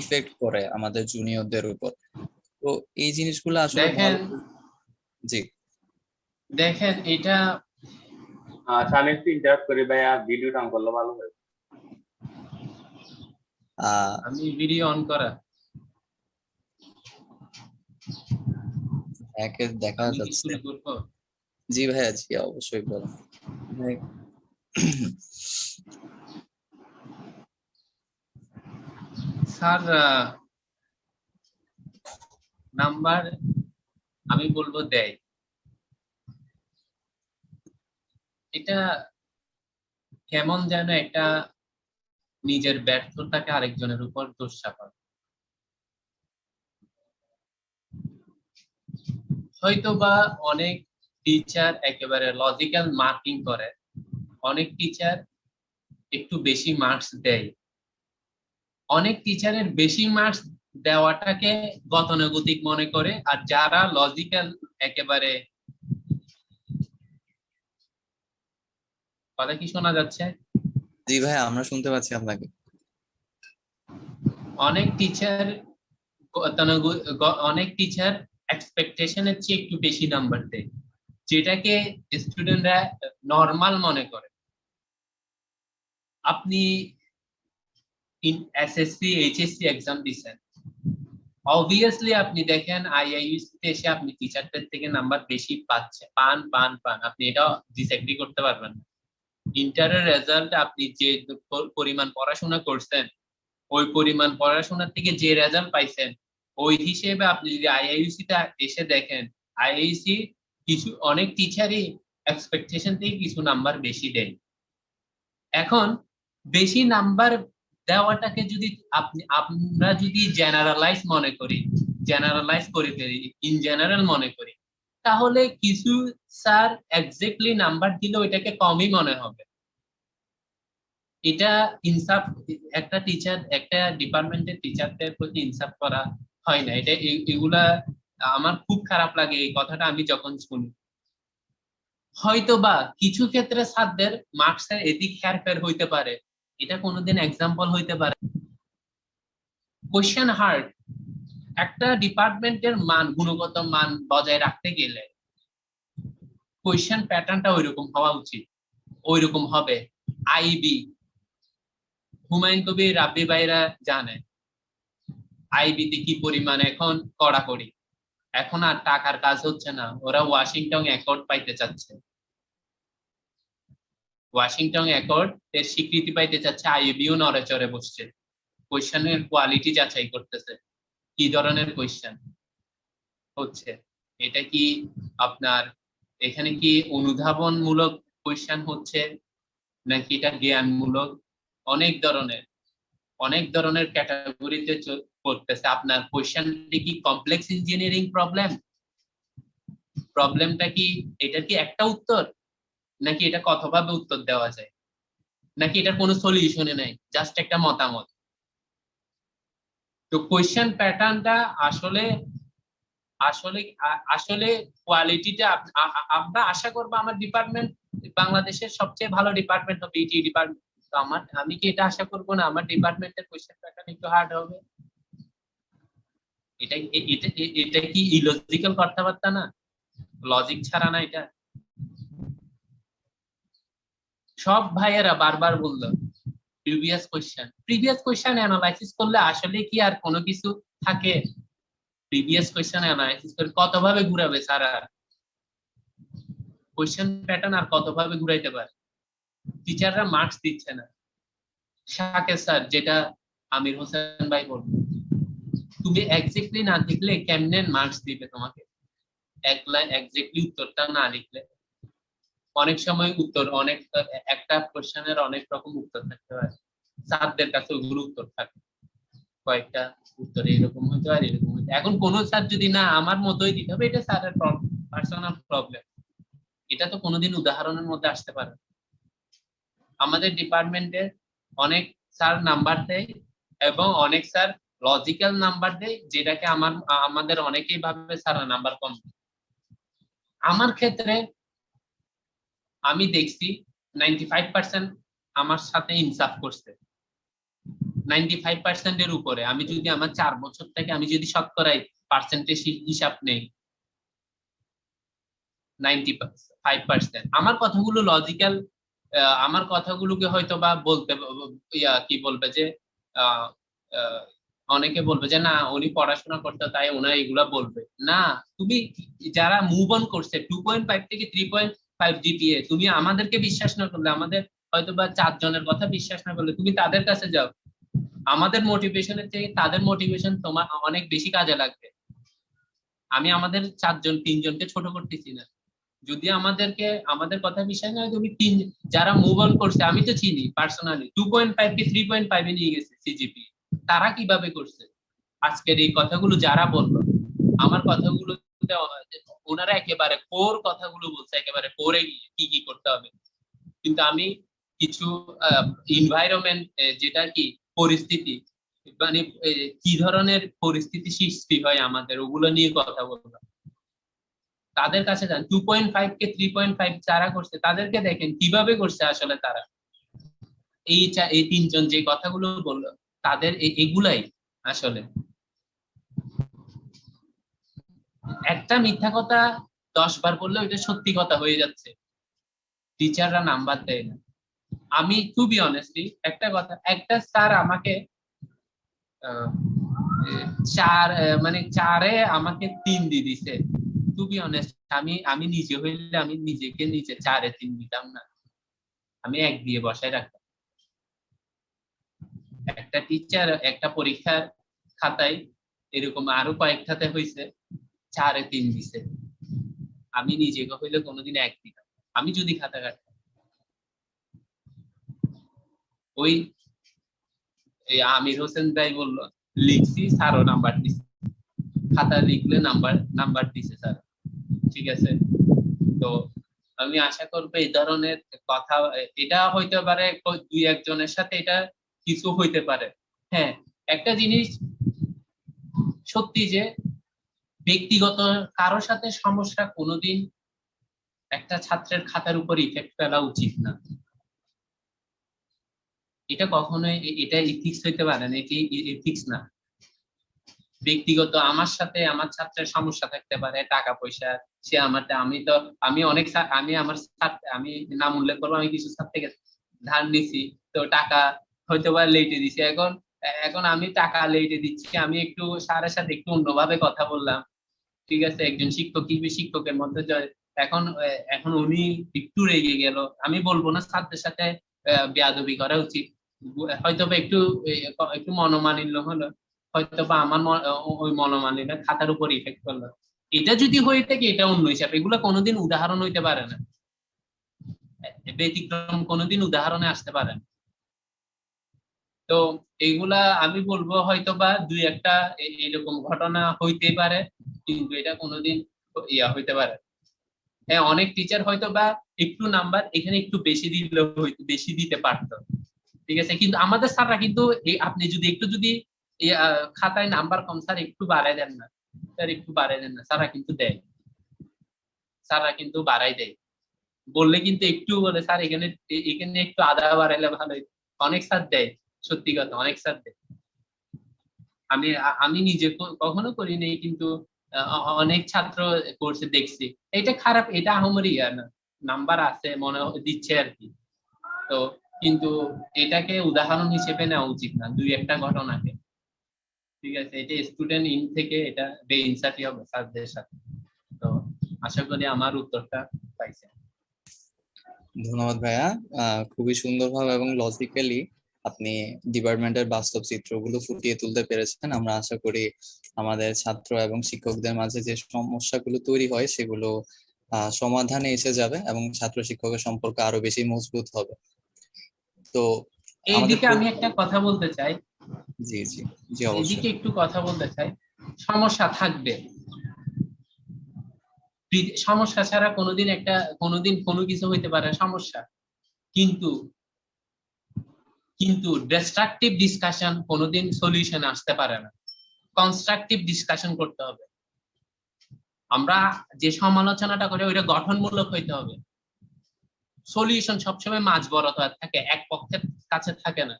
ইফেক্ট করে আমাদের জুনিয়রদের উপর। তো এই জিনিসগুলো আসলে দেখেন জি দেখেন এটা আচ্ছা, আমি একটু ইন্টারাপ্ট করি ভাইয়া, ভিডিওটা অন করলে ভালো হয়। আমি ভিডিও অন করা, একে দেখা আমি কি যাচ্ছে। শুরু করবো? জি ভাইয়া, জি অবশ্যই বলো। স্যার নাম্বার আমি বলবো দেয়, এটা কেমন যেন একটা নিজের ব্যর্থতাকে আরেকজনের উপর দোষ চাপা। হয়তোবা অনেক টিচার একেবারে লজিক্যাল মার্কিং করে, অনেক টিচার একটু বেশি মার্কস দেয়, অনেক টিচারের বেশি মার্কস দেওয়াটাকে গতানুগতিক মনে করে, আর যারা লজিক্যাল একেবারে, কথা কি শোনা যাচ্ছে? জি ভাইয়া, আমরা শুনতে পাচ্ছি আপনাকে। অনেক টিচার অনেক টিচার এক্সপেকটেশনের চেয়ে একটু বেশি নাম্বার দেয়, যেটাকে স্টুডেন্টরা নরমাল মনে করে। আপনি এসএসসি এইচএসসি এক্সাম দিচ্ছেন, অবভিয়াসলি আপনি দেখেন আইআইইউসিতে এসে আপনি টিচারদের থেকে নাম্বার বেশি পান, আপনি এটা ডিসএগ্রি করতে পারবেন না। ইন্টারের রেজাল্ট আপনি যে পরিমাণ পড়াশোনা করছেন, ওই পরিমাণ পড়াশোনার থেকে যে রেজাল্ট পাইছেন, ওই হিসেবে আপনি যদি আইআইইউসিতে এসে দেখেন, আইআইইউসি কিছু অনেক টিচারই এক্সপেকটেশন থেকে কিছু নাম্বার বেশি দেয়। এখন বেশি নাম্বার দেওয়াটাকে যদি আমরা যদি জেনারেলাইজ মনে করি, জেনারেলাইজ করে ফেলি, ইন জেনারেল মনে করি, তাহলে কিছু স্যার এক্স্যাক্টলি নাম্বার দিলে ওইটাকে কমই মনে হবে। এটা ইনসাফ, একটা টিচার, একটা ডিপার্টমেন্টের টিচারদের প্রতি ইনসাফ করা হয় না। এটা এগুলা আমার খুব খারাপ লাগে এই কথাটা আমি যখন শুনি। হয়তোবা কিছু ক্ষেত্রে স্যারদের মার্কসের এদিক হেরফের হইতে পারে, এটা কোনোদিন এক্সাম্পল হইতে পারে। কোশ্চেন হার্ড, একটা ডিপার্টমেন্টের মান, গুণগত মান বজায় রাখতে গেলে কোশ্চেন প্যাটার্নটা ওইরকম হওয়া উচিত, ওইরকম হবে। আইবি, হুমায়ুন কবির, রাব্বি ভাইরা জানে আইবিতে কি পরিমাণ এখন কড়াকড়ি। এখন আর টাকার কাজ হচ্ছে না, ওরা ওয়াশিংটন অ্যাকর্ড পাইতে চাচ্ছে, ওয়াশিংটন অ্যাকর্ড এর স্বীকৃতি পাইতে চাচ্ছে, আইবিও নড়েচড়ে বসছে, কোশ্চেনের কোয়ালিটি যাচাই করতেছে, কি ধরনের কোশ্চেন হচ্ছে। এটা কি আপনার এখানে কি অনুধাবনমূলক কোশ্চেন হচ্ছে নাকি এটা জ্ঞানমূলক? অনেক ধরনের ক্যাটাগরিতে করতেছে। আপনার কোশ্চেনটি কি কমপ্লেক্স ইঞ্জিনিয়ারিং প্রবলেমটা কি, এটা কি একটা উত্তর, নাকি এটা কতভাবে উত্তর দেওয়া যায়, নাকি এটা কোনো সলিউশনে নাই, জাস্ট একটা মতামত? তো কোশ্চেন প্যাটার্নটা আসলে আসলে আসলে কোয়ালিটিটা আমরা আশা করবো আমার ডিপার্টমেন্ট বাংলাদেশের সবচেয়ে ভালো ডিপার্টমেন্ট হবে ইটি ডিপার্টমেন্ট। তো আমি কি এটা আশা করবো না আমার ডিপার্টমেন্টের কোশ্চেন প্যাটার্ন একটু হার্ড হবে? এটা কি ইলজিক্যাল কথাবার্তা না? লজিক ছাড়া না এটা? সব ভাইয়েরা বারবার বললো প্রিভিয়াস কোশ্চেন অ্যানালাইসিস করলে আসলে কি আর কোনো কিছু থাকে? প্রিভিয়াস কোশ্চেন অ্যানালাইসিস করে কতভাবে ঘুরাবে স্যার? কোশ্চেন প্যাটার্ন আর কতভাবে ঘুরাইতে পারে? টিচাররা মার্কস দিচ্ছে না। শাকে স্যার, যেটা আমির হোসেন ভাই বলল, তুমি এক্স্যাক্টলি না লিখলে কেমনে মার্কস দিবে তোমাকে? এক লাইন এক্স্যাক্টলি উত্তরটা না লিখলে। অনেক সময় উত্তর একটা কোশ্চেনের অনেক রকম উত্তর থাকতে পারে, স্যারদের কাছে ওগুলো উত্তর থাকে, কয়েকটা উত্তর এরকম হইতে পারে, এরকম হইতে। এখন কোন স্যার যদি না আমার মতোই দিতে হবে, এটা স্যারের পার্সোনাল প্রবলেম, এটা তো কোনোদিন উদাহরণের মধ্যে আসতে পারে। আমাদের ডিপার্টমেন্টে অনেক স্যার নাম্বার দেয় এবং অনেক স্যার লজিক্যাল নাম্বার দেয়, যেটাকে আমাদের অনেকেই ভাবে স্যার নাম্বার কম। আমার ক্ষেত্রে আমি দেখছি 95% আমার সাথে ইনসাফ করছে। 95% এর উপরে আমি যদি আমার 4 বছর থেকে আমি যদি শতকরাই পার্সেন্টেজ হিসাব নেই, 95% আমার কথাগুলো লজিক্যাল, আমার কথাগুলোকে হয়তো বা বলতে কি বলবে যে অনেকে বলবে যে না উনি পড়াশোনা করতে তাই ওনার এগুলা বলবে না। তুমি যারা মুভ অন করছে 2.5 থেকে 3.5 জিপিএ, তুমি আমাদেরকে বিশ্বাস না করলে, আমাদের হয়তো বা 4 জনের কথা বিশ্বাস না করলে তুমি তাদের কাছে যাও। আমাদের মোটিভেশনের থেকে তাদের মোটিভেশন তোমার অনেক বেশি কাজে লাগবে। আমি আমাদের 4 জন 3 জনকে ছোট করতেছি না। যদি আমাদের কথা বিশ্বাস না হয়, তুমি যারা মুভ অন করছে, আমি তো চিনি পার্সোনালি, 2.5 কি 3.5 এ নিয়ে গেছে সিজিপি। তারা কিভাবে করছে? আজকের এই কথাগুলো যারা বললো, আমার কথাগুলো ওনারা একেবারে কোর কথাগুলো বলছে, একেবারে কোরে কি কি করতে হবে। কিন্তু আমি কিছু এনভায়রনমেন্ট, যেটা কি পরিস্থিতি, মানে কি ধরনের পরিস্থিতি সৃষ্টি হয় আমাদের, ওগুলো নিয়ে কথা বলবো। তাদের কাছে যান, 2.5 কে 3.5 যারা করছে তাদেরকে দেখেন কিভাবে করছে আসলে তারা। এই 3 জন যে কথাগুলো বললো, তাদের এগুলাই আসলে। একটা মিথ্যা কথা 10 বার বললে ওইটা সত্যি কথা হয়ে যাচ্ছে। টিচাররা নাম্বার দেয় না। আমি টু বি অনেস্টলি একটা কথা, একটা স্যার আমাকে 4 আমাকে 3 দিয়ে দিছে। টু বি অনেস্ট, আমি নিজে হইলে আমি নিজেকে নিচে 4 3 দিতাম না, আমি 1 দিয়ে বসায় রাখতাম। একটা টিচার একটা পরীক্ষার খাতায় এরকম আরো কয়েকটাতে হয়েছে 4 3 দিছে, আমি নিজেকে হইলে কোনোদিন 1 দিতাম, আমি যদি খাতা কাটতাম। ওই আমির হোসেন ভাই বললো লিখছি, স্যারও নাম্বার দিছে, খাতা লিখলে নাম্বার দিছে স্যার। ঠিক আছে, তো আমি আশা করবো এই ধরনের কথা, এটা হইতে পারে 2-1 জনের সাথে এটা কিছু হইতে পারে। হ্যাঁ, একটা জিনিস সত্যি যে ব্যক্তিগত কারোর সাথে সমস্যা কোনোদিন একটা ছাত্রের খাতার উপর ইফেক্ট ফেলা উচিত না। এটা কখনোই, এটা ইথিক্স হইতে পারে না, এটি ইথিক্স না। ব্যক্তিগত আমার সাথে আমার ছাত্রের সমস্যা থাকতে পারে, টাকা পয়সা, সে আমি নাম উল্লেখ করবো, আমি কিছু ছাত্র থেকে ধার নিছি, তো টাকা হয়তো বা লেটে দিছি। এখন আমি টাকা লেটে দিচ্ছি, আমি একটু স্যারের সাথে একটু অন্যভাবে কথা বললাম, ঠিক আছে, একজন শিক্ষকের মধ্যে এখন উনি একটু রেগে গেল, আমি বলবো না ছাত্রের সাথে বেয়াদবি করা উচিত, হয়তো বা একটু মনোমালিন্য হলো, হয়তো বা আমার ওই মনোমালিন্য খাতার উপর ইফেক্ট করলো। এটা যদি হয়ে থাকে এটা অন্য হিসাব, এগুলো কোনোদিন উদাহরণ হইতে পারে না, ব্যতিক্রম কোনোদিন উদাহরণে আসতে পারে না। তো এইগুলা আমি বলবো হয়তো বা 2-1টা এরকম ঘটনা হইতে পারে, কিন্তু এটা কোনোদিন হইতে পারে। হ্যাঁ, অনেক টিচার হয়তো বা একটু নাম্বার এখানে একটু বেশি দিলে বেশি দিতে পারতো, ঠিক আছে, কিন্তু আমাদের স্যাররা কিন্তু আপনি যদি খাতায় নাম্বার কম, স্যার একটু বাড়াই দেন না, স্যার একটু বাড়াই দেন না, স্যাররা কিন্তু দেয়, স্যাররা কিন্তু বাড়াই দেয়, বললে কিন্তু একটু বলে স্যার এখানে একটু আদা বাড়াইলে ভালো। অনেক স্যার দেয়, সত্যি কথা, অনেক স্যার দেয়। আমি নিজে কখনো করিনি, কিন্তু অনেক ছাত্র করছে দেখছি। এটা খারাপ, এটা আহামরি না, নাম্বার আছে মনে দিচ্ছে আর কি। তো কিন্তু এটাকে উদাহরণ হিসেবে নেওয়া উচিত না, 2-1টা ঘটনাকে, ঠিক আছে। এটা স্টুডেন্ট থেকে এটা বেইনসাফি হবে স্যারদের সাথে। তো আশা করি আমার উত্তরটা পাইছে। ধন্যবাদ ভাইয়া, খুবই সুন্দরভাবে এবং লজিক্যালি আপনি ডিপার্টমেন্টের বাস্তব চিত্রগুলো ফুটিয়ে তুলতে পেরেছেন। আমরা আশা করি আমাদের ছাত্র এবং শিক্ষকদের মাঝে যে সমস্যাগুলো তৈরি হয় সেগুলো সমাধানে এসে যাবে এবং ছাত্র শিক্ষকের সম্পর্ক আরো বেশি মজবুত হবে। তো এইদিকে আমি একটা কথা বলতে চাই, জি জি জি অবশ্যই, এদিকে একটু কথা বলতে চাই। সমস্যা থাকবে, সমস্যা ছাড়া কোনোদিন কোনো কিছু হইতে পারে সমস্যা, কিন্তু ডিস্ট্রাকটিভ ডিসকাশন কোনোদিন সলিউশন আসতে পারে না, কনস্ট্রাকটিভ ডিসকাশন করতে হবে। আমরা যে সমালোচনাটা করি ওইটা গঠনমূলক হইতে হবে। সলিউশন সবসময় মাঝ বরাবর থাকে, এক পক্ষের কাছে থাকে না।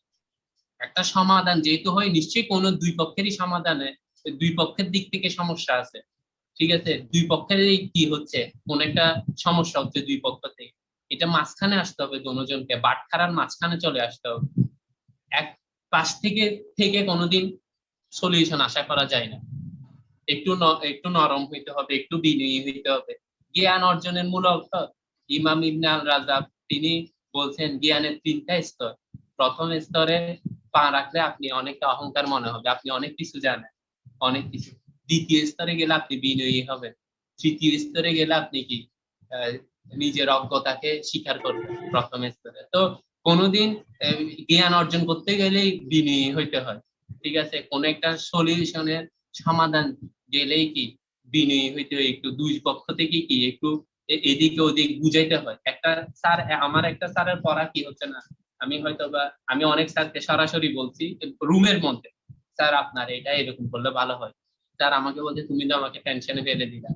একটা সমাধান যেহেতু হয়, নিশ্চয়ই কোনো 2 পক্ষেরই সমাধানে 2 পক্ষের দিক থেকে সমস্যা আছে, ঠিক আছে, 2 পক্ষেরই কি হচ্ছে, কোন একটা সমস্যা হচ্ছে 2 পক্ষ থেকে, এটা মাঝখানে আসতে হবে, দুজনকে বাটখারার মাঝখানে চলে আসতে হবে। এক পাশ থেকে কোনোদিন সলিউশন আশা করা যায় না। একটু নরম হইতে হবে, একটু বিনয়ী হইতে হবে। জ্ঞান অর্জনের মূল অর্থ ইমাম ইবনে আল রাজাব তিনি বলছেন জ্ঞানের 3টা স্তর। প্রথম স্তরে পা রাখলে আপনি অনেকটা অহংকার মনে হবে, আপনি অনেক কিছু জানেন, অনেক কিছু। দ্বিতীয় স্তরে গেলে আপনি বিনয়ী হবেন। তৃতীয় স্তরে গেলে আপনি কি নিজের অজ্ঞতাকে স্বীকার করবেন প্রথম স্তরে। তো কোনোদিন জ্ঞান অর্জন করতে গেলেই বিনয়ী হইতে হয়, ঠিক আছে? কোন একটা সলিউশনের সমাধান গেলেই কি বিনয়ী হইতে হয়, একটু দুই পক্ষ থেকে কি একটু এদিকে ওদিক বুঝাইতে হয়। একটা স্যার, আমার একটা স্যারের পড়া কি হচ্ছে না, আমি হয়তো বা আমি অনেক স্যারকে সরাসরি বলছি রুমের মধ্যে, স্যার আপনার এটা এরকম করলে ভালো হয়। স্যার আমাকে বলছে তুমি তো আমাকে টেনশনে ফেলে দিলা,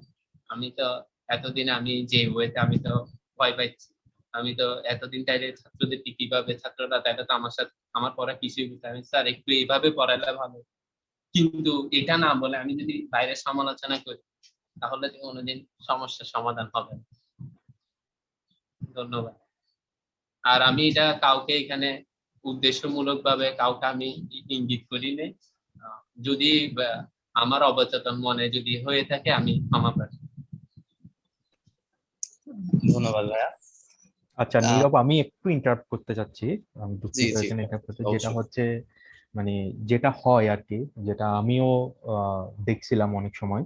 আমি তো এতদিন আমি যে ওয়েতে আমি তো ভয় পাইছি, আমি তো এতদিন তাইলে ছাত্রদেরকে কিভাবে, ছাত্ররা তাইলে তো আমার সাথে আমার পড়া কিছুই বুঝতে, আমি স্যার একটু এইভাবে পড়ালে ভালো। কিন্তু এটা না বলে আমি যদি বাইরে সমালোচনা করি তাহলে তো কোনোদিন সমস্যার সমাধান হবে না। ধন্যবাদ। আর আমি এটা কাউকে এখানে উদ্দেশ্যমূলক ভাবে কাউকে আমি ইঙ্গিত করি নাই। যদি আমার অবচেতন মনে যদি হয়ে থাকে আমি ক্ষমা প্রার্থী। ধন্যবাদ ভাইয়া। আচ্ছা নীরব, আমি একটু ইন্টারাপ্ট করতে চাচ্ছি, আমি জি দুঃখিত জি এখানে ইন্টারাপ্ট করতে। যেটা অবশ্যই। হচ্ছে মানে যেটা হয় আর কি, যেটা আমিও দেখছিলাম অনেক সময়।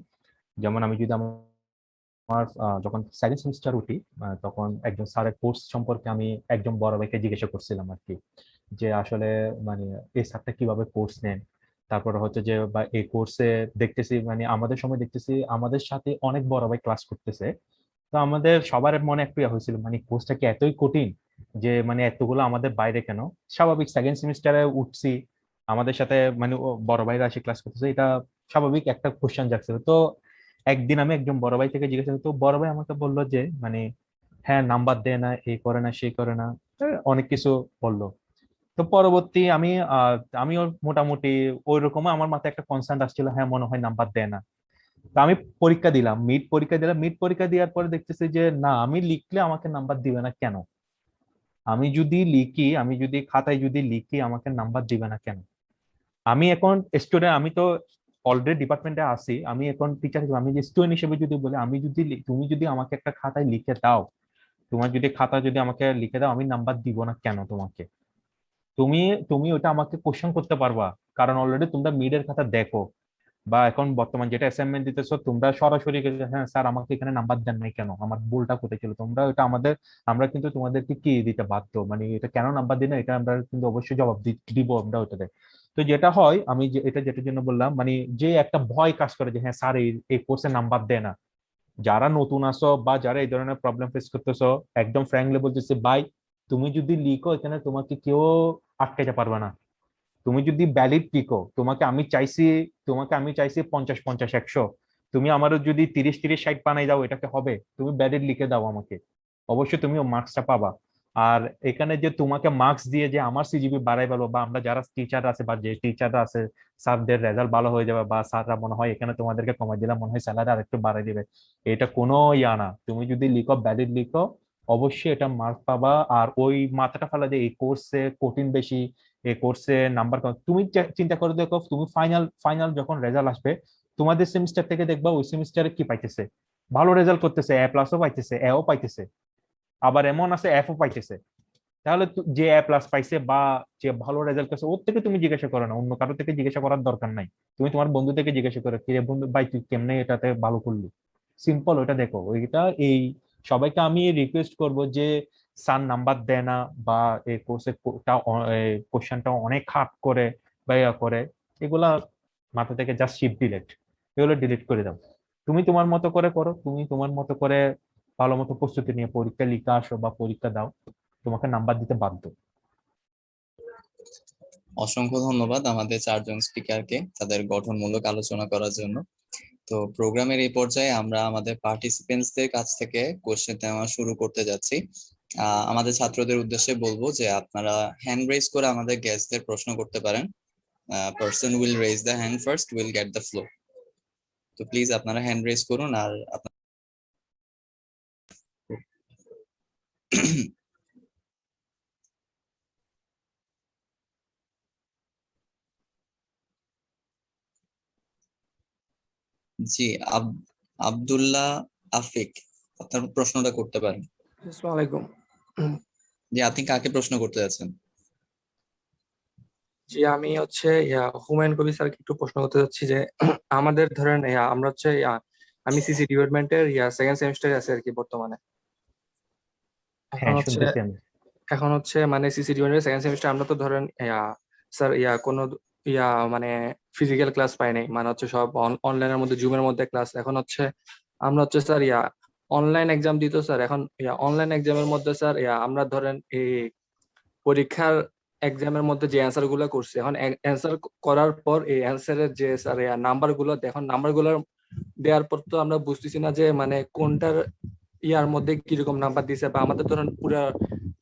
যেমন আমি যদি আমার যখন সেকেন্ড সেমিস্টার উঠি, তখন একজন স্যারের কোর্স সম্পর্কে আমি একজন বড় ভাইকে জিজ্ঞাসা করছিলাম আর কি, যে আসলে মানে এই স্যারটা কিভাবে কোর্স নেন। তারপরে হচ্ছে যে বা এই কোর্সে দেখতেছি মানে আমাদের সময় দেখতেছি আমাদের সাথে অনেক বড় ভাই ক্লাস করতেছে। তো আমাদের সবার মনে একটু ইয়ে হয়েছিল মানে কোর্সটা কি এতই কঠিন যে মানে এতগুলো আমাদের বাইরে কেন। স্বাভাবিক সেকেন্ড সেমিস্টারে উঠছি, আমাদের সাথে মানে বড় ভাইরা এসে ক্লাস করতেছে, এটা স্বাভাবিক একটা কোশ্চেন যাচ্ছিল। তো একদিন আমি একজন বড় ভাই থেকে জিজ্ঞাসা করি, তো বড় ভাই আমাকে বললো যে মানে হ্যাঁ নাম্বার দেয় না, এই করে না সেই করে না, অনেক কিছু বললো। তো পরবর্তী আমিও মোটামুটি ওই রকম আমার মাথায় একটা কনসার্ন আসছিল, হ্যাঁ মনে হয় নাম্বার দেয় না। তো আমি পরীক্ষা দিলাম, মিড পরীক্ষা দেওয়ার পরে দেখতেছি যে না, আমি লিখলে আমাকে নাম্বার দিবে না কেন, আমি যদি খাতায় যদি লিখি আমাকে নাম্বার দিবে না কেন। আমি এখন স্টুডেন্ট, আমি তো অলরেডি ডিপার্টমেন্টে আছি, আমি এখন টিচার হিসেবে, আমি যে স্টুডেন্ট হিসেবে যদি বলি, আমি যদি তুমি যদি আমাকে একটা খাতায় লিখে দাও, তোমার যদি খাতা যদি আমাকে লিখে দাও, আমি নাম্বার দিব না কেন তোমাকে? তুমি তুমি ওটা আমাকে কোশ্চেন করতে পারবা, কারণ অলরেডি তোমরা মিডের খাতা দেখো, বা এখন বর্তমান যেটা অ্যাসাইনমেন্ট দিতেছো তোমরা সরাসরি হ্যাঁ স্যার আমাকে এখানে নাম্বার দেন নাই কেন, আমার ভুলটা কোথায় ছিল, তোমরা এটা আমরা কিন্তু তোমাদেরকে কি দিতে বাধ্য, মানে এটা কেন নাম্বার দিই না, এটা আমরা কিন্তু অবশ্যই জবাব দিব আমরা ওটাতে। তো যেটা হয়, আমি এটা যেটার জন্য বললাম, মানে যে একটা ভয় কাজ করে যে হ্যাঁ স্যার এই কোর্সে নাম্বার দেয় না। যারা নতুন আসো বা যারা এই ধরনের প্রবলেম ফেস করতেছো, একদম ফ্র্যাঙ্কলি বলতেছে ভাই, তুমি যদি লিখো এখানে তোমাকে কেউ আটকাইতে পারবে না। তুমি যদি ভ্যালিড লিখো, তোমাকে আমি চাইছি 50 50 100, তুমি আমারও যদি 30 30 60 বানাই দাও, এটাকে হবে? তুমি ভ্যালিড লিখে দাও আমাকে, অবশ্যই তুমি মার্কসটা পাবা। আর এখানে যে তোমাকে মার্কস দিয়ে যে আমার সিজিপি বাড়াই ভালো, বা আমরা যারা টিচার আছে বা যে টিচাররা আছে স্যারদের রেজাল্ট ভালো হয়ে যাবে, বা স্যাররা মনে হয় এখানে তোমাদেরকে কমাই দিলে মনে হয় স্যালারি আরেকটু বাড়াই দিবে, এটা কোনো ইয়া না। তুমি যদি লিখো, ভ্যালিড লিখো, অবশ্যই এটা মার্ক পাবা। আর ওই মাথাটা ফেলা যে এই কোর্সে কঠিন বেশি, এই কোর্সে নাম্বার কম, তুমি চিন্তা করে দেখো, তুমি ফাইনাল ফাইনাল যখন রেজাল্ট আসবে তোমাদের সেমিস্টার থেকে, দেখবা ওই সেমিস্টারে কি পাইতেছে, ভালো রেজাল্ট করতেছে, A+ও পাইতেছে, এও পাইতেছে, আবার এমন আছে Fও পাইতেছে। তাহলে যে A+ পাইছে বা যে ভালো রেজাল্ট করছে ওর থেকে তুমি জিজ্ঞাসা করো না, অন্য কারো থেকে জিজ্ঞাসা করার দরকার নাই। তুমি তোমার বন্ধু থেকে জিজ্ঞাসা করো, কি রে বন্ধু ভাই তুই কেমনে এটাতে ভালো করলি, সিম্পল ওটা দেখো ওইটা। এই সবাইকে আমি রিকোয়েস্ট করব যে স্যার নাম্বার দেয় না, বা এই কোর্সে কোশ্চেনটা অনেক হার্ড করে বা ইয়া করে, এগুলা মাথা থেকে জাস্ট শিপ ডিলেট, এগুলো ডিলিট করে দাও। তুমি তোমার মতো করে করো, তুমি তোমার মতো করে ভালো মতো প্রস্তুতি নিয়ে পরীক্ষা লিখে আসো বা পরীক্ষা দাও, তোমাকে নাম্বার দিতে বাধ্য। অসংখ্য ধন্যবাদ আমাদের 4জন স্পিকারকে তাদের গঠনমূলক আলোচনা করার জন্য। তো প্রোগ্রামের এই পর্যায়ে আমরা আমাদের পার্টিসিপেন্টসদের কাছ থেকে কোশ্চেন নেওয়া শুরু করতে যাচ্ছি। আমাদের ছাত্রদের উদ্দেশ্যে বলবো যে আপনারা হ্যান্ড রেজ করে আমাদের গেস্টদের প্রশ্ন করতে পারেন। Person will raise the hand first will get the floor. তো প্লিজ আপনারা হ্যান্ড রেজ করুন। আর জি, আব্দুল্লাহ আফিক, আপনার প্রশ্নটা করতে পারেন। আসসালামু আলাইকুম। যে আপনি কাকে প্রশ্ন করতে যাচ্ছেন? জি, আমি হচ্ছে হুমায়ুন কবির স্যারকে একটু প্রশ্ন করতে চাচ্ছি যে আমাদের ধরেন আমরা হচ্ছে আমি সিসি ডিপার্টমেন্টের সেকেন্ড সেমিস্টারে আছি আর কি বর্তমানে। এখন হ্যাঁ, হচ্ছে শুনতেছি আমি। মানে সিসি ডিপার্টমেন্টের সেকেন্ড সেমিস্টার আমরা তো ধরেন স্যার কোনো মানে ফিজিক্যাল ক্লাস পাই নাই, মানে হচ্ছে সব অনলাইনের মধ্যে জুমের মধ্যে ক্লাস। এখন হচ্ছে আমরা হচ্ছে স্যার অনলাইন এক্সাম দিত স্যার। এখন অনলাইন এক্সামের মধ্যে স্যার আমরা ধরেন এই পরীক্ষার এক্সামের মধ্যে যে অ্যান্সার গুলো করছে, এখন অ্যান্সার করার পর এই অ্যান্সারের যে স্যার নাম্বার গুলো, এখন নাম্বার গুলো দেওয়ার পর তো আমরা বুঝতেছি না যে মানে কোনটার ইয়ার মধ্যে কিরকম নাম্বার দিছে, বা আমাদের ধরেন পুরো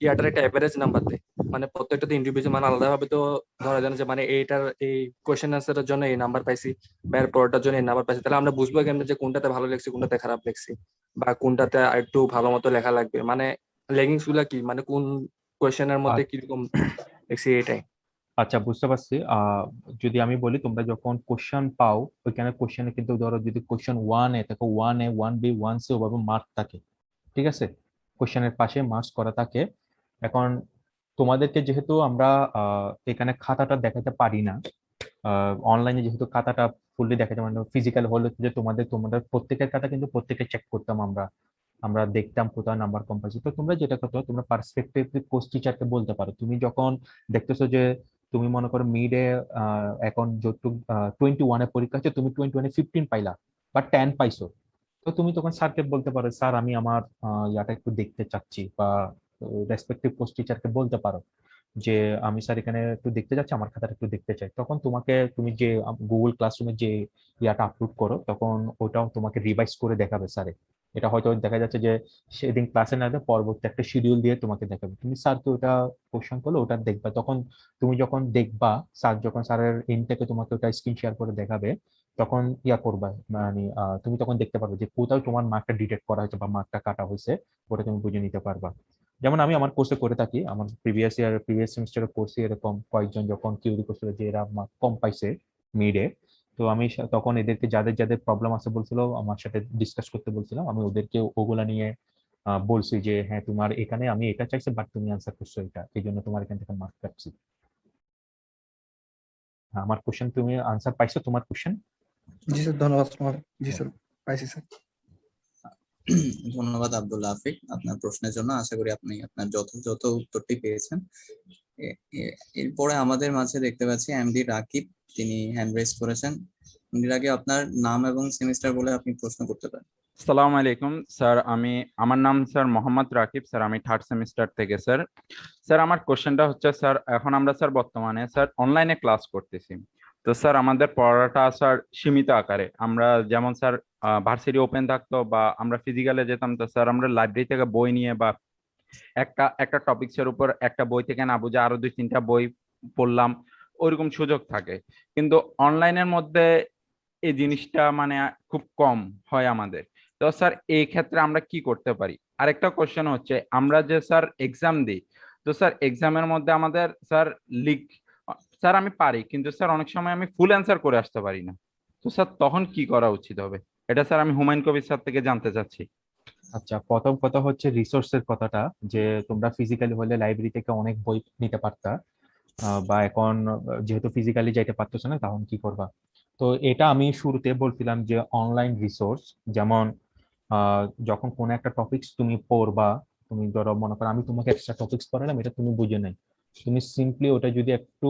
ইয়াটার একটা অ্যাভারেজ নাম্বার দেয়, মানে প্রত্যেকটাতে ইন্ডিভিজুয়াল মানে আলাদাভাবে তো ধরা যায় না যে মানে এইটার এই কোয়েশ্চেন অ্যান্সারের জন্য এই নাম্বার পাইছি বা এর পরেরটার জন্য এই নাম্বার পাইছি। তাহলে আমরা বুঝবো কেমনে যে কোনটাতে ভালো লেগছে কোনটাতে খারাপ লেগছে বা কোনটাতে একটু ভালো মতো লেখা লাগবে, মানে লেগিংস গুলা কি মানে কোন কোয়েশ্চেনের মধ্যে কিরকম দেখছি এটাই। আচ্ছা, বুঝতে পারছি। যদি আমি বলি, তোমরা যখন কোশ্চেন পাও, ওইখানে কোশ্চেনে কিন্তু ধরো যদি কোশ্চেন 1A থাকে, 1A 1B 1C ওভাবে মার্ক থাকে, ঠিক আছে? কোশ্চেনের পাশে মার্কস করা থাকে। এখন তোমাদেরকে যেহেতু আমরা এখানে খাতাটা দেখাতে পারি না, অনলাইনে যেহেতু খাতাটা ফুললি দেখাতে পারি না, ফিজিক্যাল হলে যে তোমাদের প্রত্যেকের খাতা কিন্তু প্রত্যেকে চেক করতাম আমরা, আমরা দেখতাম কোথাও নাম্বার কম পাইছি। তো তোমরা যেটা করতে, তোমরা পার্সপেক্টিভ কোর্স টিচারকে বলতে পারো, তুমি যখন দেখতেছো যে তুমি মনে করো মিডে এখন যতটুকু 21-এ পরীক্ষা হচ্ছে, তুমি 21-এ 15 পাইলা বা 10 পাইছো, তো তুমি তখন স্যারকে বলতে পারো, স্যার আমি আমার ইয়াটা একটু দেখতে চাচ্ছি, বা রেসপেক্টিভ কোর্স টিচারকে বলতে পারো যে আমি স্যার এখানে একটু দেখতে যাচ্ছি, আমার খাতাটা একটু দেখতে চাই। তখন তুমি যে গুগল ক্লাসরুমে যে ইয়াটা আপলোড করো, তখন ওটাও তোমাকে রিভাইজ করে দেখাবে স্যারে। এটা হয়তো দেখা যাচ্ছে যে সেদিন ক্লাসে না দেয়, পরবর্তী একটা শিডিউল দিয়ে তোমাকে দেখাবে, তুমি স্যারকে ওটা কোশ্চেন করলে ওটা দেখবা। তখন তুমি যখন দেখবা, যখন স্যারের এন্ড থেকে তোমাকে ওটা স্ক্রিন শেয়ার করে দেখাবে, তখন ইয়া করবা, মানে তুমি তখন দেখতে পারবে যে কোথাও তোমার মার্কটা ডিটেক্ট করা হয়েছে বা মার্কটা কাটা হয়েছে, ওটা তুমি বুঝে নিতে পারবা। যেমন আমি আমার কোর্সে করে থাকি, আমার প্রিভিয়াস সেমিস্টারের কোর্সে এরকম কয়েকজন যখন কিউরি করছিল যে এরা মার্ক কম পাইছে মিডে, তো আমি তখন এদেরকে যাদের যাদের প্রবলেম আছে বলছিল, আমার সাথে ডিসকাস করতে বলছিলাম, আমি ওদেরকে ওগুলা নিয়ে বলছি যে হ্যাঁ তোমার এখানে আমি এটা চাইছি, বাট তুমি অ্যান্সার করছো এটা, এই জন্য তোমার এখান থেকে মার্ক কাটছি। আমার কোশ্চেন তুমি আনসার পাইছো তোমার কোশ্চেন? জি স্যার, ধন্যবাদ। জি স্যার, পাইছি স্যার। ধন্যবাদ আব্দুল্লাহ আফিক আপনার প্রশ্নের জন্য। আশা করি আপনি আপনার যথাযথ উত্তরটি পেয়েছেন। এরপরে আমাদের মাঝে দেখতে পাচ্ছি এমডি রাকিব, তিনি হ্যান্ড রেজ করেছেন। এমডি রাকিব, আপনার নাম এবং সেমিস্টার বলে আপনি প্রশ্ন করতে পারেন। আসসালামু আলাইকুম স্যার, আমার নাম স্যার মোহাম্মদ রাকিব স্যার, আমি থার্ড সেমিস্টার থেকে স্যার। স্যার আমার কোশ্চেনটা হচ্ছে স্যার, এখন আমরা স্যার বর্তমানে স্যার অনলাইনে ক্লাস করতেছি, তো স্যার আমাদের পড়াটা স্যার সীমিত আকারে, আমরা যেমন স্যার ভার্সিটি ওপেন থাকতো বা আমরা ফিজিক্যালে যেতাম, তো স্যার আমরা লাইব্রেরি থেকে বই নিয়ে বা একটা একটা টপিক্সের উপর একটা বই থেকে না বুঝে আরো 2-3টা বই পড়লাম, ওইরকম সুযোগ থাকে। কিন্তু অনলাইনের মধ্যে এই জিনিসটা মানে খুব কম হয় আমাদের। তো স্যার এই ক্ষেত্রে আমরা কি করতে পারি? আরেকটা কোশ্চেন হচ্ছে, আমরা যে স্যার এক্সাম দিই, তো স্যার এক্সামের মধ্যে আমাদের স্যার লিখ স্যার আমি পারি, কিন্তু স্যার অনেক সময় আমি ফুল অ্যান্সার করে আসতে পারি না, তো স্যার তখন কি করা উচিত হবে? এটা স্যার আমি হুমায়ুন কবির স্যার থেকে জানতে চাচ্ছি। আচ্ছা, প্রথম কথা হচ্ছে রিসোর্সের কথাটা, যে তোমরা ফিজিক্যালি হলে লাইব্রেরি থেকে অনেক বই নিতে পারতা, বা এখন যেহেতু ফিজিক্যালি যাইতে পারতেছো না, তখন কি করবা? তো এটা আমি শুরুতে বলছিলাম যে অনলাইন রিসোর্স, যেমন যখন কোনো একটা টপিকস তুমি পড়বা, তুমি ধরো মনে করো আমি তোমাকে এক্সট্রা টপিকস পড়ালাম, এটা তুমি বুঝে নাই, তুমি সিম্পলি ওটা যদি একটু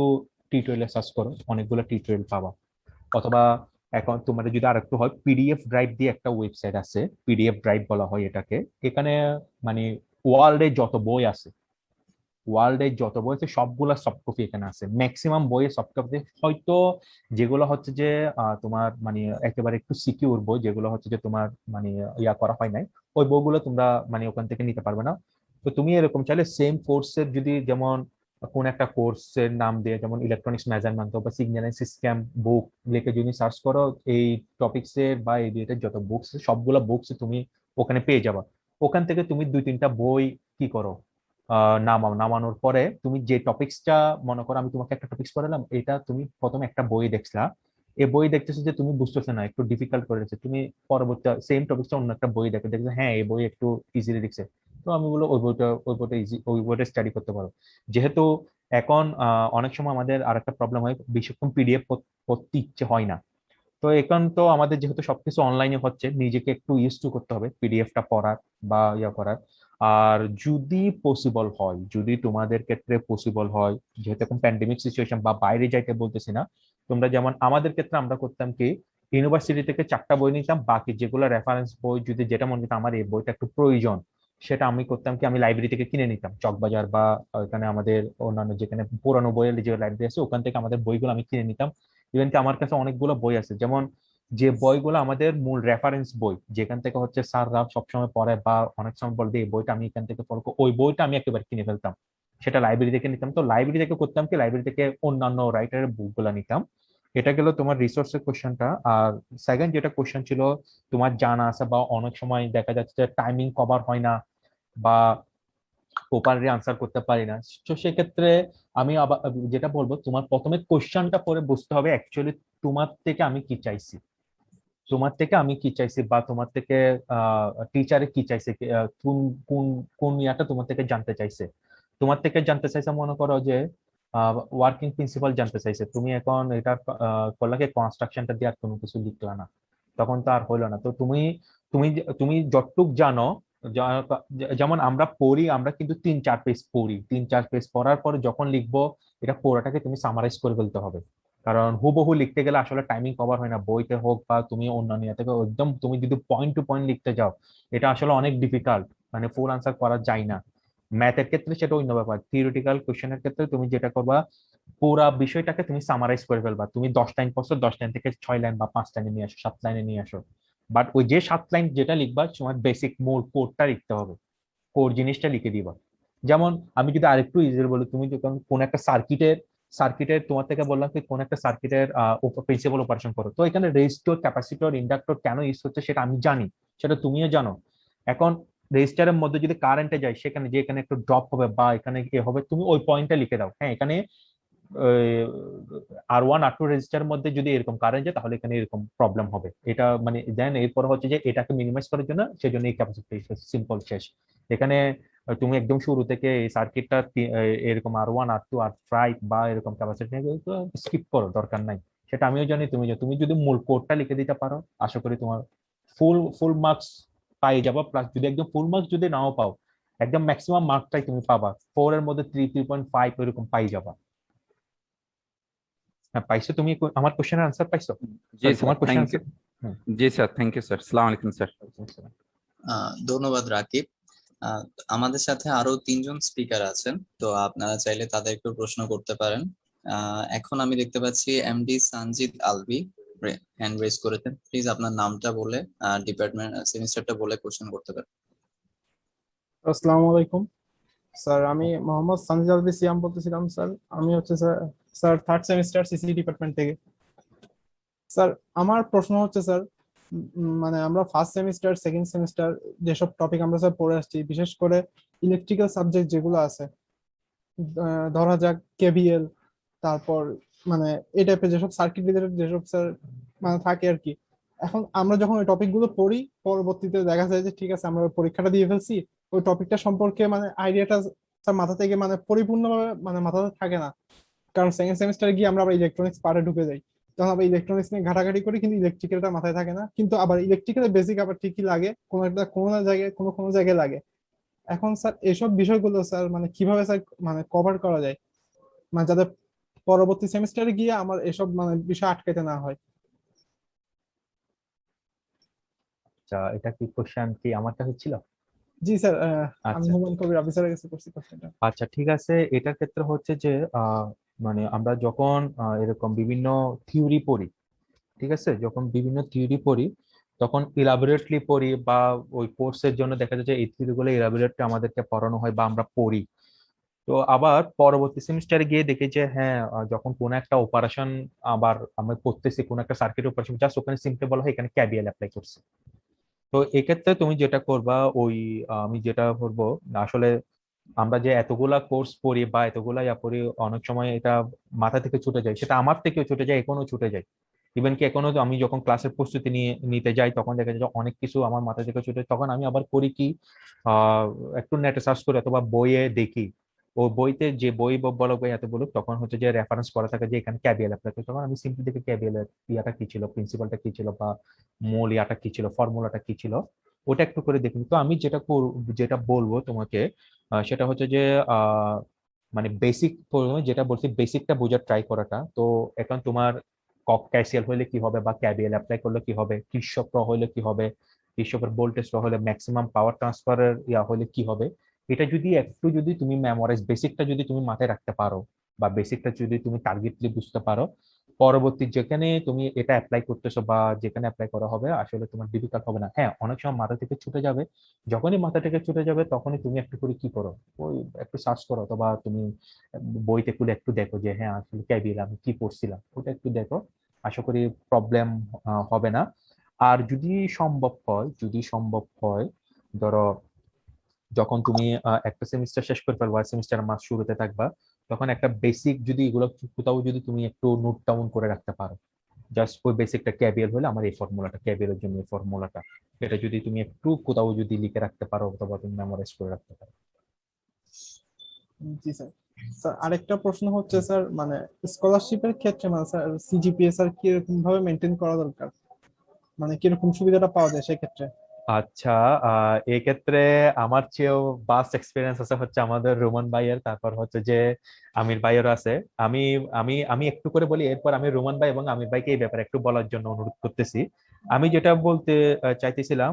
টিউটোরিয়ালে সার্চ করো, অনেকগুলো টিউটোরিয়াল পাবা। অথবা এখন তোমার যদি আরেকটু হয়, পিডিএফ ড্রাইভ দিয়ে একটা ওয়েবসাইট আছে, পিডিএফ ড্রাইভ বলা হয় এটাকে। এখানে মানে ওয়ার্ল্ডে যত বই আছে, সবগুলা সফট কপি এখানে আছে, ম্যাক্সিমাম বইয়ের সফট কপি। হয়তো যেগুলো হচ্ছে যে তোমার মানে একেবারে একটু সিকিউর বই, যেগুলো হচ্ছে যে তোমার মানে ইয়া করা হয় নাই, ওই বইগুলো তোমরা মানে ওখান থেকে নিতে পারবে না। তো তুমি এরকম চাইলে সেম কোর্সের যদি, যেমন কোন একটা কোর্সের নাম দিয়ে, যেমন ইলেকট্রনিক্স মেজারমেন্ট বা সিগন্যাল সিস্টেম বুক লিখে যদি সার্চ করো, এই টপিক্সের বা এই রিলেটেড যত বুকস, সবগুলো বুকস তুমি ওখানে পেয়ে যাবা। ওখান থেকে তুমি 2-3টা বই কি করো, নামানোর পরে তুমি যে টপিক্সটা, মনে করো আমি তোমাকে একটা টপিক্স পড়ালাম, এটা তুমি প্রথমে একটা বই দেখলা, এই বই দেখতেছো যে তুমি বুঝতেছো না, একটু ডিফিকাল্ট করে দিচ্ছে, তুমি পরবর্তী সেম টপিকটা অন্য একটা বই দেখো হ্যাঁ এই বই একটু ইজিলি লিখছে, তো আমি বলবো ওই বইটা ইজি, ওই বইটা স্টাডি করতে পারো। যেহেতু এখন অনেক সময় আমাদের আরেকটা প্রবলেম হয়, বেশিক্ষণ পিডিএফ পড়তে ইচ্ছে হয় না। তো এখন তো আমাদের যেহেতু সবকিছু অনলাইনে হচ্ছে, নিজেকে একটু ইউজ টু করতে হবে পিডিএফটা পড়ার বা ইয়া করার। আর যদি পসিবল হয়, যদি তোমাদের ক্ষেত্রে পসিবল হয়, যেহেতু এখন প্যান্ডেমিক সিচুয়েশন বা বাইরে যাইতে বলতেছি না, তোমরা যেমন আমাদের ক্ষেত্রে আমরা করতাম কি, ইউনিভার্সিটি থেকে 4টা বই নিতাম, বাকি যেগুলো রেফারেন্স বই যদি যেটা মনে হতো আমার এই বইটা একটু প্রয়োজন, সেটা আমি করতাম কি, আমি লাইব্রেরি থেকে কিনে নিতাম, চকবাজার বা এখানে আমাদের অন্যান্য যেখানে পুরানো বইয়ের যে লাইব্রেরি আছে ওখান থেকে আমাদের বইগুলো আমি কিনে নিতাম। ইভেন কি আমার কাছে অনেকগুলো বই আছে, যেমন যে বইগুলো আমাদের মূল রেফারেন্স বই, যেখান থেকে হচ্ছে স্যাররা সবসময় পড়ে বা অনেক সময় বলবে এই বইটা আমি এখান থেকে পড়বো, ওই বইটা আমি একেবারে কিনে ফেলতাম, সেটা লাইব্রেরি থেকে নিতাম। তো লাইব্রেরি থেকে করতাম কি, লাইব্রেরি থেকে অন্যান্য রাইটারের বুকগুলো নিতাম। এটা গেল তোমার রিসোর্সের কোশ্চেনটা। আর সেকেন্ড যেটা কোশ্চেন ছিল, তোমার জানা আছে বা অনেক সময় দেখা যাচ্ছে যে টাইমিং কভার হয় না বা প্রপারলি আনসার করতে পারি না, তো সেক্ষেত্রে আমি আবার যেটা বলবো, তোমার প্রথমে কোশ্চেনটা পড়ে বুঝতে হবে অ্যাকচুয়ালি তোমার থেকে আমি কি চাইছি, তোমার থেকে আমি কি চাইছি বা তোমার থেকে টিচারে কি চাইছে, কোন কোন কোন ইয়াটা তোমার থেকে জানতে চাইছে। তোমার থেকে জানতে চাইছে মনে করো যে ওয়ার্কিং প্রিন্সিপাল জানতে চাইছে, তুমি এখন এটা করলা কি কনস্ট্রাকশনটা দিয়ে আর কোনো কিছু লিখলা না, তখন তো আর হইলো না। তো তুমি তুমি তুমি যতটুক জানো, যেমন আমরা পড়ি, আমরা কিন্তু 3-4 পেজ পড়ি, 3-4 পেজ পড়ার পরে যখন লিখবো, এটা পুরোটাকে তুমি সামারাইজ করে ফেলতে হবে। কারণ হুবহু লিখতে গেলে আসলে টাইমিং কভার হয় না, বইতে হোক বা তুমি অন্যান্য ইয়ে থেকে একদম তুমি যদি পয়েন্ট টু পয়েন্ট লিখতে যাও, এটা আসলে অনেক ডিফিকাল্ট, মানে ফুল আনসার করা যায় না। ম্যাথের ক্ষেত্রে সেটা অন্য ব্যাপার, থিওরিটিক্যাল কোশ্চেনের ক্ষেত্রে তুমি যেটা করবা, পুরা বিষয়টাকে তুমি সামারাইজ করে ফেলবা। তুমি 10 লাইন পড়ছো, 10 লাইন থেকে 6 লাইন বা 5 লাইনে নিয়ে আসো, 7 লাইনে নিয়ে আসো। বাট ওই যে 7 লাইন যেটা লিখবা, তোমার বেসিক মূল কোডটা লিখতে হবে, কোর জিনিসটা লিখে দিবা। যেমন আমি যদি আরেকটু ইজি বলি, তুমি যখন কোন একটা সার্কিটের তোমার থেকে বললাম কি কোন একটা সার্কিটের প্রিন্সিপাল অপারেশন করো, তো এখানে রেজিস্টর, ক্যাপাসিটর, ইন্ডাক্টর কেন ইউজ হচ্ছে সেটা আমি জানি, সেটা তুমিও জানো। এখন রেজিস্টারের মধ্যে যদি কারেন্টে যায়, সেখানে যে এখানে একটু ড্রপ হবে বা এখানে কি হবে, তুমি ওই পয়েন্টটা লিখে দাও, হ্যাঁ এখানে R1 R2 রেজিস্টারের মধ্যে যদি এরকম কারেন্ট যায় তাহলে এখানে এরকম প্রবলেম হবে, এটা মানে দেন এরপর হচ্ছে যে এটাকে মিনিমাইজ করার জন্য সেজন্য এই ক্যাপাসিটর, সিম্পল শেষ। এখানে তুমি একদম শুরু থেকে এই সার্কিটটা এরকম R1 R2 R5 বা এরকম ক্যাপাসিটর স্কিপ করো, দরকার নাই। সেটা আমিও জানি, তুমি যদি মূল কোডটা লিখে দিতে পারো, আশা করি তোমার ফুল মার্কস পাই যাবা। প্লাস যদি একদম ফুল মার্কস যদি নাও পাও, একদম ম্যাক্সিমাম মার্কটাই তুমি পাবা, 4 এর মধ্যে 3-3.5 এরকম পাই যাবা। হ্যাঁ পাইছো, তুমি আমার কোশ্চেনের আনসার পাইছো? জি স্যার, তোমার কোশ্চেন থ্যাংক ইউ। জি স্যার, থ্যাংক ইউ স্যার, আসসালামু আলাইকুম স্যার। ধন্যবাদ রাকিব। আমাদের সাথে আরো 3জন স্পিকার আছেন, তো আপনারা চাইলে তাদেরকেও প্রশ্ন করতে পারেন। এখন আমি দেখতে পাচ্ছি MD Sanjid Alvi hand raise করেছেন, প্লিজ আপনার নামটা বলে ডিপার্টমেন্ট সেমিস্টারটা বলে কোশ্চেন করতে পারেন। আসসালামু আলাইকুম স্যার, আমি মোহাম্মদ সানজিদ আলভি সিয়াম বলতেছিলাম স্যার। আমি হচ্ছে sir 3rd semester CC department থেকে। স্যার আমার প্রশ্ন হচ্ছে স্যার, মানে আমরা 1st সেমিস্টার 2nd সেমিস্টার যেসব টপিক আমরা স্যার পড়ে আসছি, বিশেষ করে ইলেকট্রিক্যাল সাবজেক্ট যেগুলো আছে, ধরা যাক কেবিএল, তারপর মানে এই টাইপের যেসব সার্কিট রিলেটেড যেসব স্যার মানে থাকে আর কি। এখন আমরা যখন ওই টপিক গুলো পড়ি, পরবর্তীতে দেখা যায় যে ঠিক আছে আমরা ওই পরীক্ষাটা দিয়ে ফেলছি, ওই টপিকটা সম্পর্কে মানে আইডিয়াটা স্যার মাথা থেকে মানে পরিপূর্ণভাবে মানে মাথাতে থাকে না। কারণ 2nd সেমিস্টারে গিয়ে আমরা আবার ইলেকট্রনিক্স পার্টে ঢুকে যাই, তখন আবার ইলেকট্রনিক্স নিয়ে ঘাটাঘাটি করি, কিন্তু ইলেকট্রিক্যালটা মাথায় থাকে না। কিন্তু আবার ইলেকট্রিক্যালের বেসিক আবার ঠিকই লাগে, কোনো জায়গায় লাগে। এখন স্যার এসব বিষয়গুলো স্যার মানে কিভাবে স্যার মানে কভার করা যায়, মানে যাতে পরবর্তী সেমিস্টারে গিয়ে আমার এসব মানে বিষয় আটকাতে না হয়। আচ্ছা, এটা কি কোশ্চেন কি আমার কাছে ছিল? জি স্যার, আমি আচ্ছা হুমায়ুন কবির অফিসারের কাছে করছি কোশ্চেনটা। আচ্ছা ঠিক আছে, এটার ক্ষেত্রে হচ্ছে যে মানে আমরা যখন এরকম বিভিন্ন থিওরি পড়ি, ঠিক আছে, যখন বিভিন্ন থিওরি পড়ি তখন ইলাবোরেটলি পড়ি, বা ওই কোর্সের জন্য দেখা যায় যে এই থিওরি গুলো ইলাবোরেটলি আমাদেরকে পড়ানো হয় বা আমরা পড়ি। তো আবার পরবর্তী সেমিস্টারে গিয়ে দেখি যে হ্যাঁ যখন কোন একটা অপারেশন আবার আমরা করতেছি, কোন একটা সার্কিট অপারেশন, জাস্ট ওখানে সিম্পলি বলা হয় এখানে ক্যাবিএল অ্যাপ্লাই করছে। তো এক্ষেত্রে তুমি যেটা করবা, ওই আমি যেটা করবো, আসলে আমরা যে এতগুলা কোর্স পড়ি বা এতগুলা ইয়া পড়ি, অনেক সময় এটা মাথা থেকে ছুটে যায়, সেটা আমার থেকেও ছুটে যায়, এখনো ছুটে যায়। ইভেন কি এখনো তো আমি যখন ক্লাসের প্রস্তুতি নিতে যাই তখন দেখা যায় যে অনেক কিছু আমার মাথা থেকে ছুটে, তখন আমি আবার করি কি আহ একটু নেটে সার্চ করি অথবা বইয়ে দেখি। ও বইতে যে বই বলুক বা এত বলুক, তখন হচ্ছে যে রেফারেন্স করা থাকে যে এখানে ক্যাবিএল অ্যাপ্লাই করে, তখন আমি সিম্পলি দেখি ক্যাবিএল এর ইয়াটা কি ছিল, প্রিন্সিপালটা কি ছিল, বা মূল ইয়াটা কি ছিল, ফর্মুলাটা কি ছিল, ওটা একটু করে দেখি। তো আমি যেটা বলবো তোমাকে সেটা হচ্ছে যে আহ মানে বেসিক, যেটা বলছি বেসিকটা বোঝার ট্রাই করাটা। তো এখন তোমার ক্যাসিএল হলে কি হবে, বা ক্যাবিএল অ্যাপ্লাই করলে কি হবে, কির্শফ ল হলে কি হবে, কির্শফের ভোল্টেজ ল হলে ম্যাক্সিমাম পাওয়ার ট্রান্সফারের ইয়া হলে কি হবে, এটা যদি তুমি মেমোরাইজ, বেসিকটা যদি তুমি মাথায় রাখতে পারো, বা বেসিকটা যদি তুমি টার্গেটলি বুঝতে পারো, পরবর্তী যেখানে তুমি এটা অ্যাপ্লাই করতেছো বা যেখানে অ্যাপ্লাই করা হবে আসলে তোমার ডিফিকাল্ট হবে না। হ্যাঁ, অনেক সময় মাথা থেকে ছুটে যাবে, যখনই মাথা থেকে ছুটে যাবে তখনই তুমি একটু করে কি করো, ওই একটু সার্চ করো, অথবা তুমি বইতে খুলে একটু দেখো যে হ্যাঁ আসলে ক্যাবিএল আমি কি পড়ছিলাম, ওটা একটু দেখো। আশা করি প্রবলেম হবে না। আর যদি সম্ভব হয় ধরো যখন তুমি একটা সেমিস্টার শেষ করে ফেলবা, সেমিস্টার মাস শুরুতে থাকবা, তখন একটা বেসিক যদি এগুলো কোথাও যদি তুমি একটু নোট ডাউন করে রাখতে পারো, জাস্ট ওই বেসিকটা ক্যাবিএল হলে আমার এই ফর্মুলাটা, ক্যাবিএল এর জন্য এই ফর্মুলাটা, এটা যদি তুমি একটু কোথাও যদি লিখে রাখতে পারো অথবা তুমি মেমোরাইজ করে রাখতে পারো। জি স্যার। স্যার আরেকটা প্রশ্ন হচ্ছে স্যার, মানে স্কলারশিপের ক্ষেত্রে মানে স্যার সিজিপিএ স্যার কিরকম ভাবে মেনটেন করা দরকার, মানে কিরকম সুবিধাটা পাওয়া যায় সেক্ষেত্রে? আচ্ছা, এই ক্ষেত্রে আমার চেয়েও বাস্ট এক্সপিরিয়েন্স আছে হচ্ছে আমাদের রোমান ভাইয়ের, তারপর হচ্ছে যে আমির ভাইয়েরও আছে। আমি আমি আমি একটু করে বলি, এরপর আমি রোমান ভাই এবং আমির ভাইকে এই ব্যাপারে একটু বলার জন্য অনুরোধ করতেছি। আমি যেটা বলতে চাইতেছিলাম,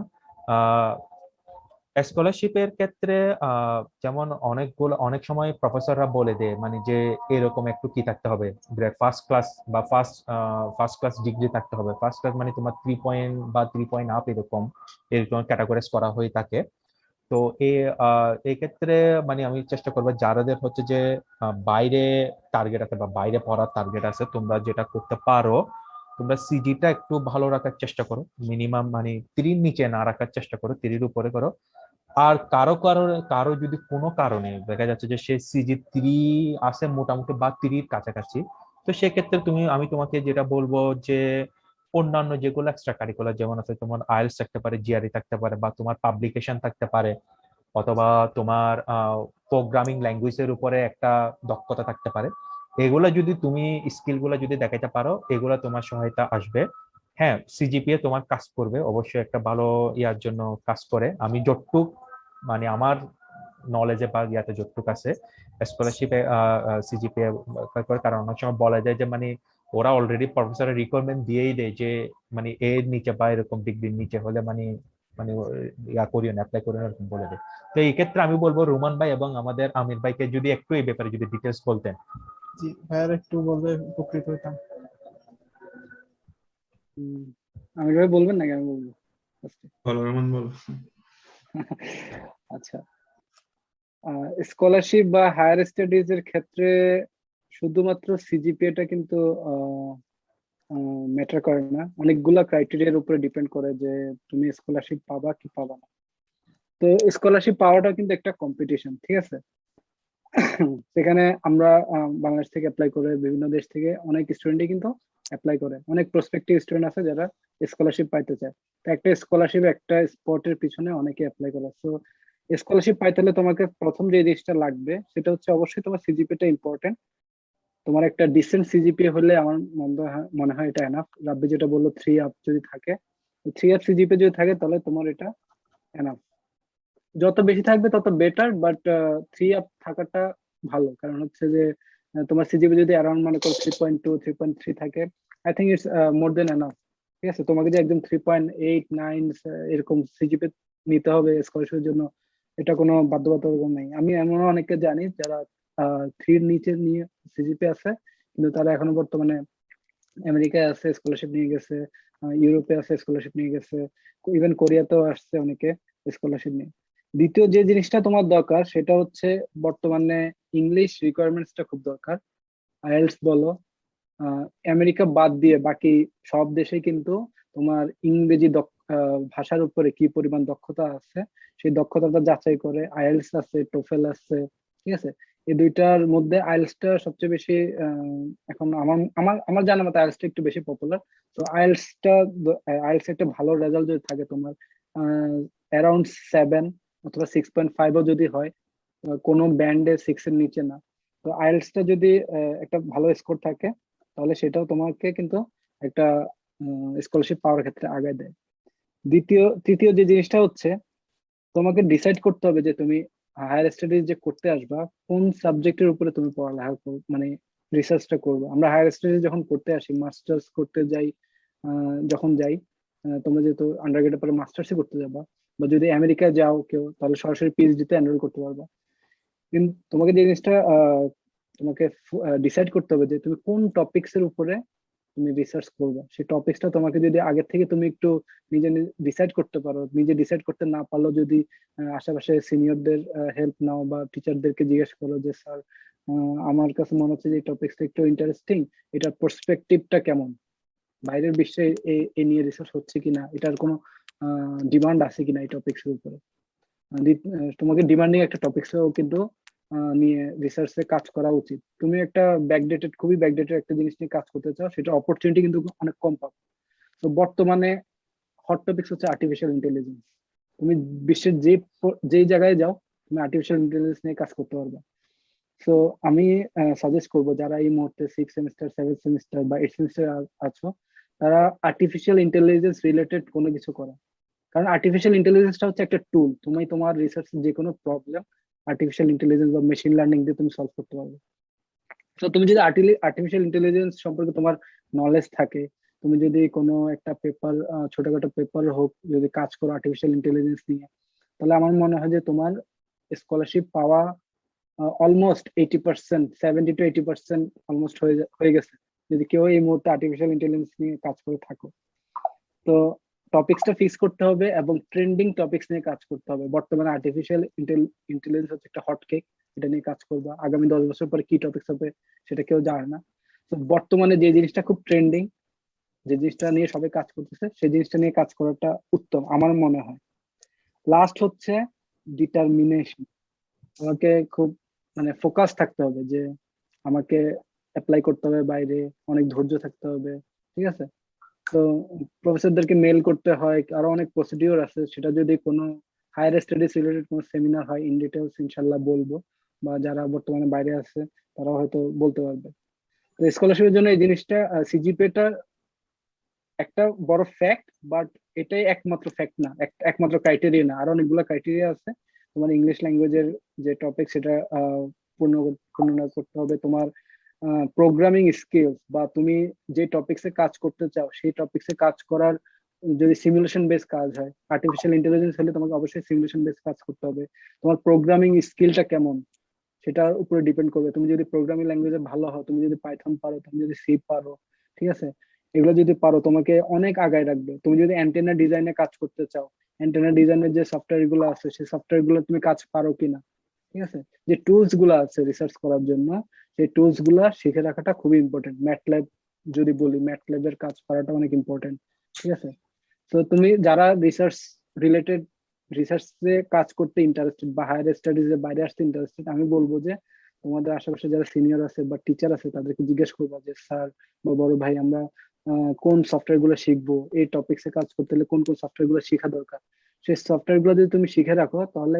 স্কলারশিপের ক্ষেত্রে যেমন অনেক সময় প্রফেসররা বলে দেয় মানে যে এরকম একটু কি থাকতে হবে, ফার্স্ট ক্লাস বা ফার্স্ট ক্লাস ডিগ্রি থাকতে হবে। ফার্স্ট ক্লাস মানে তোমার 3 পয়েন্ট বা 3 পয়েন্ট আপ, এরকম এরকম ক্যাটাগরাইজ করা হয়ে থাকে। তো এই ক্ষেত্রে মানে আমি চেষ্টা করবো যারাদের হচ্ছে যে বাইরে টার্গেট আছে বা বাইরে পড়ার টার্গেট আছে, তোমরা যেটা করতে পারো, তোমরা সিজিটা একটু ভালো রাখার চেষ্টা করো, মিনিমাম মানে 3 নিচে না রাখার চেষ্টা করো, 3 উপরে করো। আর কারো যদি কোনো কারণে দেখা যাচ্ছে যে সে সিজি 3 আছে মোটামুটি বা 3 কাছাকাছি, তো সেক্ষেত্রে আমি তোমাকে যেটা বলবো যে অন্যান্য যেগুলো এক্সট্রা কারিকুলার যেমন আছে, তোমার আইএলটিএস থাকতে পারে, জিআরই থাকতে পারে, বা তোমার পাবলিকেশন থাকতে পারে, অথবা তোমার প্রোগ্রামিং ল্যাঙ্গুয়েজের উপরে একটা দক্ষতা থাকতে পারে, এগুলা যদি তুমি স্কিল গুলা যদি দেখাতে পারো, এগুলা তোমার সহায়তা আসবে। হ্যাঁ, সিজিপিএ তোমার কাজ করবে অবশ্যই, একটা ভালো ইয়ার জন্য কাজ করে। আমি যতটুক মানে আমার নলেজে বা ইয়াতে যতটুক আছে, স্কলারশিপে সিজিপিএ করে, কারণ অনেক সময় বলা যায় যে মানে ওরা অলরেডি প্রফেসরের রিকোয়ারমেন্ট দিয়েই দেয় যে মানে এর নিচে বা এরকম ডিগ্রির নিচে হলে মানে মানে ইয়া করিও না, অ্যাপ্লাই করিও না, এরকম বলে দেয়। তো এই ক্ষেত্রে আমি বলবো রোমান ভাই এবং আমাদের আমির ভাইকে যদি একটু এই ব্যাপারে যদি ডিটেলস বলতেন। জি ভাইয়ার একটু বললে উপকৃত হইতাম। আমি ভাই বলবেন নাকি আমি বলবো? বলো রহমান, বলো। আচ্ছা, স্কলারশিপ বা হায়ার স্টাডিজ এর ক্ষেত্রে শুধুমাত্র সিজিপিএটা কিন্তু ম্যাটার করে না, অনেকগুলা ক্রাইটেরিয়ার উপরে ডিপেন্ড করে যে তুমি স্কলারশিপ পাবা কি পাবা না। তো স্কলারশিপ পাওয়াটা কিন্তু একটা কম্পিটিশন, ঠিক আছে? সেখানে আমরা বাংলাদেশ থেকে অ্যাপ্লাই করে, বিভিন্ন দেশ থেকে অনেক স্টুডেন্টই কিন্তু অ্যাপ্লাই করে, অনেক প্রসপেক্টিভ স্টুডেন্ট আছে যারা স্কলারশিপ পাইতে চায়। তো একটা স্কলারশিপ একটা স্পটের পিছনে অনেকে অ্যাপ্লাই করে। তো স্কলারশিপ পাইতে হলে তোমাকে প্রথম যে জিনিসটা লাগবে সেটা হচ্ছে অবশ্যই তোমার সিজিপিটা ইম্পর্টেন্ট। তোমার একটা ডিসেন্ট সিজিপিএ হলে আমার মনে হয় এটা এনাফ। রাব্বি যেটা বললো 3 আপ যদি থাকে, 3 আপ সিজিপিএ যদি থাকে তাহলে তোমার এটা এনাফ। যত বেশি থাকবে তত বেটার, বাট 3 আপ থাকাটা ভালো, কারণ হচ্ছে যে তোমার সিজিপিএ যদি অ্যারাউন্ড মনে করো 3.2 3.3 থাকে, I think it's more than enough. ঠিক আছে, তোমাকে যে একদম 3.8 9 এরকম সিজিপিএ নিতে হবে স্কলারশিপের জন্য, এটা কোনো বাধ্যবাধকতা নেই। আমি এমন অনেককে জানি যারা 3 নিচে নিয়ে সিজিপিএ আছে, কিন্তু তারা এখনো বর্তমানে আমেরিকায় আছে, স্কলারশিপ নিয়ে গেছে, ইউরোপে আছে, স্কলারশিপ নিয়ে গেছে, ইভেন কোরিয়াতেও আসছে অনেকে স্কলারশিপ নিয়ে। দ্বিতীয় যে জিনিসটা তোমার দরকার সেটা হচ্ছে বর্তমানে ইংলিশ রিকোয়ারমেন্টসটা খুব দরকার। আইএলটিএস বলো, আমেরিকা বাদ দিয়ে বাকি সব দেশে কিন্তু তোমার ইংরেজি ভাষার উপরে কি পরিমাণ দক্ষতা আছে সেই দক্ষতাটা যাচাই করে। আইএলটিএস আছে, টোফেল আছে, ঠিক আছে? এই দুইটার মধ্যে আইএলটিএসটা সবচেয়ে বেশি এখন আমার আমার আমার জানা মতে আইএলটিএসটা একটু বেশি পপুলার। তো আইএলটিএস একটা ভালো রেজাল্ট যদি থাকে তোমার অ্যারাউন্ড 7 অথবা 6.5ও যদি হয়, কোনো ব্যান্ডে 6 এর নিচে না, তো আইএলটিএসটা যদি একটা ভালো স্কোর থাকে তাহলে সেটাও তোমাকে কিন্তু একটা স্কলারশিপ পাওয়ার ক্ষেত্রে আগায় দেয়। তৃতীয় যে জিনিসটা হচ্ছে তোমাকে ডিসাইড করতে হবে যে তুমি হায়ার স্টাডিজ যে করতে আসবা কোন সাবজেক্টের উপরে তুমি পড়ালেখা মানে রিসার্চটা করবে। আমরা হায়ার স্টাডিজ যখন করতে আসি, মাস্টার্স করতে যাই, যখন যাই, তোমরা যেহেতু আন্ডারগ্রেডের পরে মাস্টার্সই করতে যাবা, বা যদি আমেরিকা যাও কেউ তাহলে সরাসরি পিএইচডি তে এনরোল করতে পারবা। কিন্তু তোমাকে যে জিনিসটা তোমাকে ডিসাইড করতে হবে যে তুমি কোন টপিকস এর উপরে তুমি রিসার্চ করবে। সেই টপিকসটা তোমাকে যদি আগে থেকে তুমি একটু নিজে ডিসাইড করতে পারো, নিজে ডিসাইড করতে না পারলেও যদি আশেপাশে সিনিয়রদের হেল্প নাও বা টিচারদেরকে জিজ্ঞেস করো যে স্যার আমার কাছে মনে হচ্ছে যে এই টপিকসটা একটু ইন্টারেস্টিং, এটার পার্সপেক্টিভটা কেমন, বাইরের বিশ্বে এ নিয়ে রিসার্চ হচ্ছে কিনা, এটার কোনো ডিমান্ড আছে কিনা এই টপিকসের উপরে। তোমাকে ডিমান্ডিং একটা টপিকসও কিন্তু নিয়ে রিসার্চে কাজ করা উচিত। তুমি একটা খুবই ব্যাকডেটেড একটা জিনিস নিয়ে কাজ করতে চাও, সেটা অপরচুনিটি কিন্তু অনেক কম পাবে। তো বর্তমানে হট টপিকস হচ্ছে আর্টিফিশিয়াল ইন্টেলিজেন্স। তুমি বিশ্বের যেই জায়গায় যাও তুমি আর্টিফিশিয়াল ইন্টেলিজেন্স নিয়ে কাজ করতে পারবে। সো আমি সাজেস্ট করবো যারা এই মুহূর্তে 6 সেমিস্টার 7 সেমিস্টার বা 8 সেমিস্টার আছো, তারা আর্টিফিশিয়াল ইন্টেলিজেন্স রিলেটেড কোনো কিছু করা। কারণ আর্টিফিশিয়াল ইন্টেলিজেন্সটা হচ্ছে একটা টুল, তুমি তোমার রিসার্চের যে কোনো প্রবলেম আর্টিফিশিয়াল ইন্টেলিজেন্স বা মেশিন লার্নিং দিয়ে তুমি সলভ করতে পারবে। তো তুমি যদি আর্টিফিশিয়াল ইন্টেলিজেন্স সম্পর্কে তোমার নলেজ থাকে, তুমি যদি কোনো একটা পেপার, ছোটখাটো পেপার হোক, যদি কাজ করো আর্টিফিশিয়াল ইন্টেলিজেন্স নিয়ে, তাহলে আমার মনে হয় যে তোমার স্কলারশিপ পাওয়া অলমোস্ট 80%, 70 to 80% অলমোস্ট হয়ে গেছে, যদি কেউ এই মুহূর্তে আর্টিফিশিয়াল ইন্টেলিজেন্স নিয়ে কাজ করে থাকো। তো টপিকসটা ফিক্স করতে হবে এবং ট্রেন্ডিং টপিকস নিয়ে কাজ করতে হবে। বর্তমানে আর্টিফিশিয়াল ইন্টেলিজেন্স হচ্ছে একটা হট কেক, এটা নিয়ে কাজ করবা। আগামী 10 বছর পরে কি টপিকস হবে সেটা কেউ জানে না। তো বর্তমানে যে জিনিসটা খুব ট্রেন্ডিং, যে জিনিসটা নিয়ে সবাই কাজ করতেছে, সেই জিনিসটা নিয়ে কাজ করাটা উত্তম আমার মনে হয়। লাস্ট হচ্ছে ডিটারমিনেশন। আমাকে খুব মানে ফোকাস থাকতে হবে যে আমাকে অ্যাপ্লাই করতে হবে বাইরে, অনেক ধৈর্য থাকতে হবে, ঠিক আছে? তো প্রফেসরদেরকে মেল করতে হয়, আরো অনেক প্রসিডিওর আছে। সেটা যদি কোনো হায়ার স্টাডিজ রিলেটেড কোনো সেমিনার হয় ইন ডিটেলস ইনশাল্লাহ বলবো, বা যারা বর্তমানে বাইরে আছে তারা হয়তো বলতে পারবে। তো স্কলারশিপের জন্য এই জিনিসটা সিজিপিএটা একটা বড় ফ্যাক্ট, বাট এটাই একমাত্র ফ্যাক্ট না, একমাত্র ক্রাইটেরিয়া না, আরো অনেকগুলো ক্রাইটেরিয়া আছে। তোমার ইংলিশ ল্যাঙ্গুয়েজের যে টপিক সেটা পূর্ণ করতে হবে, তোমার প্রোগ্রামিং স্কিলস বা তুমি যে টপিকসে কাজ করতে চাও সেই টপিকসে কাজ করার, যদি সিমুলেশন বেস কাজ হয়, আর্টিফিশিয়াল ইন্টেলিজেন্স হলে তোমাকে অবশ্যই সিমুলেশন বেস কাজ করতে হবে। তোমার প্রোগ্রামিং স্কিলটা কেমন সেটার উপরে ডিপেন্ড করবে। তুমি যদি প্রোগ্রামিং ল্যাঙ্গুয়েজে ভালো হও, তুমি যদি পাইথন পারো, তুমি যদি সি পারো, ঠিক আছে, এগুলো যদি পারো তোমাকে অনেক আগায় রাখবে। তুমি যদি অ্যান্টেনা ডিজাইনে কাজ করতে চাও, অ্যান্টেনা ডিজাইনের যে সফটওয়্যার গুলো আছে সেই সফটওয়্যার গুলো তুমি কাজ পারো কিনা, ঠিক আছে, যে টুলস গুলো আছে রিসার্চ করার জন্য সেই টুলস গুলা শিখে রাখাটা খুবই ইম্পর্টেন্ট। ম্যাটল্যাব যদি বলি, ম্যাটল্যাবের কাজ করাটা অনেক ইম্পর্টেন্ট, ঠিক আছে? তো তুমি যারা রিসার্চে কাজ করতে ইন্টারেস্টেড বা হায়ার স্টাডিজ এর বাইরে আসতে ইন্টারেস্টেড, আমি বলবো যে তোমাদের আশেপাশে যারা সিনিয়র আছে বা টিচার আছে তাদেরকে জিজ্ঞেস করবা যে স্যার বা বড় ভাই আমরা কোন সফটওয়্যার গুলো শিখবো, এই টপিকসে কাজ করতে হলে কোন কোন সফটওয়্যার গুলো শেখা দরকার। সেই সফটওয়্যার গুলো যদি তুমি শিখে রাখো তাহলে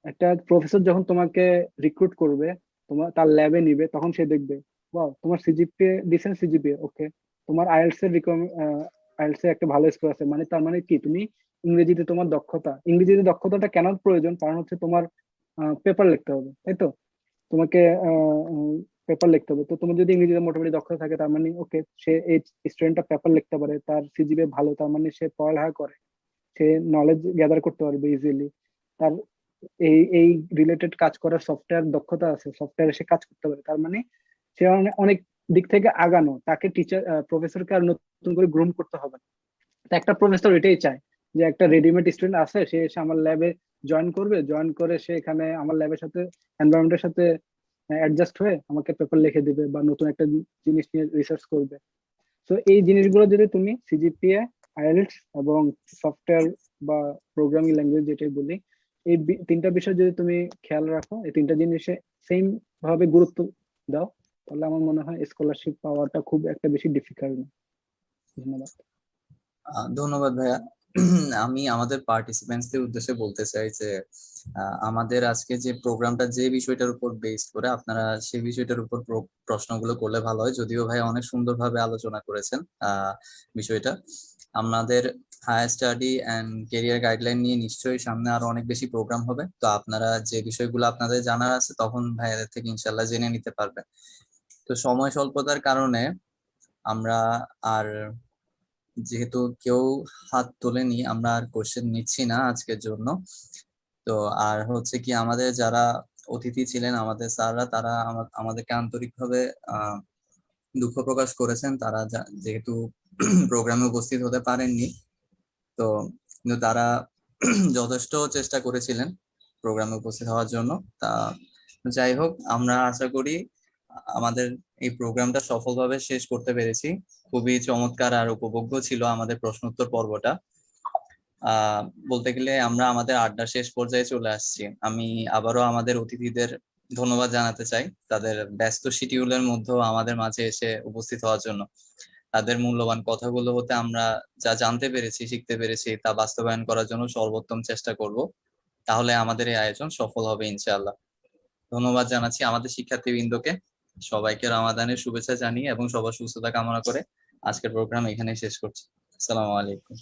একটা প্রফেসর যখন তোমাকে রিক্রুট করবে, তার ল্যাবে নিবে, তখন সে দেখবে ওয়াও তোমার সিজিপিএ ডিসেন্ট সিজিপিএ, ওকে, তোমার আইএলটিএস এর একটা ভালো স্কোর আছে, মানে তার মানে কি তুমি ইংরেজিতে তোমার ইংরেজিতে দক্ষতাটা কেন প্রয়োজন? কারণ হচ্ছে তোমার পেপার লিখতে হবে, তাই তো? তোমাকে পেপার লিখতে হবে। তো তোমার যদি ইংরেজিতে মোটামুটি দক্ষতা থাকে তার মানে ওকে, সে এই স্টুডেন্টটা পেপার লিখতে পারে, তার সিজিপিএ ভালো, তার মানে সে পড়ালেখা করে, সে নলেজ গ্যাদার করতে পারবে ইজিলি, তার এই রিলেটেড কাজ করার সফটওয়্যার দক্ষতা আছে, সফটওয়্যারে সে কাজ করতে পারে, তার মানে সে অনেক দিক থেকে আগানো। তাকে প্রফেসরকে আর নতুন করে গ্রুম করতে হবে না। একটা প্রফেসর এটাই চায় যে একটা রেডিমেড স্টুডেন্ট আছে, সে এসে আমার ল্যাবে জয়েন করে সে এখানে আমার ল্যাবের সাথে এনভায়রনমেন্টের সাথে অ্যাডজাস্ট হয়ে আমাকে পেপার লিখে দিবে বা নতুন একটা জিনিস নিয়ে রিসার্চ করবে। তো এই জিনিসগুলো যদি তুমি সিজিপিএ, আইএলটিএস এবং সফটওয়্যার বা প্রোগ্রামিং ল্যাঙ্গুয়েজ যেটাই বলি, এই তিনটা বিষয় যদি তুমি খেয়াল রাখো, এই তিনটা জিনিসে সেম ভাবে গুরুত্ব দাও, তাহলে আমার মনে হয় স্কলারশিপ পাওয়াটা খুব একটা বেশি ডিফিকাল্ট না। ধন্যবাদ। ধন্যবাদ ভাইয়া। আমি আমাদের পার্টিসিপেন্টসদের উদ্দেশ্যে বলতে চাই যে আমাদের আজকে যে প্রোগ্রামটা যে বিষয়টার উপর বেস করে আপনারা সেই বিষয়টার উপর প্রশ্নগুলো করলে ভালো হয়। যদিও ভাই অনেক সুন্দরভাবে আলোচনা করেছেন বিষয়টা। আমাদের higher study and career guideline নিয়ে নিশ্চয়ই সামনে আরো অনেক বেশি প্রোগ্রাম হবে। তো আপনারা যে বিষয়গুলো আপনাদের জানার আছে তখন ভাইয়াদের থেকে ইনশাল্লাহ জেনে নিতে পারবেন। তো সময় স্বল্পতার কারণে আমরা আর যেহেতু কেউ হাত তোলেনি, আমরা আর কোশ্চেন নিচ্ছি না আজকের জন্য। তো আর হচ্ছে কি আমাদের যারা অতিথি ছিলেন আমাদের স্যাররা, তারা আমাদেরকে আন্তরিকভাবে দুঃখ প্রকাশ করেছেন। তারা যেহেতু প্রোগ্রামে উপস্থিত হতে পারেননি, তো কিন্তু তারা যথেষ্ট চেষ্টা করেছিলেন প্রোগ্রামে উপস্থিত হওয়ার জন্য। তা যাই হোক, আমরা আশা করি আমাদের এই প্রোগ্রামটা সফলভাবে শেষ করতে পেরেছি। খুবই চমৎকার আর উপভোগ্য ছিল আমাদের প্রশ্নোত্তর পর্বটা। বলতে গেলে আমরা আমাদের আড্ডা শেষ পর্যায়ে চলে আসছি। আমি আবারও আমাদের অতিথিদের ধন্যবাদ জানাতে চাই তাদের ব্যস্ত শিডিউলের মধ্যেও আমাদের মাঝে এসে উপস্থিত হওয়ার জন্য। তাদের মূল্যবান কথাগুলো হতে আমরা যা জানতে পেরেছি, শিখতে পেরেছি, তা বাস্তবায়ন করার জন্য সর্বোত্তম চেষ্টা করব। তাহলে আমাদের এই আয়োজন সফল হবে ইনশাআল্লাহ। ধন্যবাদ জানাচ্ছি আমাদের শিক্ষার্থীবৃন্দকে। সবাইকে রমাদানের শুভেচ্ছা জানিয়ে এবং সবার সুস্থতা কামনা করে আজকের প্রোগ্রাম এখানেই শেষ করছি। আসসালামু আলাইকুম।